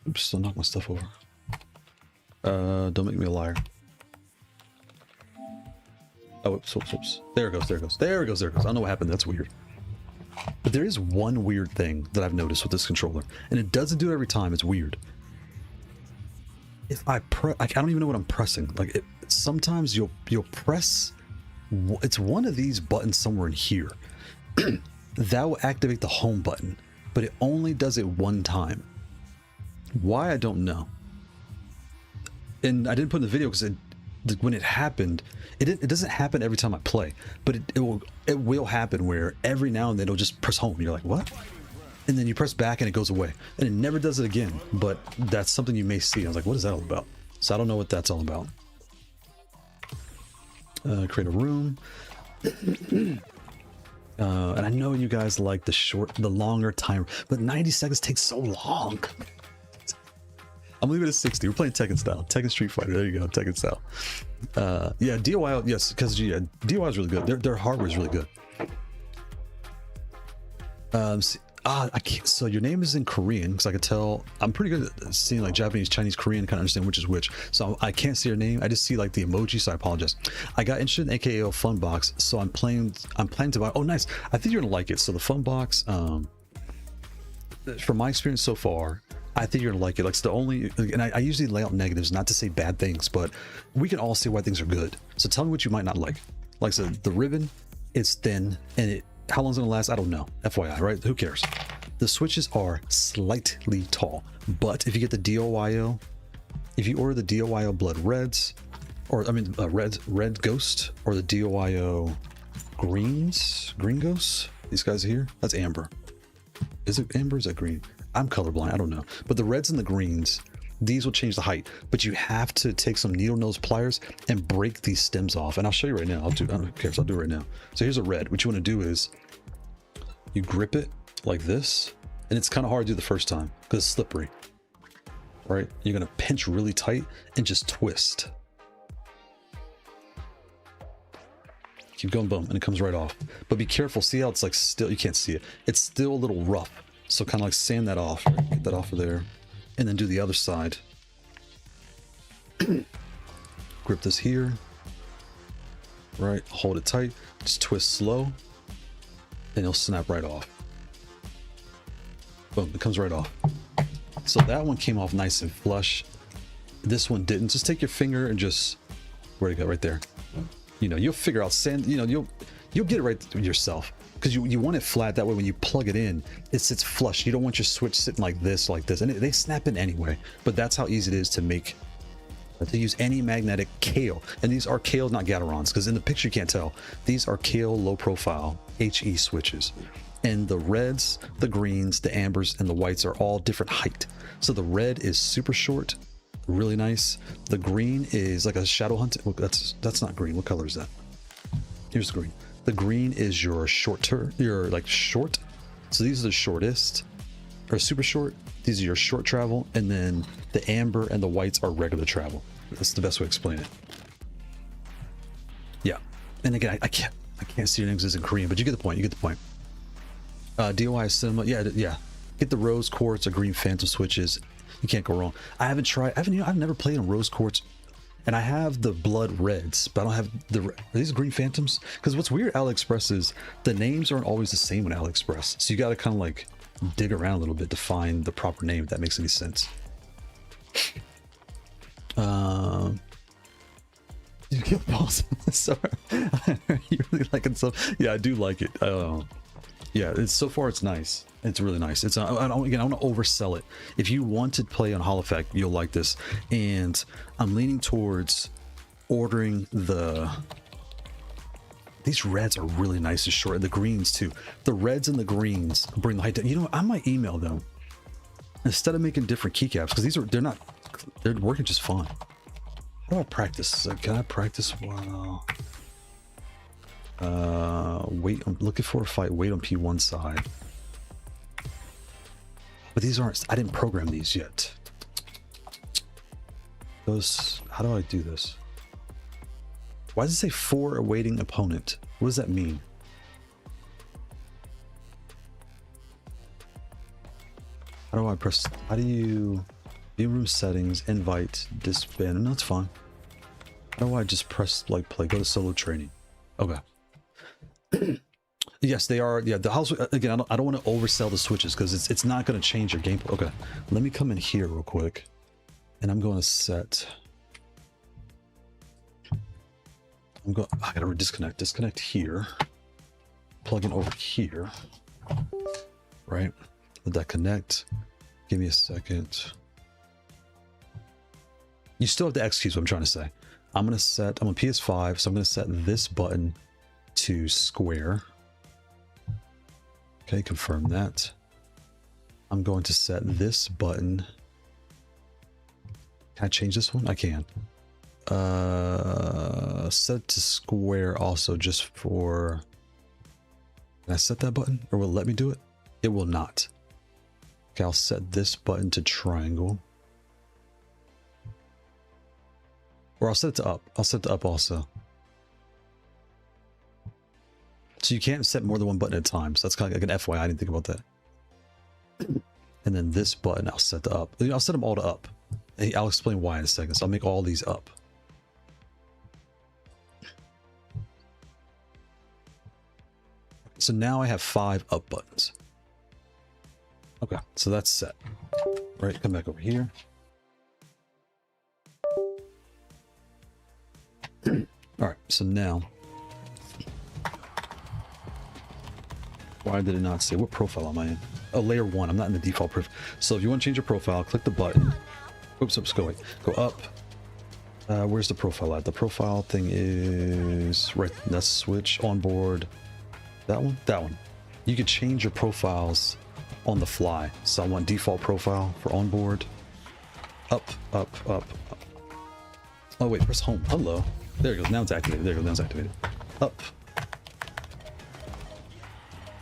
S1: Oops, still knock my stuff over. Don't make me a liar. Oh, whoops. There it goes. I don't know what happened. That's weird. But there is one weird thing that I've noticed with this controller, and it doesn't do it every time. It's weird. If I press, I don't even know what I'm pressing. Like sometimes you'll press. It's one of these buttons somewhere in here. That will activate the home button, but it only does it one time. Why, I don't know. And I didn't put in the video because when it happened, it doesn't happen every time I play, but it will happen where every now and then it'll just press home. You're like, what? And then you press back and it goes away, and it never does it again. But that's something you may see. I was like, what is that all about? So I don't know what that's all about. Create a room. And I know you guys like the longer timer, but 90 seconds takes so long. I'm leaving it at 60. We're playing Tekken style. Tekken Street Fighter. There you go. Tekken style. Yeah, DOIO. Yes, because DOIO is really good. Their hardware is really good. I can't. So your name is in Korean, because I could tell. I'm pretty good at seeing like Japanese, Chinese, Korean, kind of understand which is which. So I can't see your name. I just see like the emoji. So I apologize. I got interested in AKKO FUNBOX, so I'm planning to buy. Oh, nice. I think you're gonna like it. So the FUNBOX, from my experience so far, I think you're gonna like it. Like it's the only, and I usually lay out negatives, not to say bad things, but we can all see why things are good. So tell me what you might not like. Like I said, the ribbon, it's thin, and how long it's gonna last, I don't know. FYI, right? Who cares? The switches are slightly tall, but if you get the DOIO, if you order the DOIO Blood Reds, or I mean Red Ghost, or the DOIO Green Ghosts, these guys here, that's amber. Is it amber? Is that green? I'm colorblind. I don't know. But the reds and the greens, these will change the height. But you have to take some needle nose pliers and break these stems off. And I'll show you right now. I don't care. So I'll do it right now. So here's a red. What you want to do is you grip it like this. And it's kind of hard to do the first time because it's slippery. Right? You're going to pinch really tight and just twist. Keep going, boom, and it comes right off. But be careful. See how it's like still, you can't see it. It's still a little rough. So kind of like sand that off, right? Get that off of there, and then do the other side. Grip this here, right? Hold it tight, just twist slow, and it'll snap right off. Boom, it comes right off. So that one came off nice and flush. This one didn't. Just take your finger and just, where'd it go? Right there. You know, you'll figure out sand, you know, you'll get it right yourself. Because you want it flat, that way when you plug it in, it sits flush. You don't want your switch sitting like this, and they snap in anyway. But that's how easy it is to use any magnetic Kailh. And these are Kailh, not Gatorons, because in the picture you can't tell. These are Kailh low profile HE switches. And the reds, the greens, the ambers, and the whites are all different height. So the red is super short, really nice. The green is like a shadow hunt. Well, that's not green. What color is that? Here's the green. The green is your your like short. So these are the shortest, or super short. These are your short travel, and then the amber and the whites are regular travel. That's the best way to explain it. Yeah, and again, I can't see your names as in Korean, but you get the point. You get the point. DOI Cinema, yeah. Get the rose quartz or green phantom switches. You can't go wrong. I've never played on rose quartz. And I have the blood reds, but I don't have are these green phantoms? Because what's weird, AliExpress, is the names aren't always the same on AliExpress. So you got to kind of like dig around a little bit to find the proper name, if that makes any sense. You get balls. Sorry. You really like it? So yeah, I do like it. Yeah, it's so far it's nice. It's really nice. It's I don't want to oversell it. If you want to play on Hall Effect, you'll like this. And I'm leaning towards ordering these reds are really nice and short. The greens too. The reds and the greens bring the height down. You know, I might email them instead of making different keycaps, because they're working just fine. How do I practice? Can I practice while wait? I'm looking for a fight. Wait on P1 side. But these aren't. I didn't program these yet. Those. How do I do this? Why does it say for awaiting opponent? What does that mean? How do I press? How do you view room settings? Invite disband. No, it's fine. How do I just press like play? Go to solo training. Okay. Yes, they are. Yeah, the house again. I don't want to oversell the switches because it's not going to change your gameplay. Okay, let me come in here real quick, and I'm going to set. I gotta disconnect here, plug in over here, right? Let that connect. Give me a second. You still have to execute what I'm trying to say. I'm on PS5, so I'm gonna set this button to square. Okay, confirm that. I'm going to set this button. Can I change this one? I can. Set to square also, just for. Can I set that button, or will it let me do it? It will not. Okay, I'll set this button to triangle, or I'll set it to up. I'll set it to up also. So you can't set more than one button at a time. So that's kind of like an FYI. I didn't think about that. And then this button I'll set to up. I'll set them all to up. I'll explain why in a second. So I'll make all these up. So now I have 5 up buttons. Okay, so that's set. Right, come back over here. All right, so now, why did it not say what profile am I in? Oh, layer 1. I'm not in the default profile. So if you want to change your profile, click the button. Oops, go up. Where's the profile at? The profile thing is right. That's switch onboard. That one? That one. You can change your profiles on the fly. So I want default profile for onboard. Up. Oh wait, press home. Hello. There it goes. Now it's activated. There it goes. Now it's activated. Up.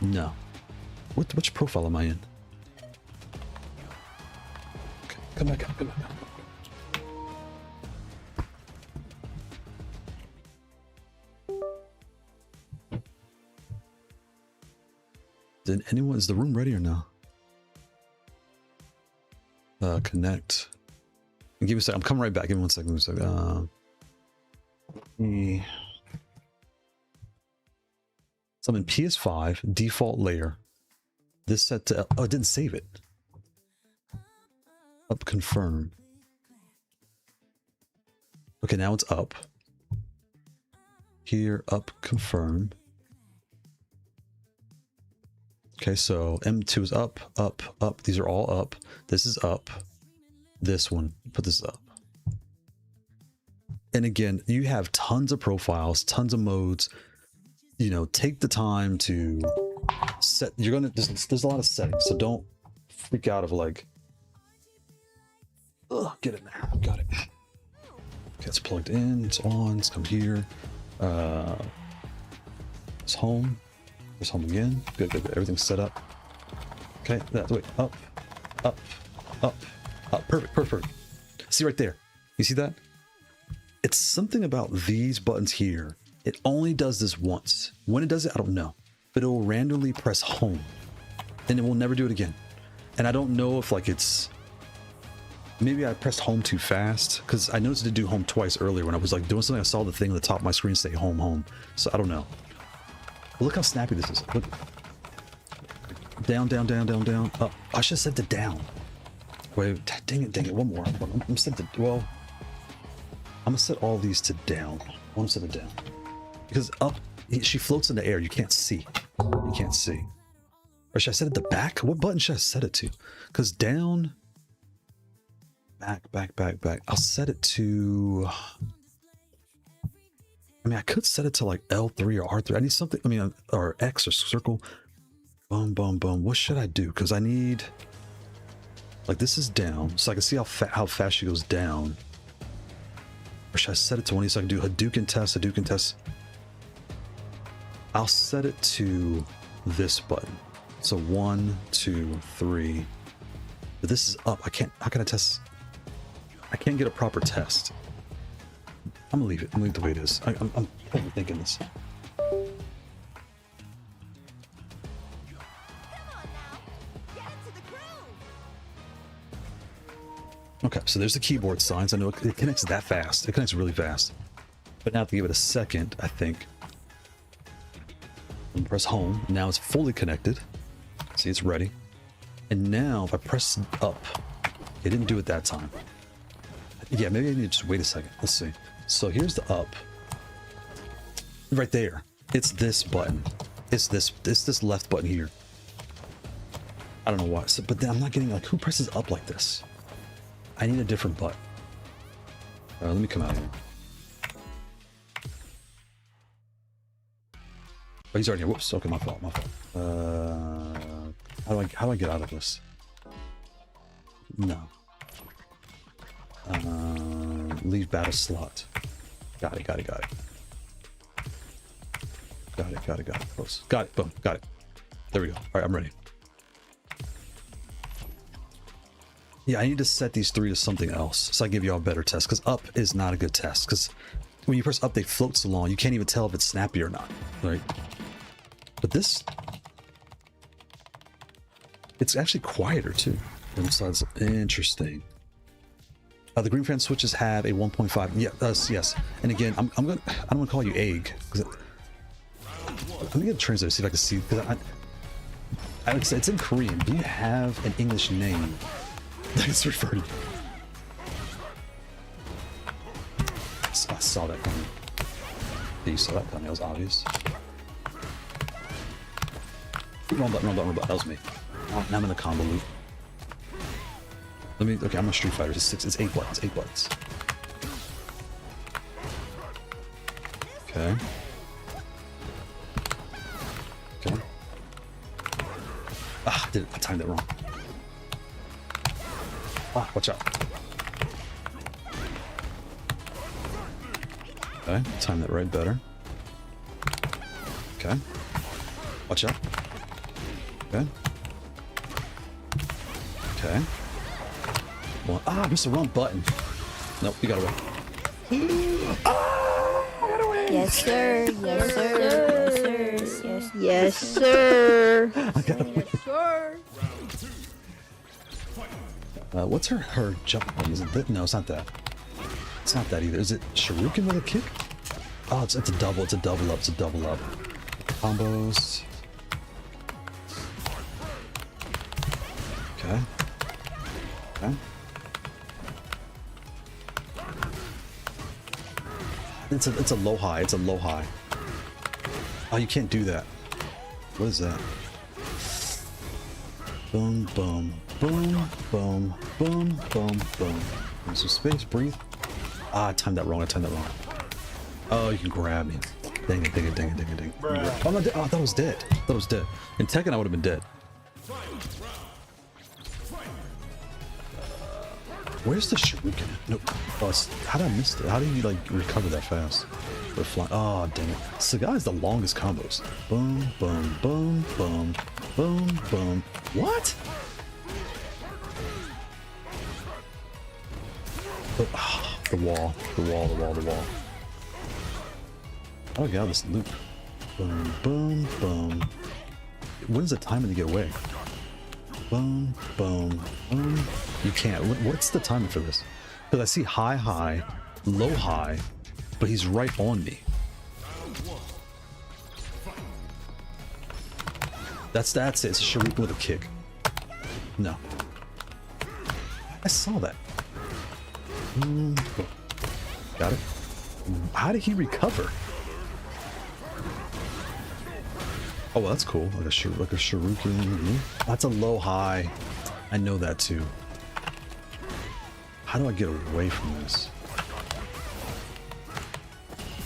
S1: No. Which profile am I in? Okay, come back up. Is the room ready or no? Connect. And give me a second. I'm coming right back. Give me 1 second. So I'm in PS5 default layer. This set to it didn't save it. Up confirm. Okay, now it's up. Here up confirm. Okay, so M2 is up. These are all up. This is up. This one, put this up. And again, you have tons of profiles, tons of modes. You know, take the time to set. There's a lot of settings, so don't freak out of like. Ugh, get in there. Got it. Okay, it's plugged in. It's on. Let's come here. It's home. There's home again. Good. Everything's set up. Okay, wait. Up. Perfect. See right there. You see that? It's something about these buttons here. It only does this once. When it does it, I don't know. But it will randomly press home. And it will never do it again. And I don't know if like it's... Maybe I pressed home too fast. Because I noticed it to do home twice earlier when I was like doing something. I saw the thing on the top of my screen say home. So I don't know. But look how snappy this is. Look. Down, down, down, down, down. Up. I should have set the down. Wait, dang it. One more. I'm set to, well, I'm gonna set all these to down. I want to set it down. Because up, she floats in the air. You can't see. You can't see. Or should I set it at the back? What button should I set it to? Because down, back. I'll set it to, I mean, I could set it to like L3 or R3. I need something, I mean, or X or circle. Boom, boom, boom. What should I do? Because I need, like, this is down, so I can see how fast she goes down. Or should I set it to one of these so I can do Hadouken test? I'll set it to this button. So 1, 2, 3. But this is up. How can I test? I can't get a proper test. I'm gonna leave it. I'm gonna leave it the way it is. I'm overthinking this. Okay, so there's the keyboard signs. I know it connects that fast. It connects really fast. But now I have to give it a second, I think. And press home. Now it's fully connected. See, it's ready. And now if I press up, it didn't do it that time. Yeah, maybe I need to just wait a second. Let's see. So here's the up. Right there. It's this button. It's this left button here. I don't know why. So, but then I'm not getting, like, who presses up like this? I need a different button. Let me come out here. Oh, he's already here. Whoops. Okay, my fault. How do I get out of this? No. Leave battle slot. Got it. Close. Got it. Boom. Got it. There we go. All right, I'm ready. Yeah, I need to set these 3 to something else so I give you all a better test, because up is not a good test, because when you press up, they float so long, you can't even tell if it's snappy or not, right? But this, it's actually quieter too. Besides, interesting. The green fan switches have a 1.5. Yeah, yes. And again, I don't want to call you egg, because let me get a translator, see if I can see, because I would say it's in Korean. Do you have an English name that's referred to? I saw that coming. Yeah, you saw that coming. That was obvious. Wrong button. That was me. Oh, now I'm in the combo loop. Okay, I'm a Street Fighter. It's 8 buttons. Okay. Ah, I timed it wrong. Ah, watch out. Okay, time that right better. Okay. Watch out. Okay. Okay. Well, I missed the wrong button. Nope, you gotta win. Ah, I gotta win.
S3: Yes, sir. Yes, sir.
S1: I gotta win. What's her jump button? Is it that? No, it's not that. It's not that either. Is it Shuriken with a kick? Oh, it's a double. It's a double up. Combos. Okay. It's a low high. Oh, you can't do that. What is that? Boom, boom, boom, boom, boom, boom, boom. Some space, breathe. Ah, I timed that wrong. Oh, you can grab me. Dang it. Oh, no, I thought I was dead. In Tekken, I would have been dead. Where's the shuriken? No. Oh, how did I miss it? How did you, like, recover that fast? We're flying. Oh, dang it. Sagai's the longest combos. Boom, boom, boom, boom, boom, boom. What? Oh, the wall. How do I get out of this loop? Boom, boom, boom. When is the time when you get away? Boom, boom, boom. You can't. What's the timing for this? Because I see high, low, high, but he's right on me. That's it. It's a shuriken with a kick. No. I saw that. Got it. How did he recover? Oh, well, that's cool. Like a shuriken. That's a low high. I know that too. How do I get away from this?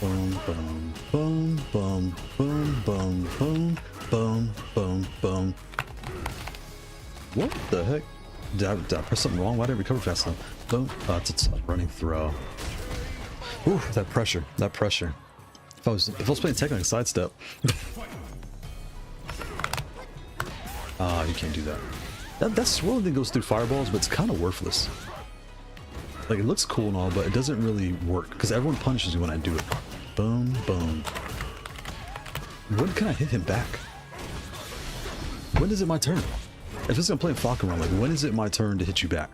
S1: Boom, boom, boom, boom, boom, boom, boom, boom, boom, boom. What the heck? Did I press something wrong? Why did I recover fast enough? Boom. Oh, it's a running throw. Ooh, that pressure. That pressure. If I was playing Tekken, like sidestep. Ah, you can't do that. That swirling thing goes through fireballs, but it's kind of worthless. Like, it looks cool and all, but it doesn't really work because everyone punishes you when I do it. Boom, boom. When can I hit him back? When is it my turn? If it's gonna play Falcon around, like, when is it my turn to hit you back?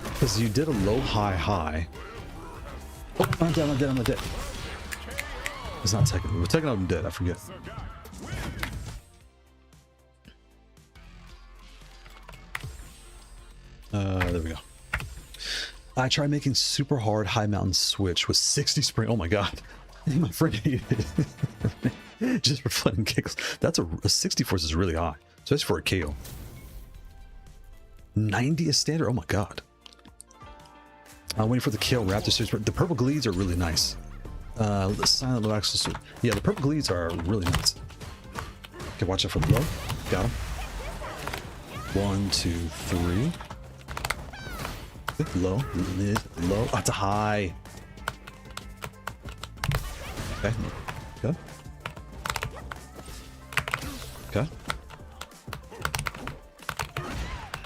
S1: Because you did a low, high, high. Oh, I'm dead, I'm dead, I'm dead. It's not Tekken. We're Tekken out, I'm dead, I forget. There we go. I tried making super hard high mountain switch with 60 spring. Oh my god. My friend hated it. Just for fun and giggles. That's a 60 force is really high. Especially for a Kailh. 90 is standard? Oh my god. I'm waiting for the Kailh Raptor series. The purple Gledes are really nice. The silent low axle. Yeah, the purple Gledes are really nice. Okay, watch out for the low. Got him. 1, 2, 3. Low, mid, low. Oh, it's a high. Okay. Good. Okay.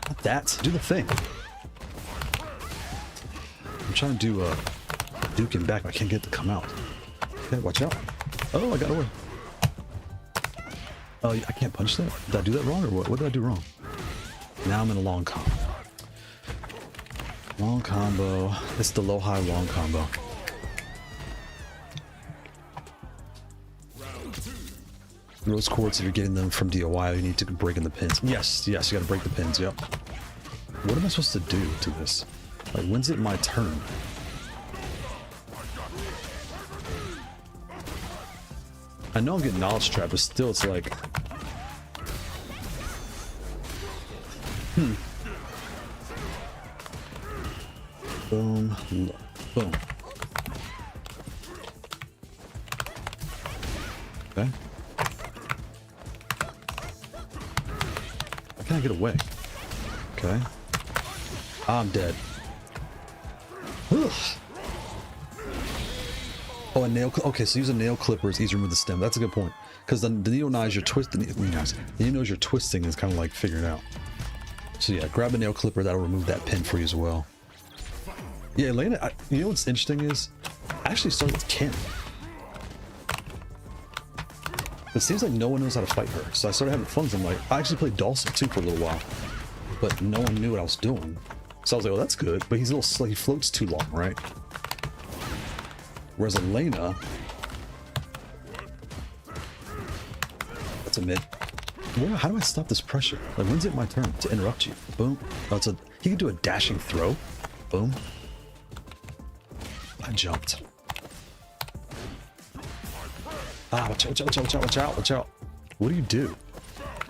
S1: Not that. Do the thing. I'm trying to do a Duke and back. I can't get it to come out. Okay, watch out. Oh, I got away. Oh, I can't punch that? Did I do that wrong or what? What did I do wrong? Now I'm in a long combo. Long combo. It's the low high long combo. Rose quartz, if you're getting them from DOIO, you need to break in the pins. Yes, yes, you gotta break the pins, yep. What am I supposed to do to this? Like, when's it my turn? I know I'm getting knowledge trapped, but still it's like... Boom. Boom. Okay. How can I get away? Okay. I'm dead. Ugh. Oh, a nail. Okay, so use a nail clipper. It's easier to remove the stem. That's a good point. Because the needle knives you're twisting. The needle knives you're twisting is kind of like figuring out. So yeah, grab a nail clipper. That'll remove that pin for you as well. Yeah, Elena. You know what's interesting is, I actually started with Kim. It seems like no one knows how to fight her, so I started having fun. So I'm like, I actually played Dawson too for a little while, but no one knew what I was doing. So I was like, oh, that's good. But he's a little slow. He floats too long, right? Whereas Elena, that's a mid. How do I stop this pressure? Like, when's it my turn to interrupt you? Boom. Oh, it's a. He can do a dashing throw. Boom. I jumped. Ah, watch out, watch out, watch out, watch out, watch out. What do you do?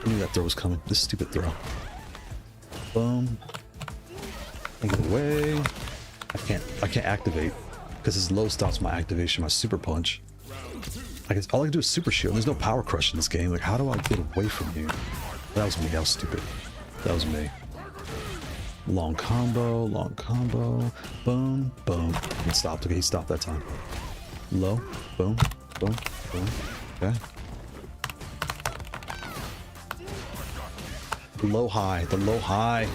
S1: I knew that throw was coming. This stupid throw. Boom. I get away. I can't activate because his low stops my activation, my super punch. I guess all I can do is super shield. There's no power crush in this game. Like, how do I get away from you? That was me. That was stupid. That was me. Long combo, long combo. Boom, boom. He stopped. Okay, he stopped that time. Low. Boom, boom, boom. Okay. Low high. The low high.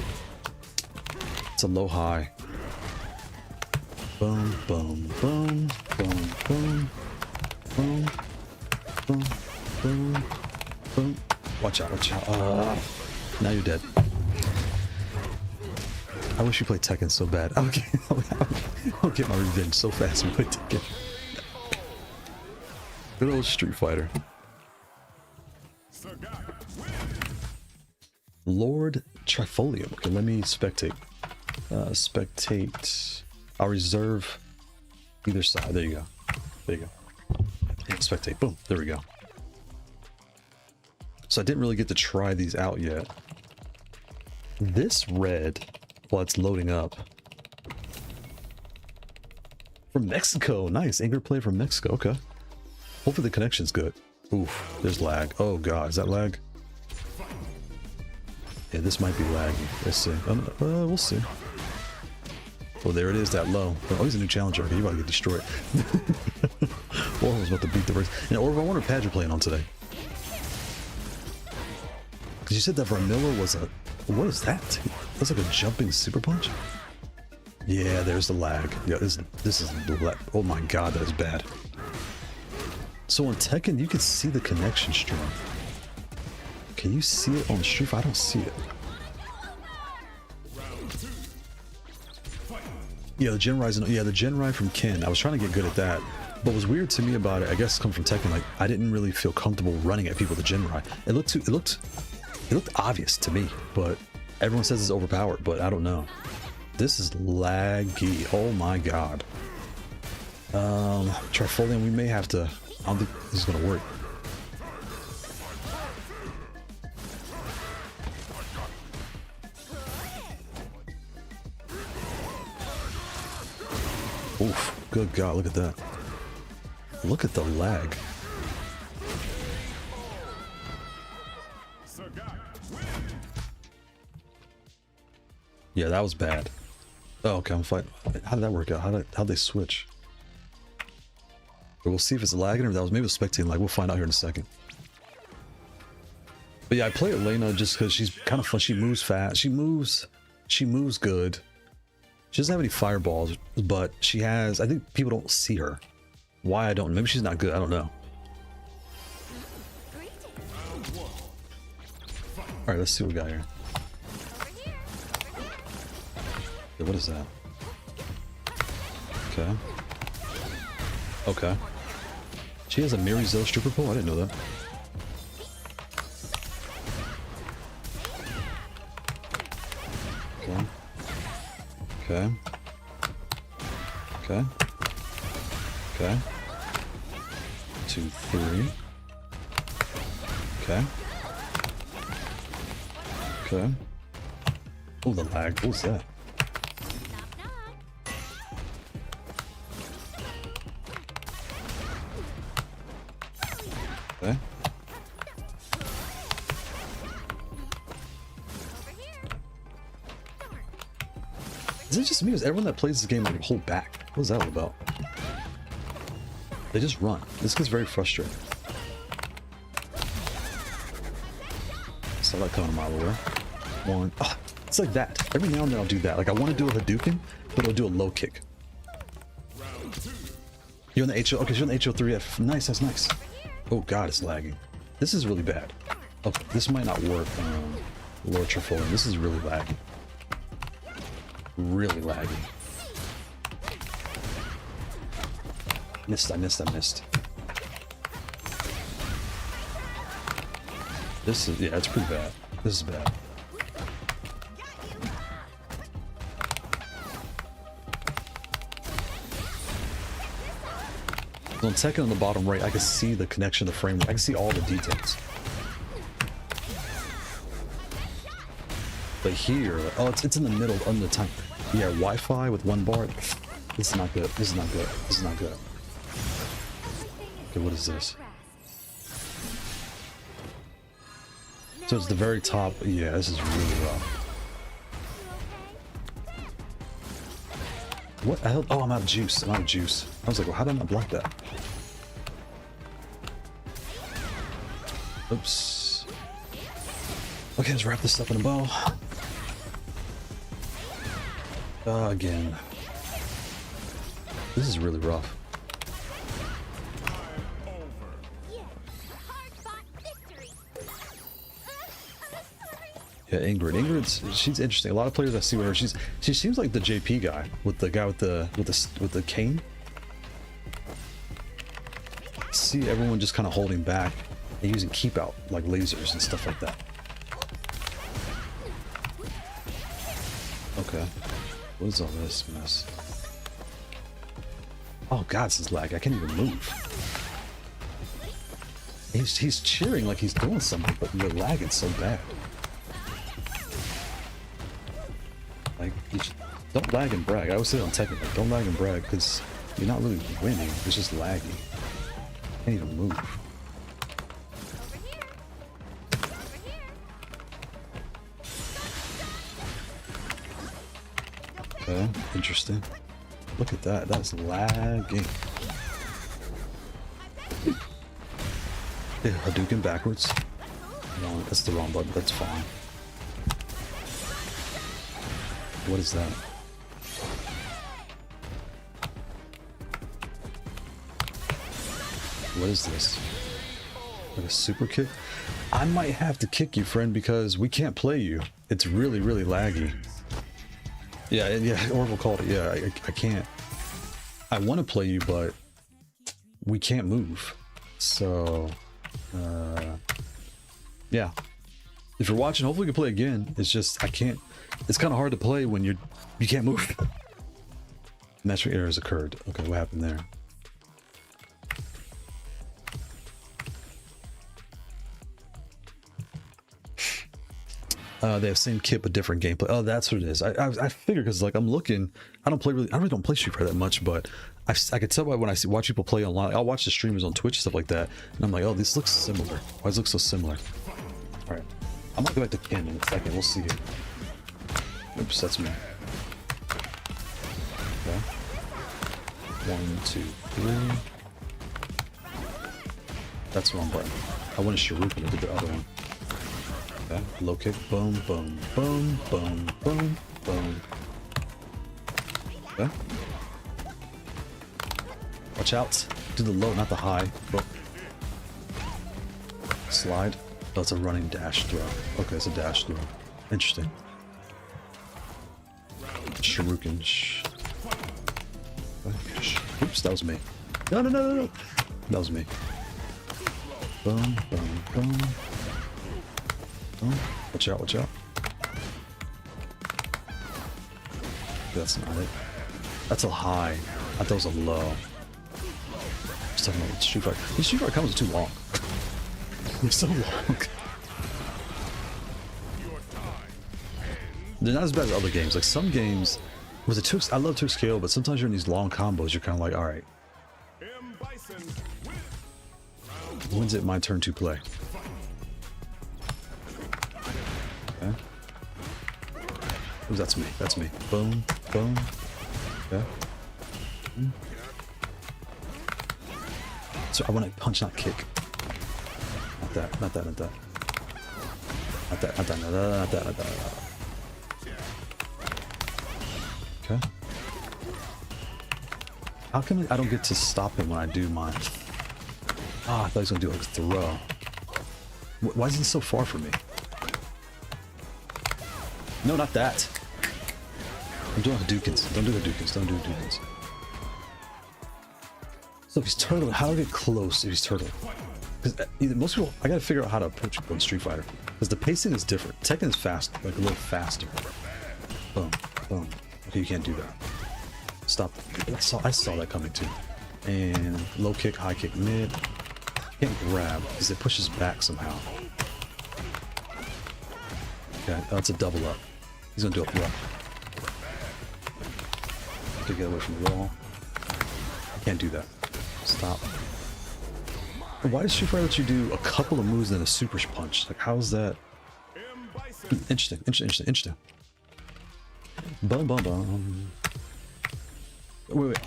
S1: It's a low high. Boom, boom, boom, boom, boom, boom, boom, boom, boom. Watch out, watch out. Now you're dead. I wish you played Tekken so bad. Okay, I'll get my revenge so fast when we play Tekken. Good old Street Fighter. Lord Trifolium. Okay, let me spectate. Spectate. I'll reserve either side. There you go. There you go. And spectate. Boom. There we go. So I didn't really get to try these out yet. This red, while it's loading up. From Mexico. Nice. Angler play from Mexico. Okay. Hopefully the connection's good. Oof. There's lag. Oh god. Is that lag? Yeah, this might be laggy. Let's see. We'll see. Oh, there it is, that low. Oh, he's a new challenger. Okay, you about to get destroyed. Orville's about to beat the race. And Orville, I wonder what pad you're playing on today. Because you said that Varmilo was a... What is that? That's like a jumping super punch? Yeah, there's the lag. Yeah, this is the lag. Oh my god, that is bad. So on Tekken, you can see the connection stream. Can you see it on stream? I don't see it. Yeah, the Gen Rise. Yeah, the Gen Rise from Ken. I was trying to get good at that. But what was weird to me about it, I guess, come from Tekken. Like, I didn't really feel comfortable running at people with the Gen Rise. It looked obvious to me, but everyone says it's overpowered. But I don't know. This is laggy. Oh my god. Trifolium. We may have to. I don't think this is gonna work. Oof, good god, look at that. Look at the lag. Yeah, that was bad. Oh, okay, I'm fighting. How did that work out? How'd they switch? But we'll see if it's lagging or if that was maybe a spectating lag. We'll find out here in a second. But yeah, I play Elena just because she's kind of fun. She moves fast. She moves good. She doesn't have any fireballs, but she has... I think people don't see her. Why, I don't know. Maybe she's not good. I don't know. Alright, let's see what we got here. Yeah, what is that? Okay. Okay. She has a Mary Zoe stripper pole? I didn't know that. Okay. Okay. Okay. Okay. 2, 3. Okay. Okay. Oh, the lag. What was that? Okay. Is it just me or is everyone that plays this game like hold back? What is that all about? They just run. This gets very frustrating. Saw that coming a mile away. One. Oh, it's like that. Every now and then I'll do that. Like I want to do a Hadouken, but I'll do a low kick. You're in the HO. Okay, you're in the HO3F. Nice, that's nice. Oh god, it's lagging. This is really bad. Okay, this might not work. Lord Trifolium. This is really laggy. Really laggy. I missed. This is, yeah, it's pretty bad. This is bad. On Tekken on the bottom right, I can see the connection, the frame. I can see all the details. But here, oh, it's in the middle, under the time. Yeah, Wi-Fi with 1 bar. This is not good. This is not good. This is not good. Okay, what is this? So it's the very top. Yeah, this is really rough. What the hell? Oh, I'm out of juice. I'm out of juice. I was like, well, how did I not block that? Oops. Okay, let's wrap this up in a bow. Again. This is really rough. Yeah, Ingrid. She's interesting. A lot of players I see with her, she seems like the JP guy with the with the cane. See everyone just kind of holding back and using keep out like lasers and stuff like that. What is all this mess? Oh god, this is lag. I can't even move. He's cheering like he's doing something, but you're lagging so bad. Like, don't lag and brag. I always say on Tekken, like, don't lag and brag, because you're not really winning. It's just laggy. Can't even move. Okay, interesting. Look at that. That's lagging. Yeah, Hadouken backwards. No, that's the wrong button. That's fine. What is that? What is this? Like a super kick? I might have to kick you, friend, because we can't play you. It's really, really laggy. Yeah, Oracle called it. Yeah, I can't. I want to play you, but we can't move. So, yeah. If you're watching, hopefully we can play again. It's just, I can't. It's kind of hard to play when you can't move. Natural errors occurred. Okay, what happened there? They have same kit but different gameplay. Oh, that's what it is. I figured, because like I'm looking, I really don't play Street Fighter that much, but I could tell by when I watch people play online. I'll watch the streamers on Twitch and stuff like that, and I'm like, oh, this looks similar. Why does it look so similar? All right, I'm gonna go back to Ken in a second. We'll see it. Oops, that's me. Okay. 1, 2, 3. That's the wrong button. I want a Shuriken. I did the other one. Okay. Low kick. Boom, boom, boom, boom, boom, boom. Okay. Watch out. Do the low, not the high. Boom. Slide. Oh, it's a running dash throw. Okay, it's a dash throw. Interesting. Shuriken. Oops, that was me. No. That was me. Boom, boom, boom. Oh, watch out, watch out. That's not it. That's a high. I thought that was a low. I was talking about Street Fighter. These Street Fighter combos are too long. They're so long. They're not as bad as other games. Like some games, with the Tux, I love Tux KO, but sometimes you're in these long combos, you're kind of like, all right. When's it my turn to play? Okay. Ooh, that's me. That's me. Boom, boom. Okay. So I want to punch, not kick. Not that. Not that. Not that. Not that. Not that. Not that. Not that. Not that. Okay. How come I don't get to stop him when I do mine? Ah, I thought he was gonna do like a throw. Why is he so far from me? No, not that. I'm doing Hadoukens. Don't do Hadoukens. Don't do Hadoukens. So if he's turtling, how do I get close if he's turtling? Because most people, I gotta figure out how to approach people in Street Fighter. Because the pacing is different. Tekken is fast, like a little faster. Boom, boom. Okay, you can't do that. Stop. I saw that coming too. And low kick, high kick, mid. Can't grab because it pushes back somehow. Okay, that's a double up. He's gonna do a throw. To get away from the wall. I can't do that. Stop. Why does Street Fighter let you do a couple of moves and then a super punch? Like, how's that? Interesting. Boom, boom, boom. Wait.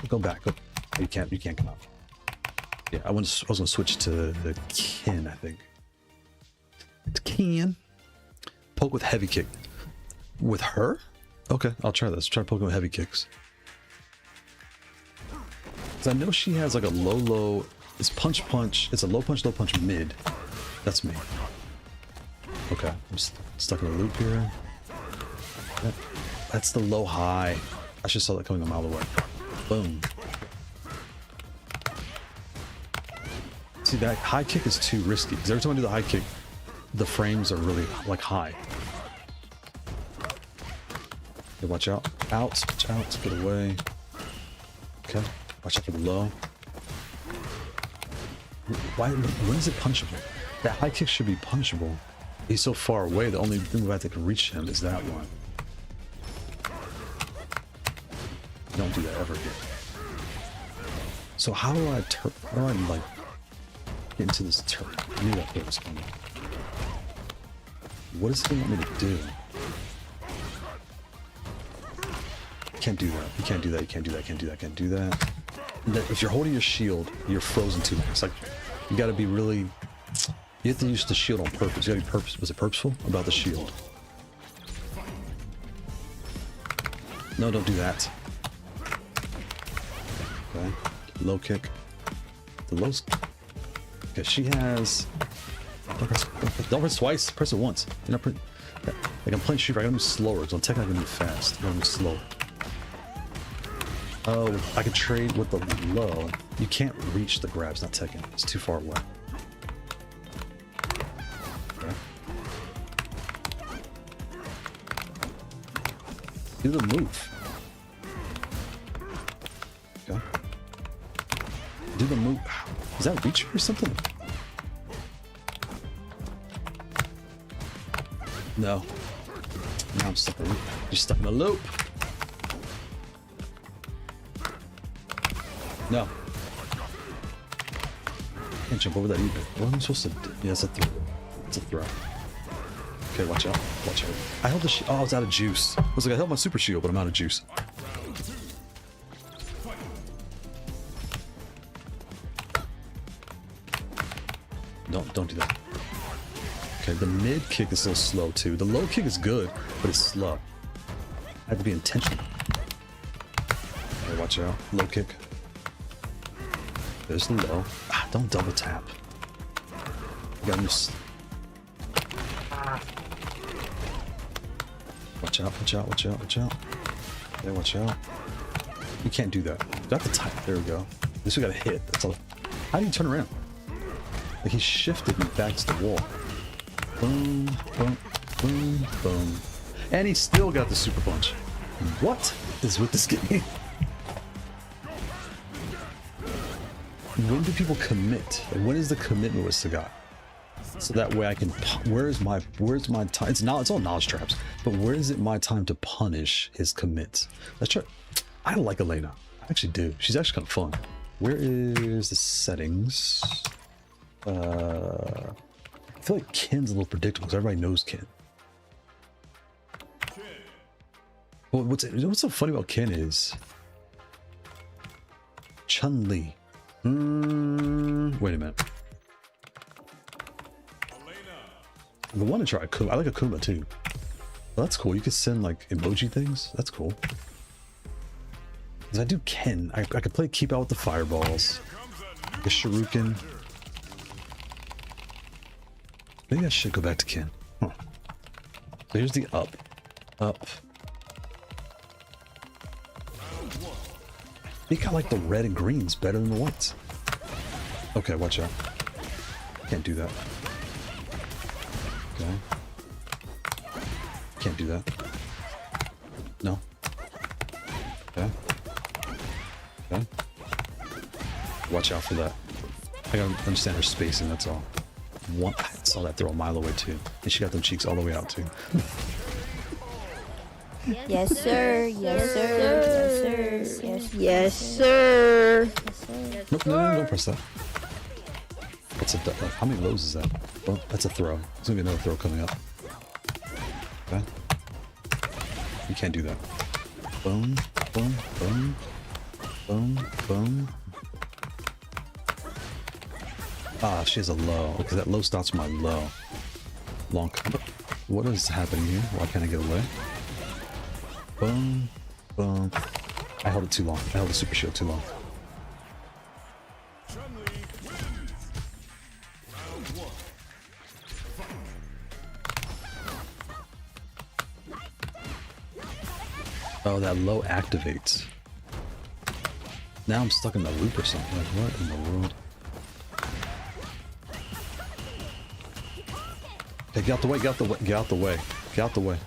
S1: Go back. Go. You can't come out. Yeah, I was gonna switch to the Ken, I think. It's Ken. Poke with heavy kick. With her? Okay, I'll try this. Try poking with heavy kicks. Cause I know she has like a low. It's punch. It's a low punch mid. That's me. Okay, I'm stuck in a loop here. Yep. That's the low high. I should saw that coming a mile away. Boom. See, that high kick is too risky because every time I do the high kick, the frames are really like high. Okay, watch out. Watch out. Get away. Okay. Watch out for the low. Why? When is it punishable? That high kick should be punishable. He's so far away. The only move I think can reach him is that one. Don't do that ever again. So how do I like get into this turret? I knew that hit was coming. What does he want me to do? Can't do that. You can't do that. You can't do that. Can't do that. Can't do that. And then if you're holding your shield, you're frozen too. It's like you got to be really. You have to use the shield on purpose. You got to be purpose. Was it purposeful about the shield? No, don't do that. Okay. Low kick. The low. Okay, she has. Don't press twice. Press it once. You're not like I'm playing shooter. I gotta move slower. So I'm technically gonna move fast. I'm gonna move slow. Oh, I can trade with the low. You can't reach the grabs. Not Tekken. It's too far away. Okay. Do the move. Okay. Do the move. Is that reach or something? No. Now I'm stuck in a loop. You're stuck in a loop. No. Can't jump over that either. What am I supposed to do? Yeah, it's a throw. It's a throw. Okay, watch out. Watch out. I held the shield. Oh, I was out of juice. I was like, I held my super shield, but I'm out of juice. Don't do that. Okay, the mid kick is a little slow too. The low kick is good, but it's slow. I have to be intentional. Okay, watch out. Low kick. There's the low. Ah, don't double tap. You gotta miss. Watch out, watch out, watch out, watch out. Okay, watch out. You can't do that. You have to type. There we go. This we gotta hit. That's all. How do you turn around? Like he shifted me back to the wall. Boom, boom, boom, boom. And he still got the super punch. What is with this game? When do people commit? Like, when is the commitment with Sagat? So that way I can. Where's my time? It's all knowledge traps. But where is it my time to punish his commits? Let's try. I like Elena. I actually do. She's actually kind of fun. Where is the settings? I feel like Ken's a little predictable because everybody knows Ken. Well, what's so funny about Ken is Chun-Li. Wait a minute. I want to try Akuma. I like Akuma too. Well, that's cool. You can send like emoji things. That's cool. Because I do Ken. I could play keep out with the fireballs. The Shuriken. Maybe I should go back to Ken. Huh. So here's the up. Up. I think I like the red and greens better than the whites. Okay, watch out. Can't do that. Okay. Can't do that. No. Okay. Okay. Watch out for that. I gotta understand her spacing, that's all. I saw that throw a mile away too. And she got them cheeks all the way out too.
S3: Yes, sir. Yes, sir. Yes, sir. Yes, sir.
S1: Nope, no, don't press that. That's a how many lows is that? Oh, that's a throw. There's gonna be another throw coming up. Okay. You can't do that. Boom, boom, boom, boom, boom. Ah, she has a low. Because that low stops my low. Long. What is happening here? Why can't I get away? Boom, boom. I held it too long. I held the super shield too long. Oh, that low activates. Now I'm stuck in the loop or something. Like, what in the world? Okay, get out the way, get out the way, get out the way, get out the way.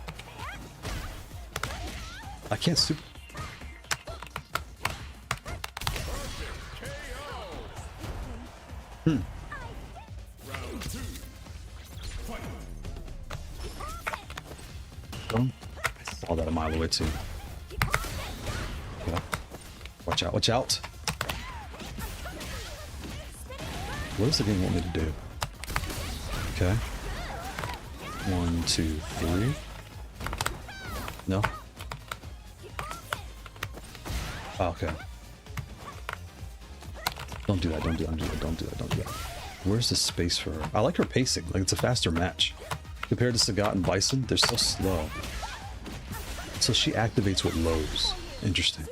S1: I can't super. I saw that a mile away too. Yeah. Watch out, watch out. What does the game want me to do? Okay. 1, 2, 3. No? Oh, okay. Don't do that, don't do that, don't do that, don't do that, don't do that. Where's the space for her? I like her pacing, like it's a faster match. Compared to Sagat and Bison, they're so slow. So she activates with lows. Interesting.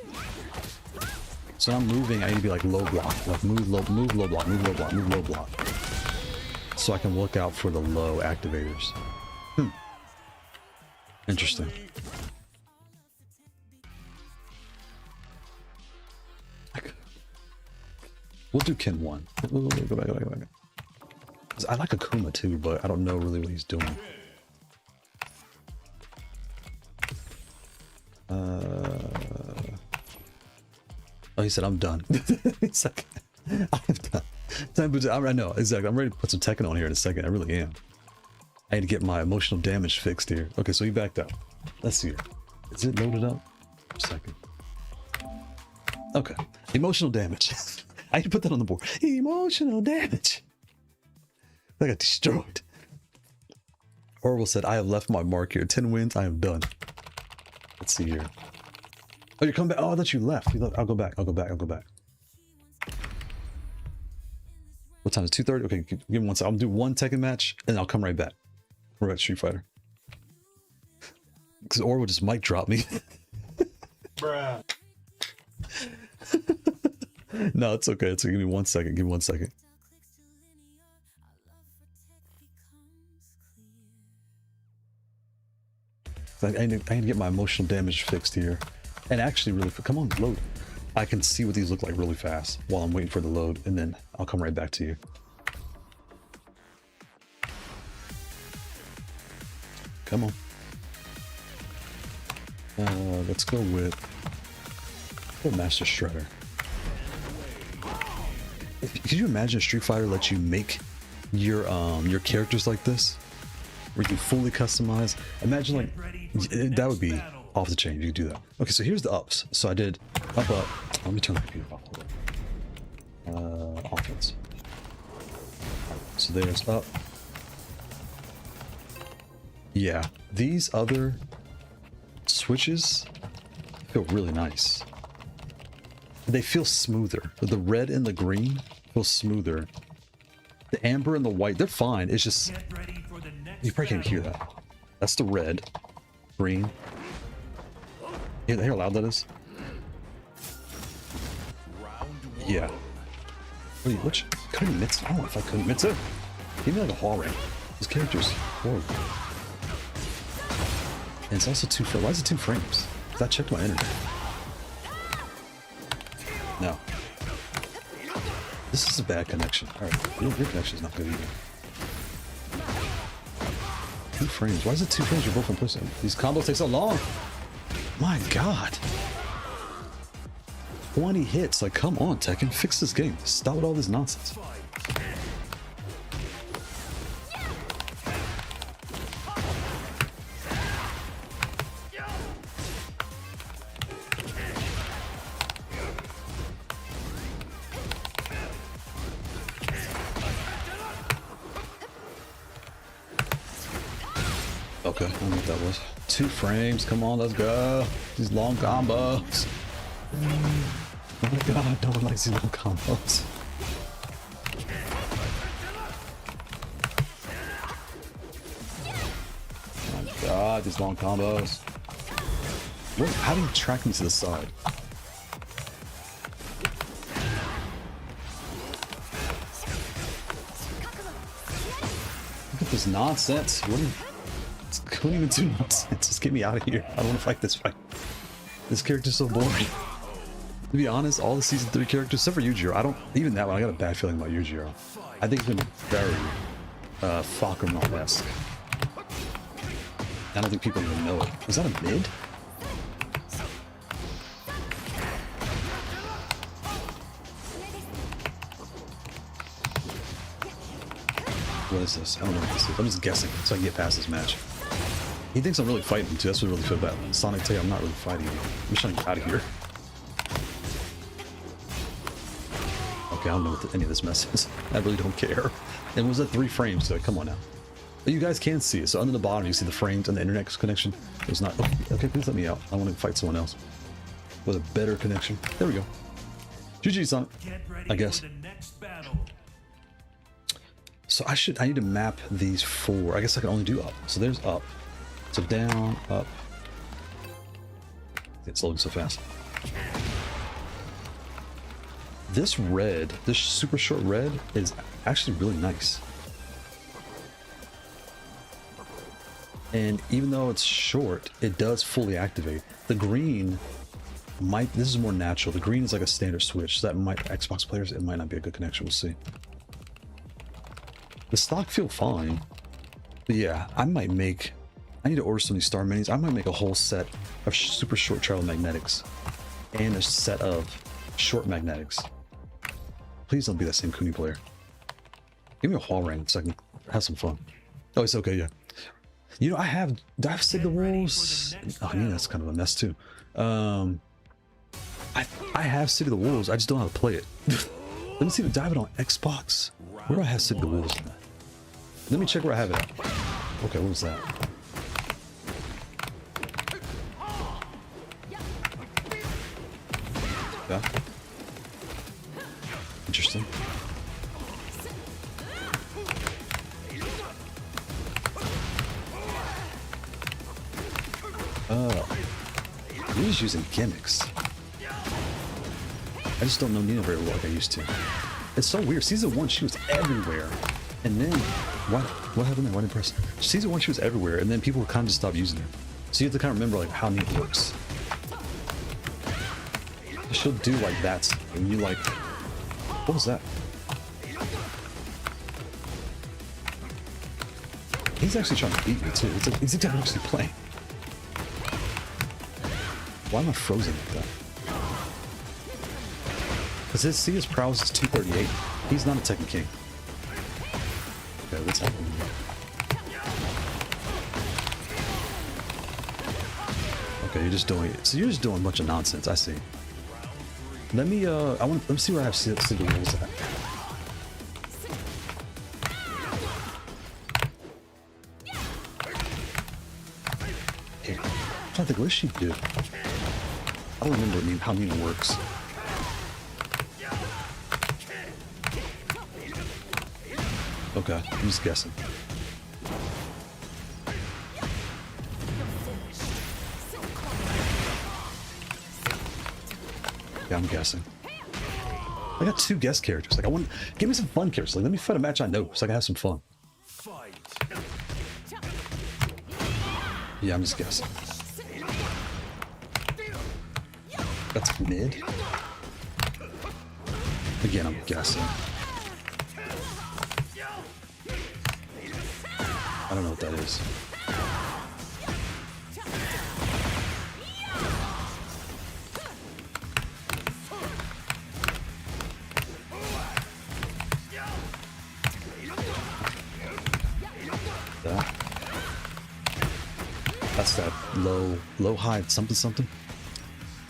S1: So I'm moving, I need to be like low block. Like move low block, move low block, move low block. So I can look out for the low activators. Interesting. We'll do Ken 1. Go back, go back, go back. I like Akuma too, but I don't know really what he's doing. Oh, he said, I'm done. He's like, I'm done. I know, exactly. I'm ready to put some Tekken on here in a second. I really am. I need to get my emotional damage fixed here. Okay, so he backed up. Let's see here. Is it loaded up? A second. Okay. Emotional damage. I need to put that on the board. Emotional damage. I got destroyed. Orville said, I have left my mark here. 10 wins, I am done. Let's see here. Oh, you're coming back. Oh, I thought you left. I'll go back. I'll go back. I'll go back. What time is it? 2:30? Okay, give me 1 second. I'll do one Tekken match and I'll come right back. We're at Street Fighter. Because Orville just mic drop me.
S2: Bruh.
S1: No, it's okay. It's okay. Give me 1 second. Give me 1 second. I need to get my emotional damage fixed here. And actually really, come on, load. I can see what these look like really fast while I'm waiting for the load, and then I'll come right back to you. Come on. Let's go with Master Shredder. Could you imagine Street Fighter lets you make your characters like this? Where you can fully customize. Imagine like that would be off the chain. You could do that. Okay, so here's the ups. So I did up. Let me turn the computer off. Offense. So there's up. Yeah, these other switches feel really nice. They feel smoother. The red and the green feel smoother. The amber and the white, they're fine. It's just you probably can't hear that. That's the red, green. You hear how loud that is? Yeah. Wait, which Cody Mitsu? I don't know if I Cody Mitsu. Give me like a hall rank. This character's horrible. And it's also 2 frames. Why is it 2 frames? Because I checked my internet. No. This is a bad connection. Alright, your connection's not good either. 2 frames. Why is it 2 frames? You're both in place. These combos take so long. My god. 20 hits. Like, come on, Tekken. Fix this game. Stop with all this nonsense. Okay, I don't know what that was. 2 frames, come on, let's go. These long combos. Oh my god, no one likes these long combos. Oh my god, these long combos. What, how do you track me to the side? Look at this nonsense. What are you... Couldn't even do nonsense. Just get me out of here. I don't want to fight this fight. This character's so boring. To be honest, all the season 3 characters, except for Yujiro, I don't even that one. I got a bad feeling about Yujiro. I think he's been very Falcon-esque. I don't think people even know it. Is that a mid? What is this? I don't know what this is. I'm just guessing so I can get past this match. He thinks I'm really fighting him too. That's what really feel bad. Sonic tell you I'm not really fighting you. I'm just trying to get out of here. Okay, I don't know what any of this mess is. I really don't care. And was at 3 frames, so come on now. But you guys can see it. So under the bottom, you see the frames and the internet connection. It's not. Okay, please let me out. I want to fight someone else with a better connection. There we go. GG, Sonic. I guess. So I need to map these 4. I guess I can only do up. So there's up. So down, up. It's loading so fast. This red, this super short red, is actually really nice. And even though it's short, it does fully activate. The green might, this is more natural. The green is like a standard switch. So that might, Xbox players, it might not be a good connection. We'll see. The stock feel fine. But yeah, I need to order some of these star minis. I might make a whole set of super short travel magnetics and a set of short magnetics. Please don't be that same Kuni player. Give me a wall ring so I can have some fun. Oh, it's okay, yeah. You know, do I have Sig the Wolves? Oh, yeah, that's kind of a mess too. I have City of the Wolves. I just don't know how to play it. Let me see if I have it on Xbox. Where do I have City of the Wolves? Let me check where I have it at. Okay, what was that? Yeah. Interesting. You're just using gimmicks. I just don't know Nina very well like I used to. It's so weird. Season 1, she was everywhere. And then, what happened there? Why didn't I press? Season 1, she was everywhere. And then people kind of just stopped using her. So you have to kind of remember like how Nina works. She'll do like that. And you like, what was that? He's actually trying to beat me too. It's like, is he actually playing? Why am I frozen like that? Because his prowess is 238. He's not a Tekken King. Okay, what's happening here? Okay, you're just doing it. So you're just doing a bunch of nonsense. I see. Let me let me see where I have City Wolves at. Here. I'm trying to think, what does she do? I don't remember how Nina works. Okay, I'm just guessing. Yeah, I'm guessing. I got 2 guest characters. Like, give me some fun characters. Like, let me fight a match I know so I can have some fun. Yeah, I'm just guessing. That's mid. Again, I'm guessing. I don't know what that is. That's that low high something.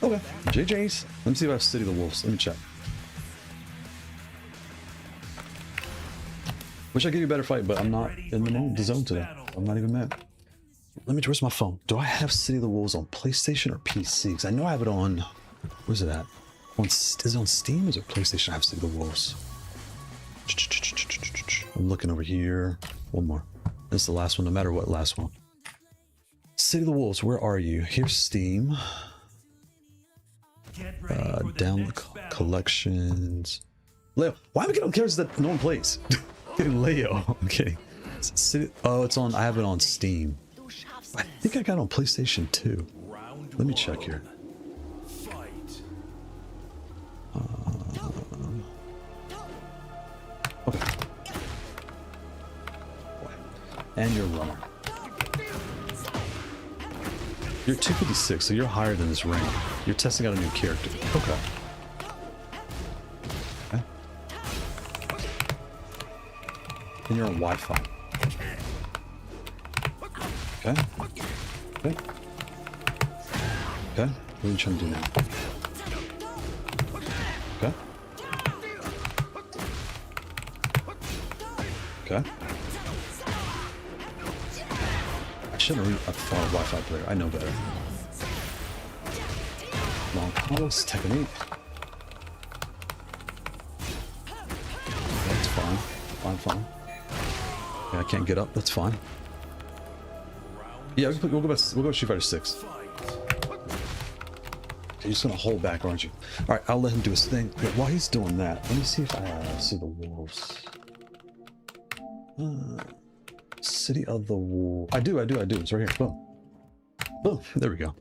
S1: Okay, JJ's. Let me see if I have City of the Wolves. Let me check. Wish I could give you a better fight, but I'm not in the zone today. I'm not even mad. Let me where's my phone? Do I have City of the Wolves on PlayStation or PC? Because I know I have it on. Where's it at? Is it on Steam or is it PlayStation? I have City of the Wolves. I'm looking over here. One more. This is the last one, no matter what, last one. City of the Wolves, where are you? Here's Steam. Down collections. Leo. Why am I getting on characters that no one plays? Getting Leo. Okay. Oh, it's on. I have it on Steam. I think I got it on PlayStation 2. Let me check here. Okay. And you're a runner. You're 256, so you're higher than this rank. You're testing out a new character. Okay. And you're on Wi-Fi. Okay. Okay. Okay. What are you trying to do now? Okay. Okay. I shouldn't have thought of Wi-Fi player. I know better. Long combos, technique. That's fine. Fine. Yeah, I can't get up. That's fine. Yeah, we'll go back to Street Fighter 6. You're just gonna hold back, aren't you? All right, I'll let him do his thing. Okay, while he's doing that, let me see if I see the wolves. City of the Wolves. I do. It's right here. Boom. Boom. There we go.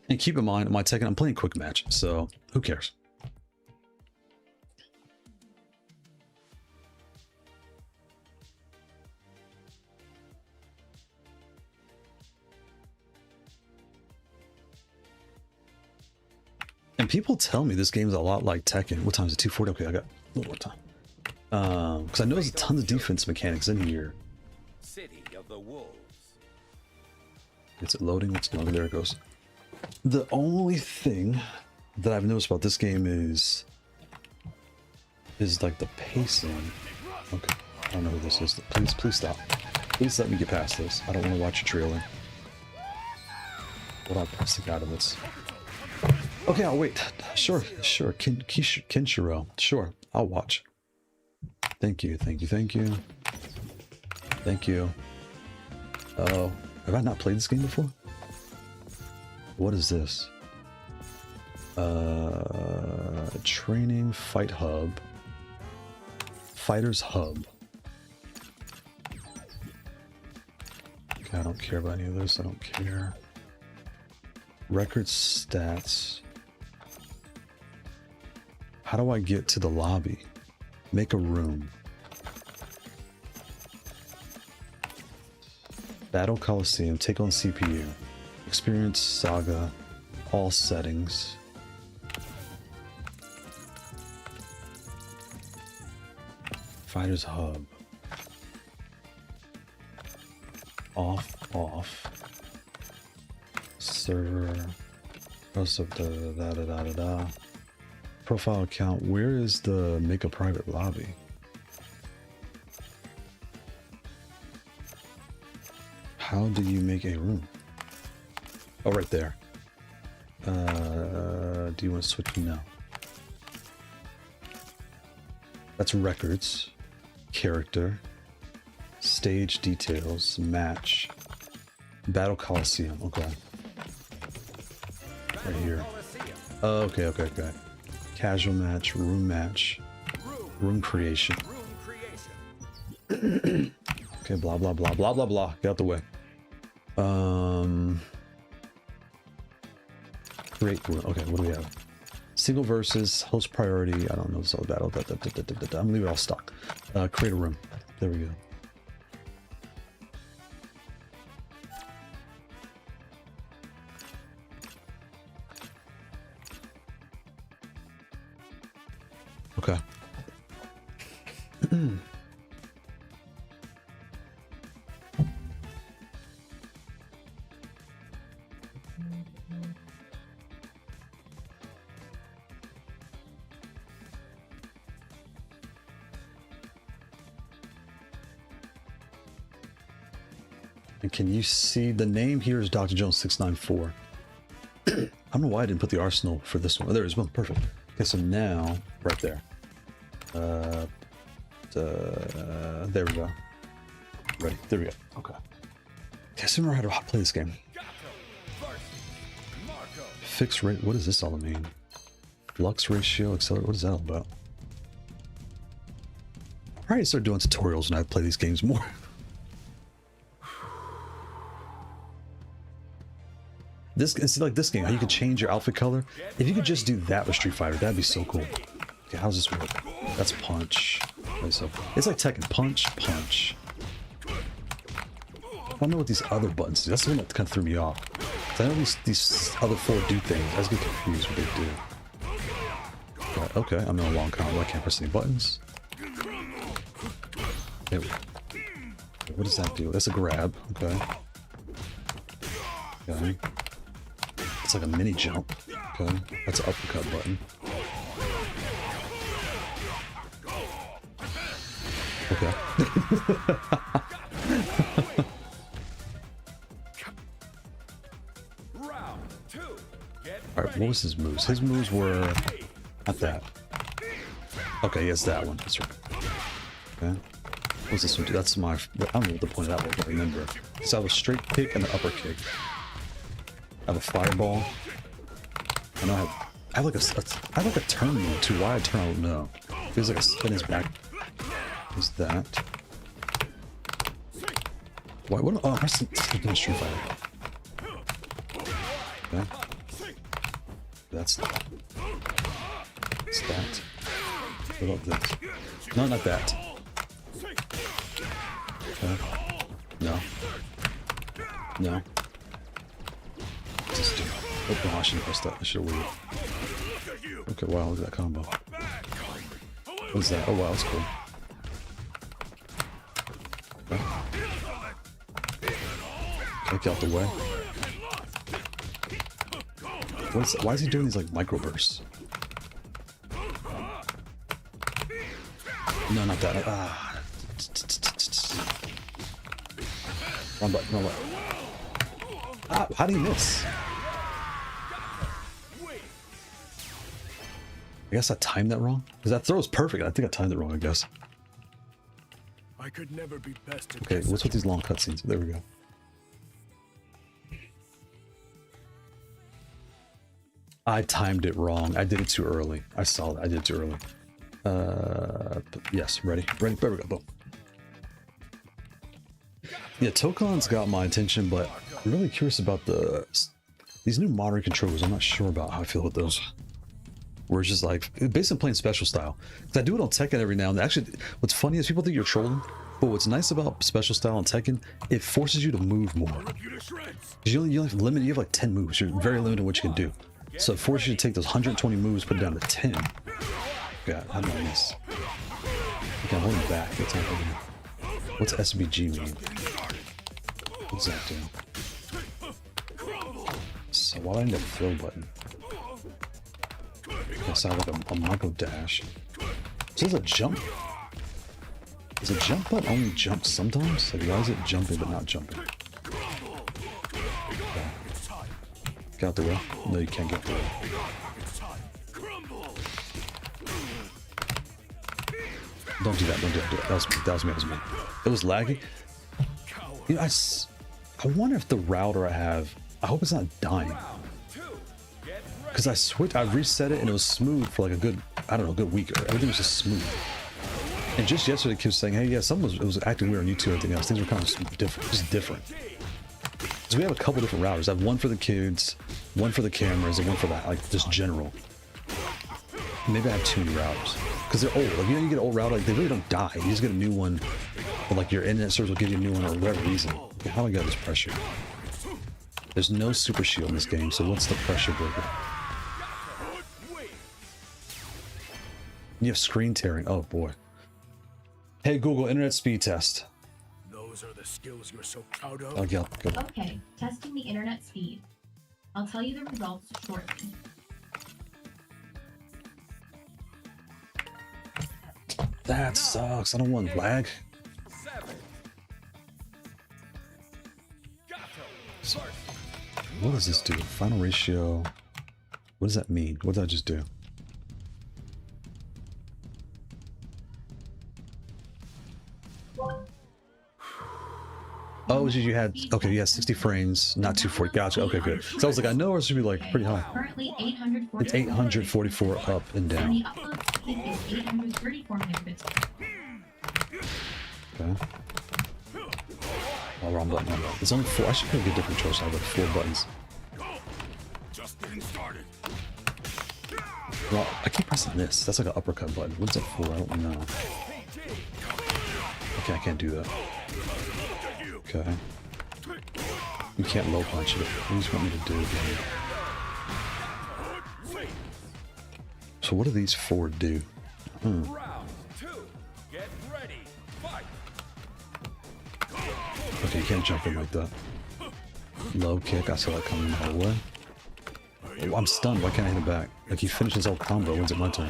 S1: And keep in mind, I'm playing quick match, so who cares? And people tell me this game is a lot like Tekken. What time is it? 2:40? Okay, I got a little more time. Because I know there's a ton of defense mechanics in here.
S4: City of the Wolves.
S1: Is it loading? It's loading. There it goes. The only thing that I've noticed about this game is like the pacing. Okay, I don't know who this is. Please stop. Please let me get past this. I don't want to watch you trailing. What do I press to get out of this? Okay, I'll wait. Sure. Kenshiro. Sure, I'll watch. Thank you. Oh, have I not played this game before? What is this? Training Fight Hub. Fighters Hub. Okay, I don't care about any of this. I don't care. Record stats. How do I get to the lobby? Make a room. Battle Coliseum. Take on CPU. Experience Saga. All settings. Fighters Hub. Off. Server. Profile account. Where is the make a private lobby? How do you make a room? Oh, right there. Do you want to switch? No. That's records. Character. Stage details. Match. Battle Coliseum. Okay. Right here. Okay. Casual match. Room match. Room creation. Okay, blah. Get out the way. Create room. Okay, what do we have? Single versus, host priority. I don't know this all battle. I'm gonna leave it all stock. Create a room. There we go. Okay. And can you see the name here is Dr. Jones 694. I don't know why I didn't put the arsenal for this one. Oh, there it is. Well, perfect. Okay, so now right there. There we go. Ready. There we go. Okay. Okay, so remember how to play this game. Fixed rate. What does this all mean? Flux ratio, accelerate. What is that all about? I need to start doing tutorials when I play these games more. It's like this game, how you can change your outfit color. If you could just do that with Street Fighter, that'd be so cool. Okay, how does this work? That's punch. Okay, so it's like Tekken. Punch. I don't know what these other buttons do. That's the one that kind of threw me off. I know these other four do things. I just get confused what they do. But, okay, I'm in a long combo. I can't press any buttons. Okay. What does that do? That's a grab. Okay. Okay. It's like a mini jump. Okay. That's an uppercut button. Okay. Alright, what was his moves? His moves were not that. Okay, yes, that one. That's right. Okay. What's this one do? That's my... I don't know what the point of that was, I remember. So I have a straight kick and an upper kick. I have a fireball. And I have like a turn move too. Why a turn, I don't know. Feels like a spin his back. Is that? Why? What? Oh, I'm Street Fighter. Okay. That's that. What's that? What about this? No, not that. Okay. No. No. Just do. Oh, no, I shouldn't press that. I should have waited. Okay, wow, look at that combo. What is that? Oh, wow, that's cool. Okay. Get out the way. Why is he doing these like micro bursts? No, not that. Ah. Wrong button, wrong button. Ah, how do you miss? I guess I timed that wrong. Because that throw is perfect. I think I timed it wrong, I guess.
S2: I could never be best.
S1: Okay, what's with these long cutscenes? There we go. I timed it wrong. I did it too early. I saw it. I did it too early. Yes, ready. Ready. There we go. Boom. Yeah, Tokon's got my attention, but I'm really curious about these new modern controllers. I'm not sure about how I feel about those. Where it's just like, basically playing special style. Because I do it on Tekken every now and then. Actually, what's funny is people think you're trolling, but what's nice about special style on Tekken, it forces you to move more. Because you have like 10 moves. You're very limited in what you can do. So it forces you to take those 120 moves, put it down to 10. God, how did I miss? Okay, I'm holding back. What's happening? What's SBG mean? What's that do? So why do I need a throw button? Okay, so I have like a micro dash. So there's a jump. Does a jump button only jump sometimes? Like, why is it jumping but not jumping? Okay. Get out the way. No, you can't get the way. Don't do that. Don't do that. That was me. That was me. That was me. It was laggy. You know, I wonder if the router I have, I hope it's not dying. Because I reset it and it was smooth for like a good, I don't know, a good week. Everything was just smooth. And just yesterday, Kid was saying, hey, yeah, it was acting weird on YouTube and everything else. Things were kind of different, just different. So we have a couple different routers. I have one for the kids, one for the cameras, and one for that, like just general. Maybe I have 2 new routers. Because they're old. Like, you know, you get an old router, like, they really don't die. You just get a new one. But like your internet service will give you a new one or whatever reason. Okay, how do I get this pressure? There's no super shield in this game, so what's the pressure breaker? You have screen tearing. Oh boy. Hey Google, internet speed test.
S2: Those are the skills you're so proud of.
S1: Oh, yeah, go.
S5: Okay, testing the internet speed. I'll tell you the results shortly.
S1: That sucks. I don't want lag. So, what does this do? Final ratio. What does that mean? What did I just do? Oh, you had, okay, yeah, 60 frames, not 240. Gotcha. Okay, good. So I was like, I know it should be like pretty high.
S5: Currently 844.
S1: It's 844 up and
S5: And
S1: down.
S5: the upload speed is 834 megabits.
S1: Okay. Oh, wrong button. Wrong button. It's only 4. I should probably get different choice. I have like 4 buttons.
S2: Just getting started.
S1: Well, I keep pressing this. That's like an uppercut button. What's that for? I don't know. Okay, I can't do that. Okay. You can't low punch it. What do you want me to do? So what do these 4 do? Okay, you can't jump in like that. Low kick, I saw that coming my way. Oh, I'm stunned, why can't I hit him back? Like, he finishes all combo, when's it my turn?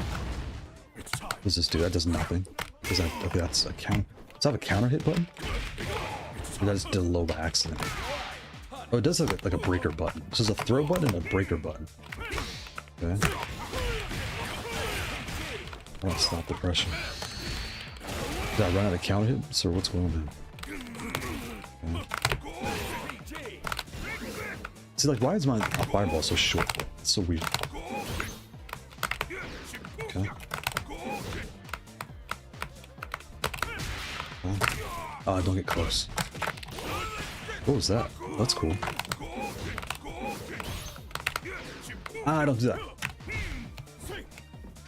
S1: What does this do? That does nothing. Does that, okay, that's a count. Does it have a counter hit button? Or that just did low by accident? Oh, it does have like a breaker button. This is a throw button and a breaker button. Okay. I want to stop the pressure. Did I run out of counter hits, or what's going on? Okay. See, like, why is my fireball so short? It's so weird. Okay. Oh, don't get close. What was that? That's cool. Ah, don't do that.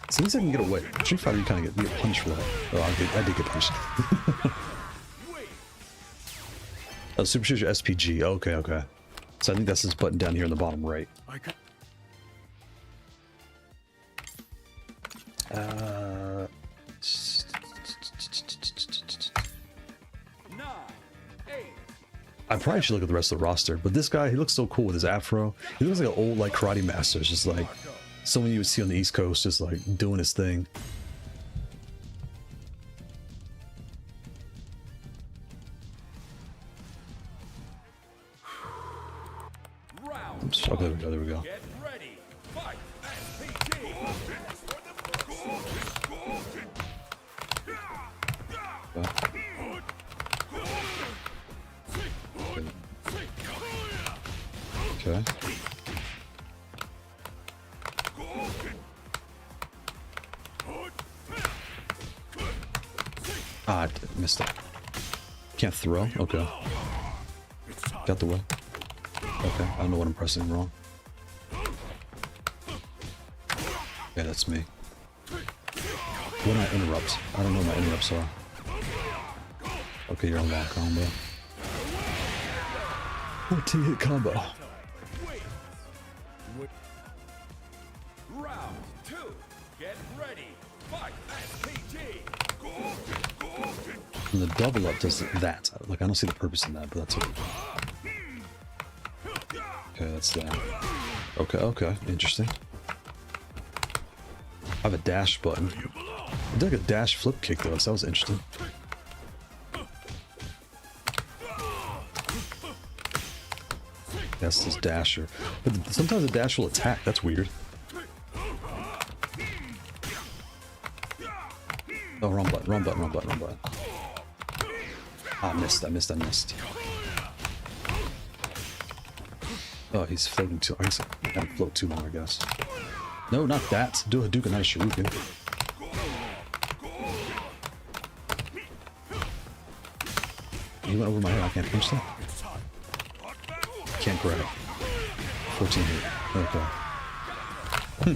S1: So at least I can get away. Street Fighter, you kind of get punished for that. Oh, I did get punished. Oh, Super Shooter SPG. Okay, okay. So I think that's this button down here in the bottom right. I probably should look at the rest of the roster, but this guy, he looks so cool with his afro. He looks like an old, like, karate master. It's just like someone you would see on the East Coast, just like doing his thing. Oops, okay, there we go. Okay. Ah, I missed it. Can't throw? Okay. Got the way. Okay, I don't know what I'm pressing wrong. Yeah, that's me. What are my interrupts? I don't know what my interrupts are. Okay, you're on long combo. 14 hit combo.
S4: Round 2. Get ready. Fight.
S1: And the double up does that. Like, I don't see the purpose in that, but that's okay. Okay, that's that. Okay, okay, interesting. I have a dash button. I did like a dash flip kick though, so that was interesting. That's this dasher. But sometimes the dash will attack, that's weird. Oh, wrong button, wrong button, wrong button, wrong button. Ah, I missed. Oh, he's floating too. I guess I gotta float too long, I guess. No, not that. Do a Hadouken, not a Shuriken. He went over my head. I can't finish that. Can't grab it. 14 hit. Okay.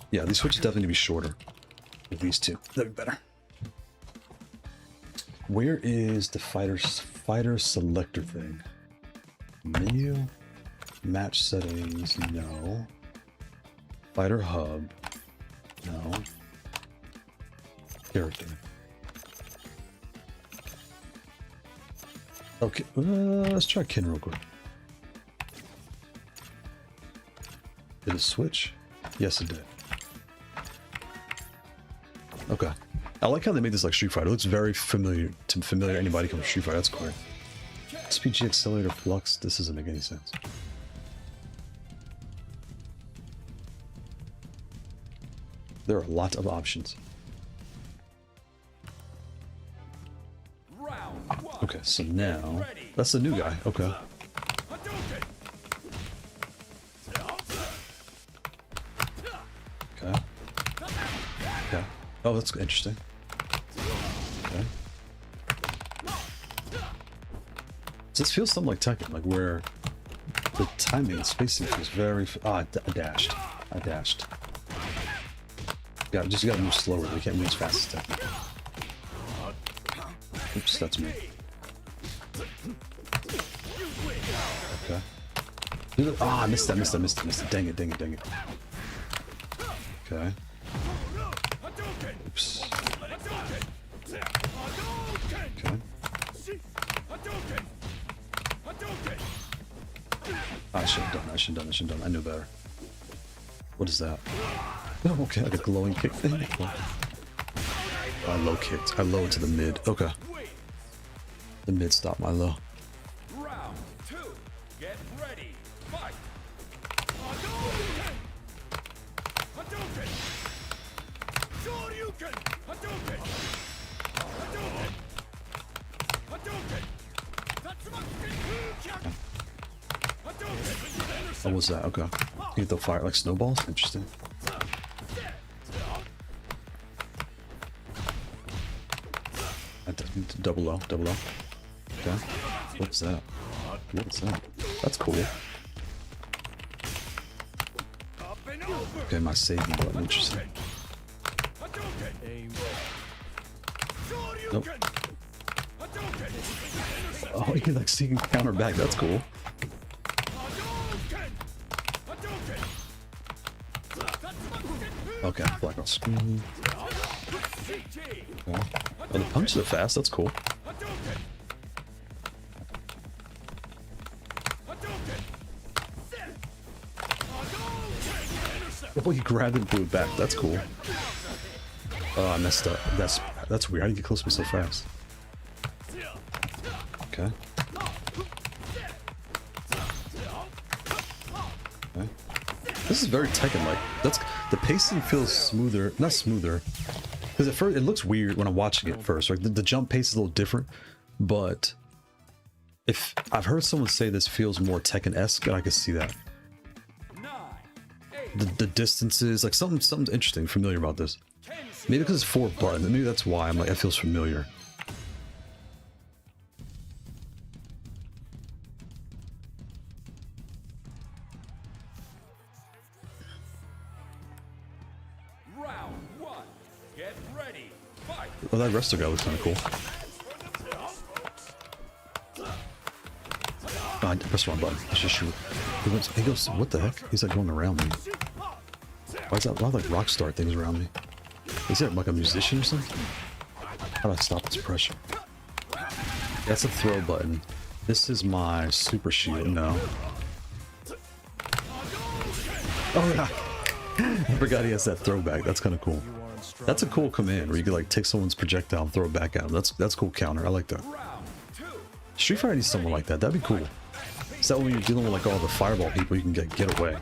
S1: Yeah, these switches definitely need to be shorter. With these two. That'd be better. Where is the fighter selector thing? Menu, match settings, no. Fighter hub, no. Character. Okay, let's try Kin real quick. Did it switch? Yes, it did. Okay. I like how they made this like Street Fighter. It looks very familiar to anybody coming from Street Fighter. That's great. SPG accelerator flux. This doesn't make any sense. There are a lot of options. Okay, so now that's the new guy. Okay. Okay. Okay. Oh, that's interesting. Okay. This feels something like Tekken, like where the timing and spacing feels very. I dashed. Yeah, you gotta move slower. You can't move as fast as Tekken. Oops, that's me. Okay. Ah, I missed that. Dang it. Okay. Oops. I should have done that. I should have done that. I should have done that. I knew better. What is that? Oh, okay, like a glowing kick thing. I low kicked. I low to the mid. Okay. The mid stopped my low.
S4: Round 2. Get ready. Fight. Hadouken! Shoryuken! Hadouken! Hadouken! Hadouken! Tatsumaki! Hadouken!
S1: What was that? Okay. You throw fire like snowballs? Interesting. Double low, double low. Okay. What's that? What's that? That's cool. Okay, my saving button. Interesting. Nope. Oh, you like seeing counter back. That's cool. Okay, black on screen. Okay. Oh, the punches are fast. That's cool. Oh, you grabbed it and threw it back. That's cool. Oh, I messed up. That's weird. How do you get close to me so fast? Okay. Okay. This is very Tekken-like. The pacing feels smoother, not smoother, because at first it looks weird when I'm watching it first. Right, the jump pace is a little different, but if I've heard someone say this feels more Tekken-esque, and I can see that. The distances, like something's interesting, familiar about this. Maybe because it's 4 buttons. Maybe that's why I'm like it feels familiar.
S4: Round 1. Get ready. Fight.
S1: Oh, that wrestler guy looks kind of cool. Oh, I pressed the wrong button. Let's just shoot. He goes, what the heck? He's like going around me. Why is that? Why are like rock star things around me? Is that like a musician or something? How do I stop this pressure? That's a throw button. This is my super shield. No. Oh yeah. I forgot he has that throwback. That's kind of cool. That's a cool command where you could like take someone's projectile and throw it back at them. That's cool counter. I like that. Street Fighter needs someone like that. That'd be cool. Is that when you're dealing with like all the fireball people, you can get away?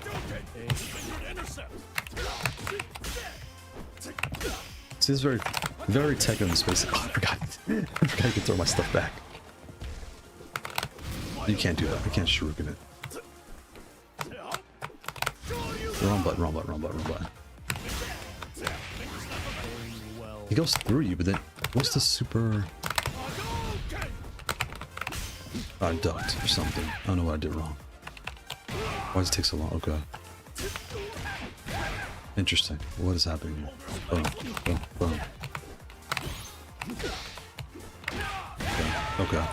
S1: See, this is very Tekken space. Oh, I forgot you can throw my stuff back. You can't do that. I can't shuriken it. Wrong button, wrong button, wrong button, wrong button. He goes through you, but then what's the super? I ducked or something. I don't know what I did wrong. Why does it take so long? Okay. Interesting. What is happening here? Boom, boom, boom. Okay. Okay.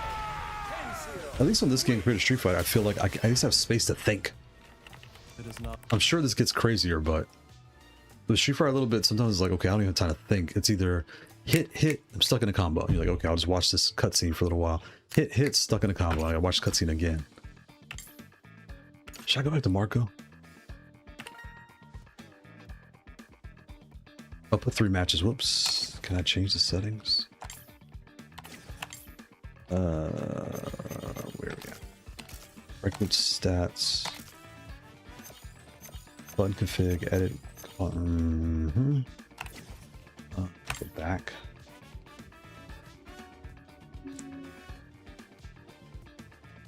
S1: At least on this game compared to Street Fighter, I feel like I at least have space to think. I'm sure this gets crazier, but with Street Fighter a little bit, sometimes it's like, okay, I don't even have time to think. It's either hit, I'm stuck in a combo. And you're like, okay, I'll just watch this cutscene for a little while. Hit, stuck in a combo. I gotta watch the cutscene again. Should I go back to Marco? I'll put 3 matches. Whoops. Can I change the settings? Where are we at? Record stats. Button config, edit. Go back.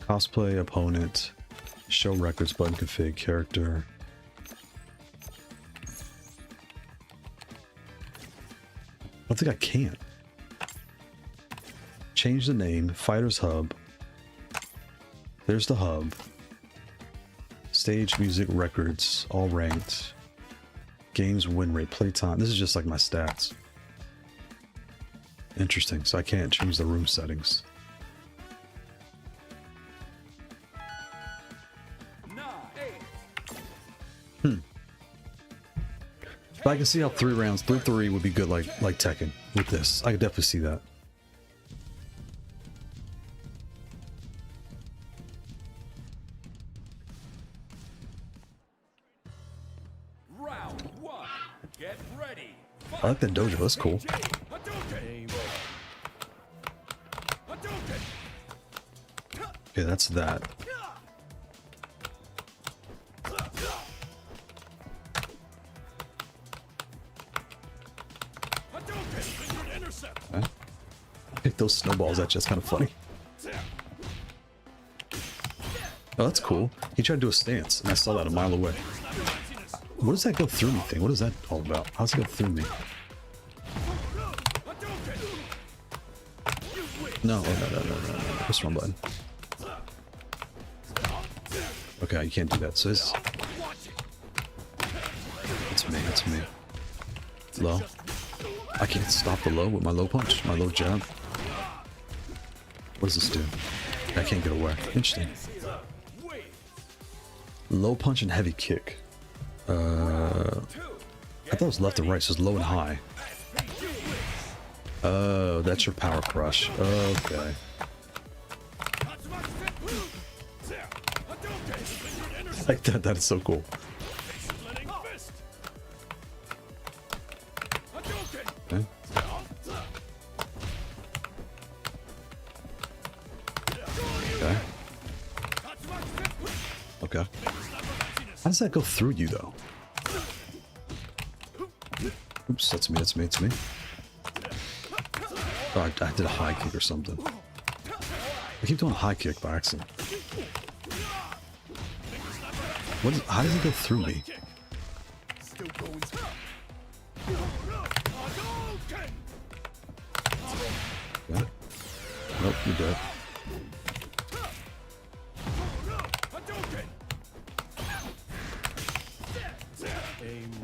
S1: Cosplay, opponent, show records, button config, character. I don't think I can. Change the name, Fighters Hub. There's the hub. Stage, music, records, all ranked. Games, win rate, playtime. This is just like my stats. Interesting, so I can't change the room settings. But I can see how 3 rounds, 3 would be good like Tekken with this. I could definitely see that.
S4: one. Get ready.
S1: I like that dojo. That's cool.
S4: Hadouken. Hadouken.
S1: Okay, that's that.
S4: Hadouken. Intercept.
S1: Okay. I picked those snowballs at you. That's kind of funny. Oh, that's cool. He tried to do a stance, and I saw that a mile away. What does that go through me thing? What is that all about? How's it go through me? No, oh, no. Press wrong button. Okay, you can't do that. So it's me. It's me. Low. I can't stop the low with my low punch, my low jab. What does this do? I can't get away. Interesting. Low punch and heavy kick. I thought it was left and right, so it's low and high. Oh, that's your power crush. Okay. Like that. That is so cool. Okay. Okay. Okay. How does that go through you, though? Oops, that's me. Oh, I did a high kick or something. I keep doing a high kick by accident. How does it go through me? Okay. Nope, you're dead.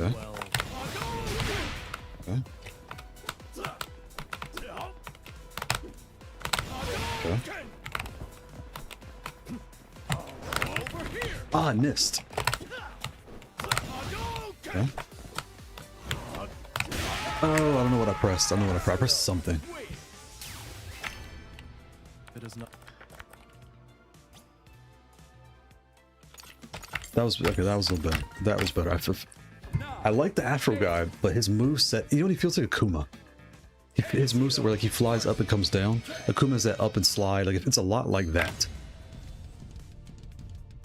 S1: Okay. Okay. Okay. Ah, I missed. Okay. Oh, I don't know what I pressed. I pressed something.
S6: It is not.
S1: That was okay. That was a little better. That was better. I like the Afro guy, but his moveset, you know what he feels like? Akuma. His moveset where like he flies up and comes down. Akuma's that up and slide. Like it's a lot like that.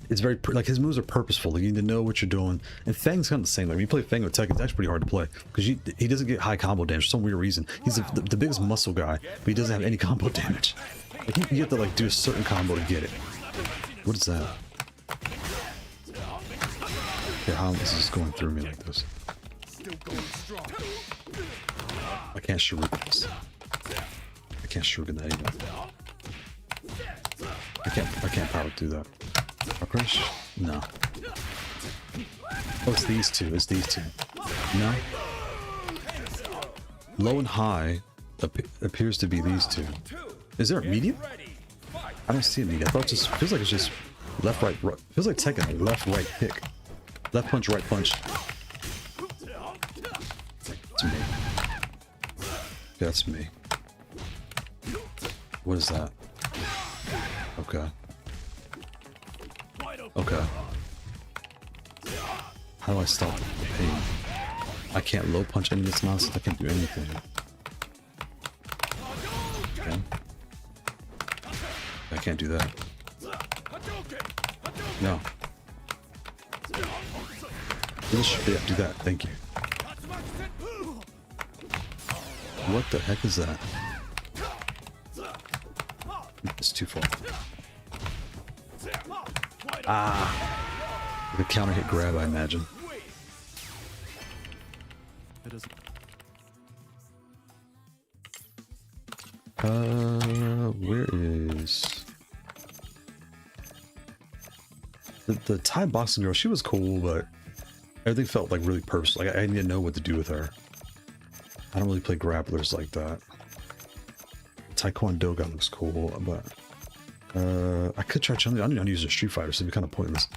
S1: It's very like his moves are purposeful. Like you need to know what you're doing. And Fang's kind of the same. Like when you play Fang with Tech, it's actually pretty hard to play because he doesn't get high combo damage for some weird reason. He's the biggest muscle guy, but he doesn't have any combo damage. Like you have to like do a certain combo to get it. What is that? Okay, how is this going through me like this? I can't shuriken this. I can't shuriken that either. I can't power through that. Power crush? No. Oh, it's these two. It's these two. No. Low and high appears to be these two. Is there a medium? I don't see a medium. I thought it just feels like it's just left, right, right. Feels like Tekken, left, right, kick. Left punch, right punch. It's me. That's me. What is that? Okay. Okay. How do I stop the pain? I can't low punch any of this nonsense. I can't do anything. Okay. I can't do that. No. Yeah, do that. Thank you. What the heck is that? It's too far. Ah! Like a counter hit grab, I imagine.
S6: It is.
S1: Where is the Thai boxing girl? She was cool, but everything felt like really personal. Like I didn't know what to do with her. I don't really play grapplers like that. Taekwondo guy looks cool, but I could try Chun-Li. I'm using a Street Fighter, so it'd be kind of pointless.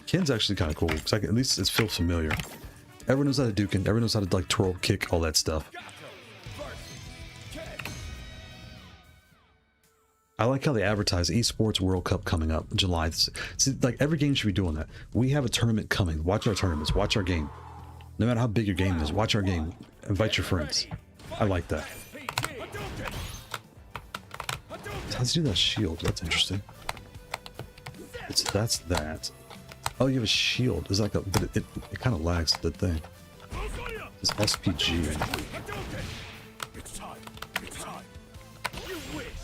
S1: Ken's actually kind of cool because at least it feels familiar. Everyone knows how to Duken. Everyone knows how to like twirl, kick, all that stuff. I like how they advertise Esports World Cup coming up in July. See, like every game should be doing that. We have a tournament coming. Watch our tournaments. Watch our game. No matter how big your game is, watch our game. Invite your friends. I like that. How does he do that shield? That's interesting. That's that. Oh, you have a shield. It's like a, but it kind of lags the thing. It's SPG.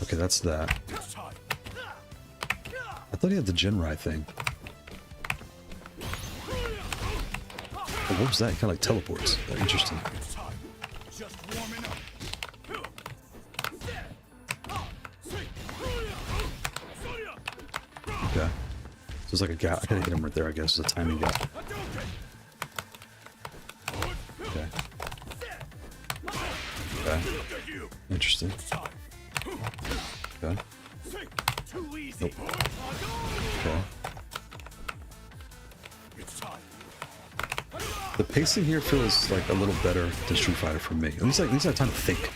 S1: Okay, that's that. I thought he had the Jinrai thing. Oh, what was that? He kind of like teleports. Interesting. Okay. So it's like a gap. I gotta hit him right there, I guess. It's a timing gap. Okay. Okay. Interesting. Okay. Nope. Okay. The pacing here feels like a little better than Street Fighter for me. At least I have time to think.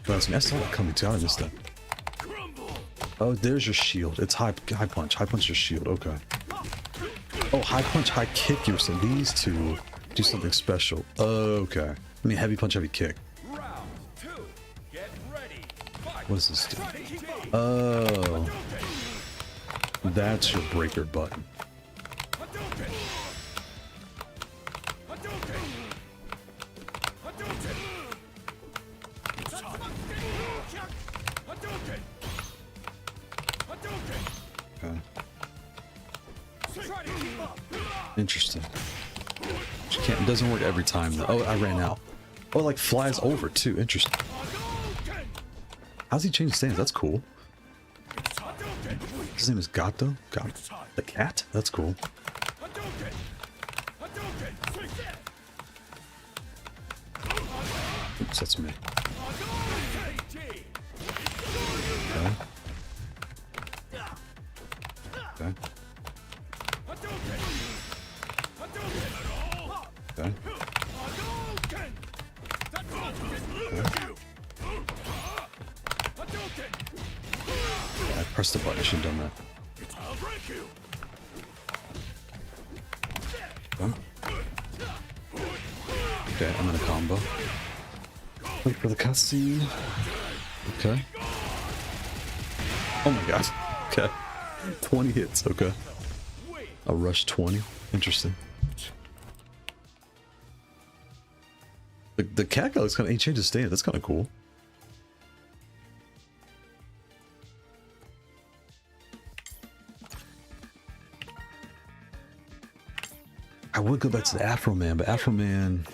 S1: But I saw that coming too. I missed that. Oh, there's your shield. It's high punch. High punch your shield. Okay. Oh, high punch, high kick. You were saying these two do something special. Okay. I mean, heavy punch, heavy kick. What does this do? Oh. That's your breaker button. Okay. Interesting. It doesn't work every time though. Oh, I ran out. Oh, it like flies over too. Interesting. How's he change stance? That's cool. His name is Gato? The cat? That's cool. Oops, that's me. Okay. Okay. Okay. I pressed the button, I should have done that. Okay, I'm in a combo. Wait for the cutscene. Okay. Oh my god. Okay. 20 hits, okay. A rush 20. Interesting. The cat guy looks kind of, he changed his stance. That's kind of cool. I would go back to the Afro Man, but Afro Man,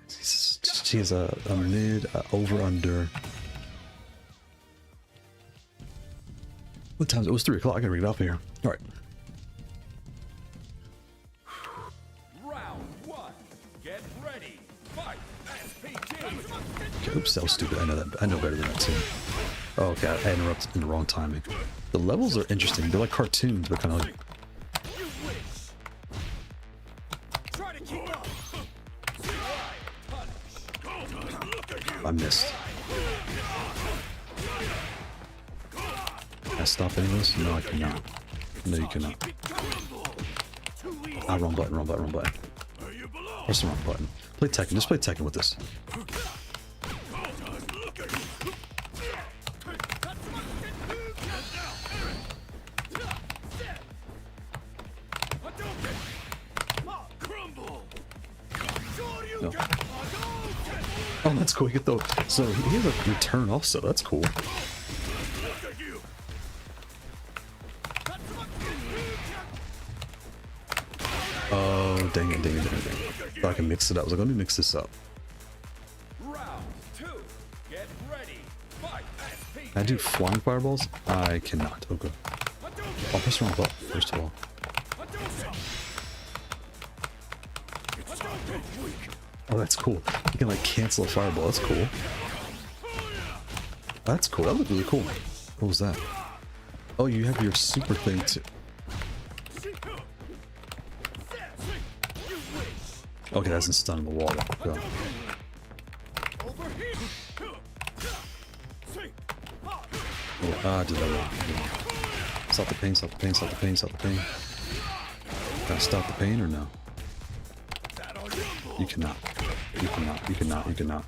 S1: she has a mid over under. What time is it? It was 3 o'clock. I gotta read it off here. All right.
S4: Round 1. Get ready. Fight.
S1: Okay, oops, that was stupid. I know that. I know better than that too. Oh, okay, I interrupted in the wrong timing. The levels are interesting. They're like cartoons, but kind of like. I missed. Can I stop any of this? No, I cannot. No, you cannot. Ah, wrong button, wrong button, wrong button. Press the wrong button. Play Tekken. Just play Tekken with this. No. Oh, that's cool. You get the so he has a return also. That's cool. Oh, dang it, dang it, dang it, dang it. I can mix it up. I was like, let me mix this up.
S4: Round 2. Get ready. Fight.
S1: Can I do flying fireballs? I cannot. Okay. I'll press the wrong button first of all. Oh, that's cool. You can like cancel a fireball. That's cool. That's cool. That looked really cool. What was that? Oh, you have your super thing too. Okay, that's in stun in the wall. Go. Oh, I did that wrong. Stop the pain, stop the pain, stop the pain, stop the pain. Can I stop the pain or no? You cannot. You cannot. You cannot. You cannot.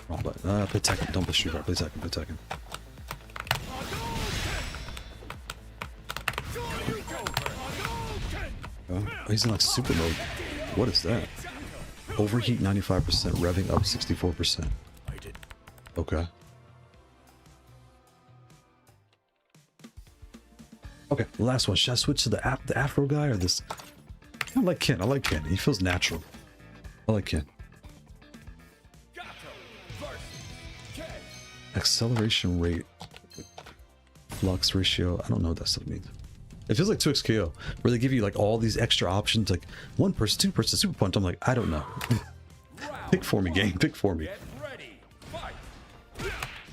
S1: Wrong button. Play Tekken. Don't play Street Fighter. Play Tekken. Play Tekken. Oh, he's in like super mode. What is that? Overheat 95%, revving up 64%. Okay. Okay, the last one. Should I switch to the Afro guy or this? I like Ken. I like Ken. He feels natural. I like Ken. Acceleration rate, flux ratio. I don't know what that stuff means. It feels like 2xKO, where they give you like all these extra options, like one person, two person, super punch. I'm like, I don't know. Pick for me, game. Pick for me.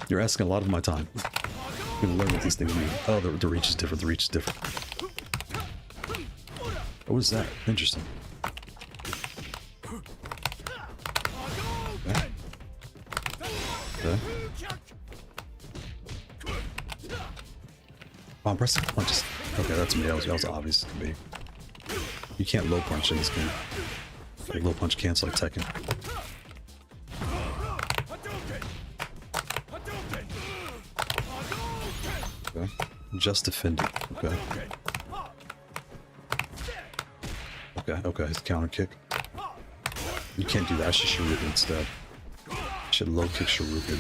S1: You're asking a lot of my time. I'm gonna learn what these things mean. Oh, the reach is different. The reach is different. What is that? Interesting. Okay. Okay. Oh, I'm pressing punches. Okay, that's me. That was obvious to me. You can't low punch in this game. Like low punch cancel like Tekken. Okay. Just defending. Okay. Okay, his counter kick. You can't do that. I should Shoryuken instead. I should low kick Shoryuken.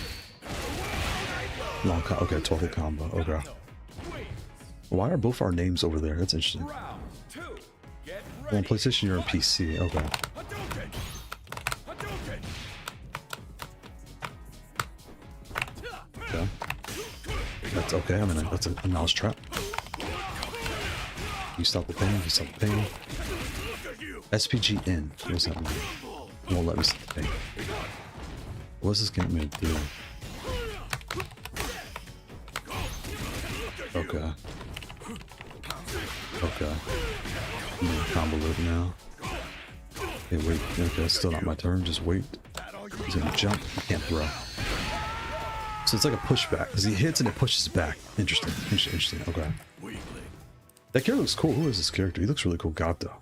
S1: Long okay, 12 combo. Okay. Why are both our names over there? That's interesting. On PlayStation, you're on PC. Okay. Okay. That's okay. I mean, that's a mouse trap. You stop the pain. You stop the pain. SPG in. What does that mean? It won't let me stop the pain. What's this game made to do? Okay. Okay. I'm gonna combo loop now. Okay, wait. Okay, it's still not my turn. Just wait. He's gonna jump. He can't throw. So it's like a pushback because he hits and it pushes back. Interesting. Interesting. Okay. That character looks cool. Who is this character? He looks really cool. Gato.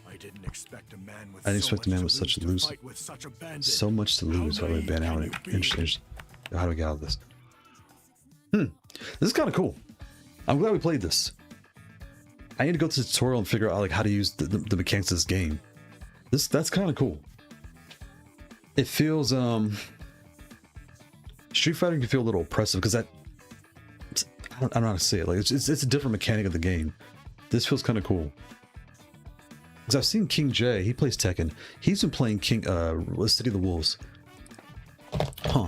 S2: I didn't expect a man with such
S1: lose. So much to lose. Why would I ban out? Interesting. How do we get out of this? This is kind of cool. I'm glad we played this. I need to go to the tutorial and figure out like how to use the mechanics of this game. That's kind of cool. It feels Street Fighter can feel a little oppressive because that I don't know how to say it. Like it's a different mechanic of the game. This feels kind of cool. Because I've seen King J. He plays Tekken. He's been playing City of the Wolves. Huh.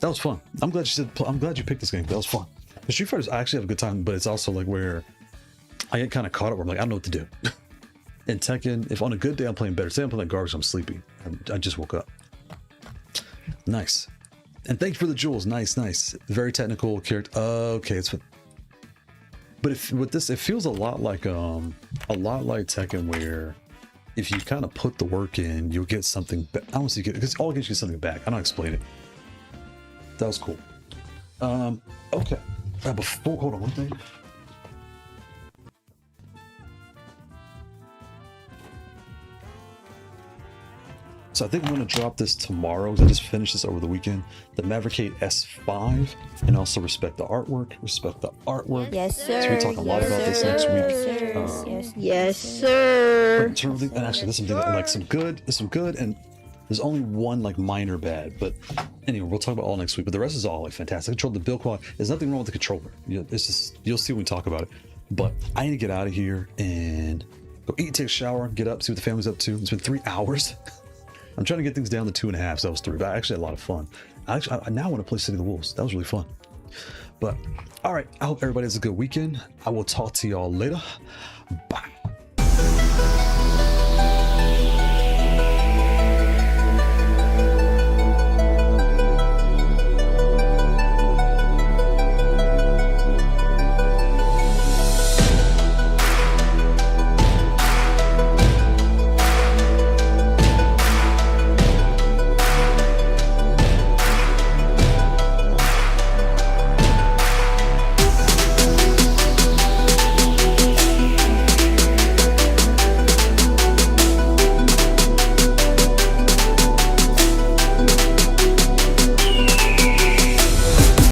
S1: That was fun. I'm glad you picked this game. That was fun. The Street Fighters, I actually have a good time, but it's also like where I get kind of caught up where I'm like, I don't know what to do. In Tekken, if on a good day I'm playing better. Say I'm playing like garbage, I'm sleepy. I just woke up. Nice. And thank you for the jewels. Nice. Very technical character. Okay, it's. But with this, it feels a lot like Tekken, where if you kind of put the work in, you'll get something. I don't see it because all gives you something back. I don't explain it. That was cool. Okay. Before, hold on one thing. So I think I'm going to drop this tomorrow because I just finished this over the weekend. The Maverick 8 S5, and also respect the artwork.
S3: Yes, sir.
S1: So we talk a lot about this next week.
S3: Yes, sir.
S1: In terms of, and actually, there's something like some good, and there's only one like minor bad. But anyway, we'll talk about all next week. But the rest is all like fantastic. Control the build quality. There's nothing wrong with the controller. It's just you'll see when we talk about it. But I need to get out of here and go eat, take a shower, get up, see what the family's up to. It's been 3 hours. I'm trying to get things down to 2.5, so that was 3, but I actually had a lot of fun. I now want to play City of the Wolves. That was really fun. But, all right, I hope everybody has a good weekend. I will talk to y'all later. Bye.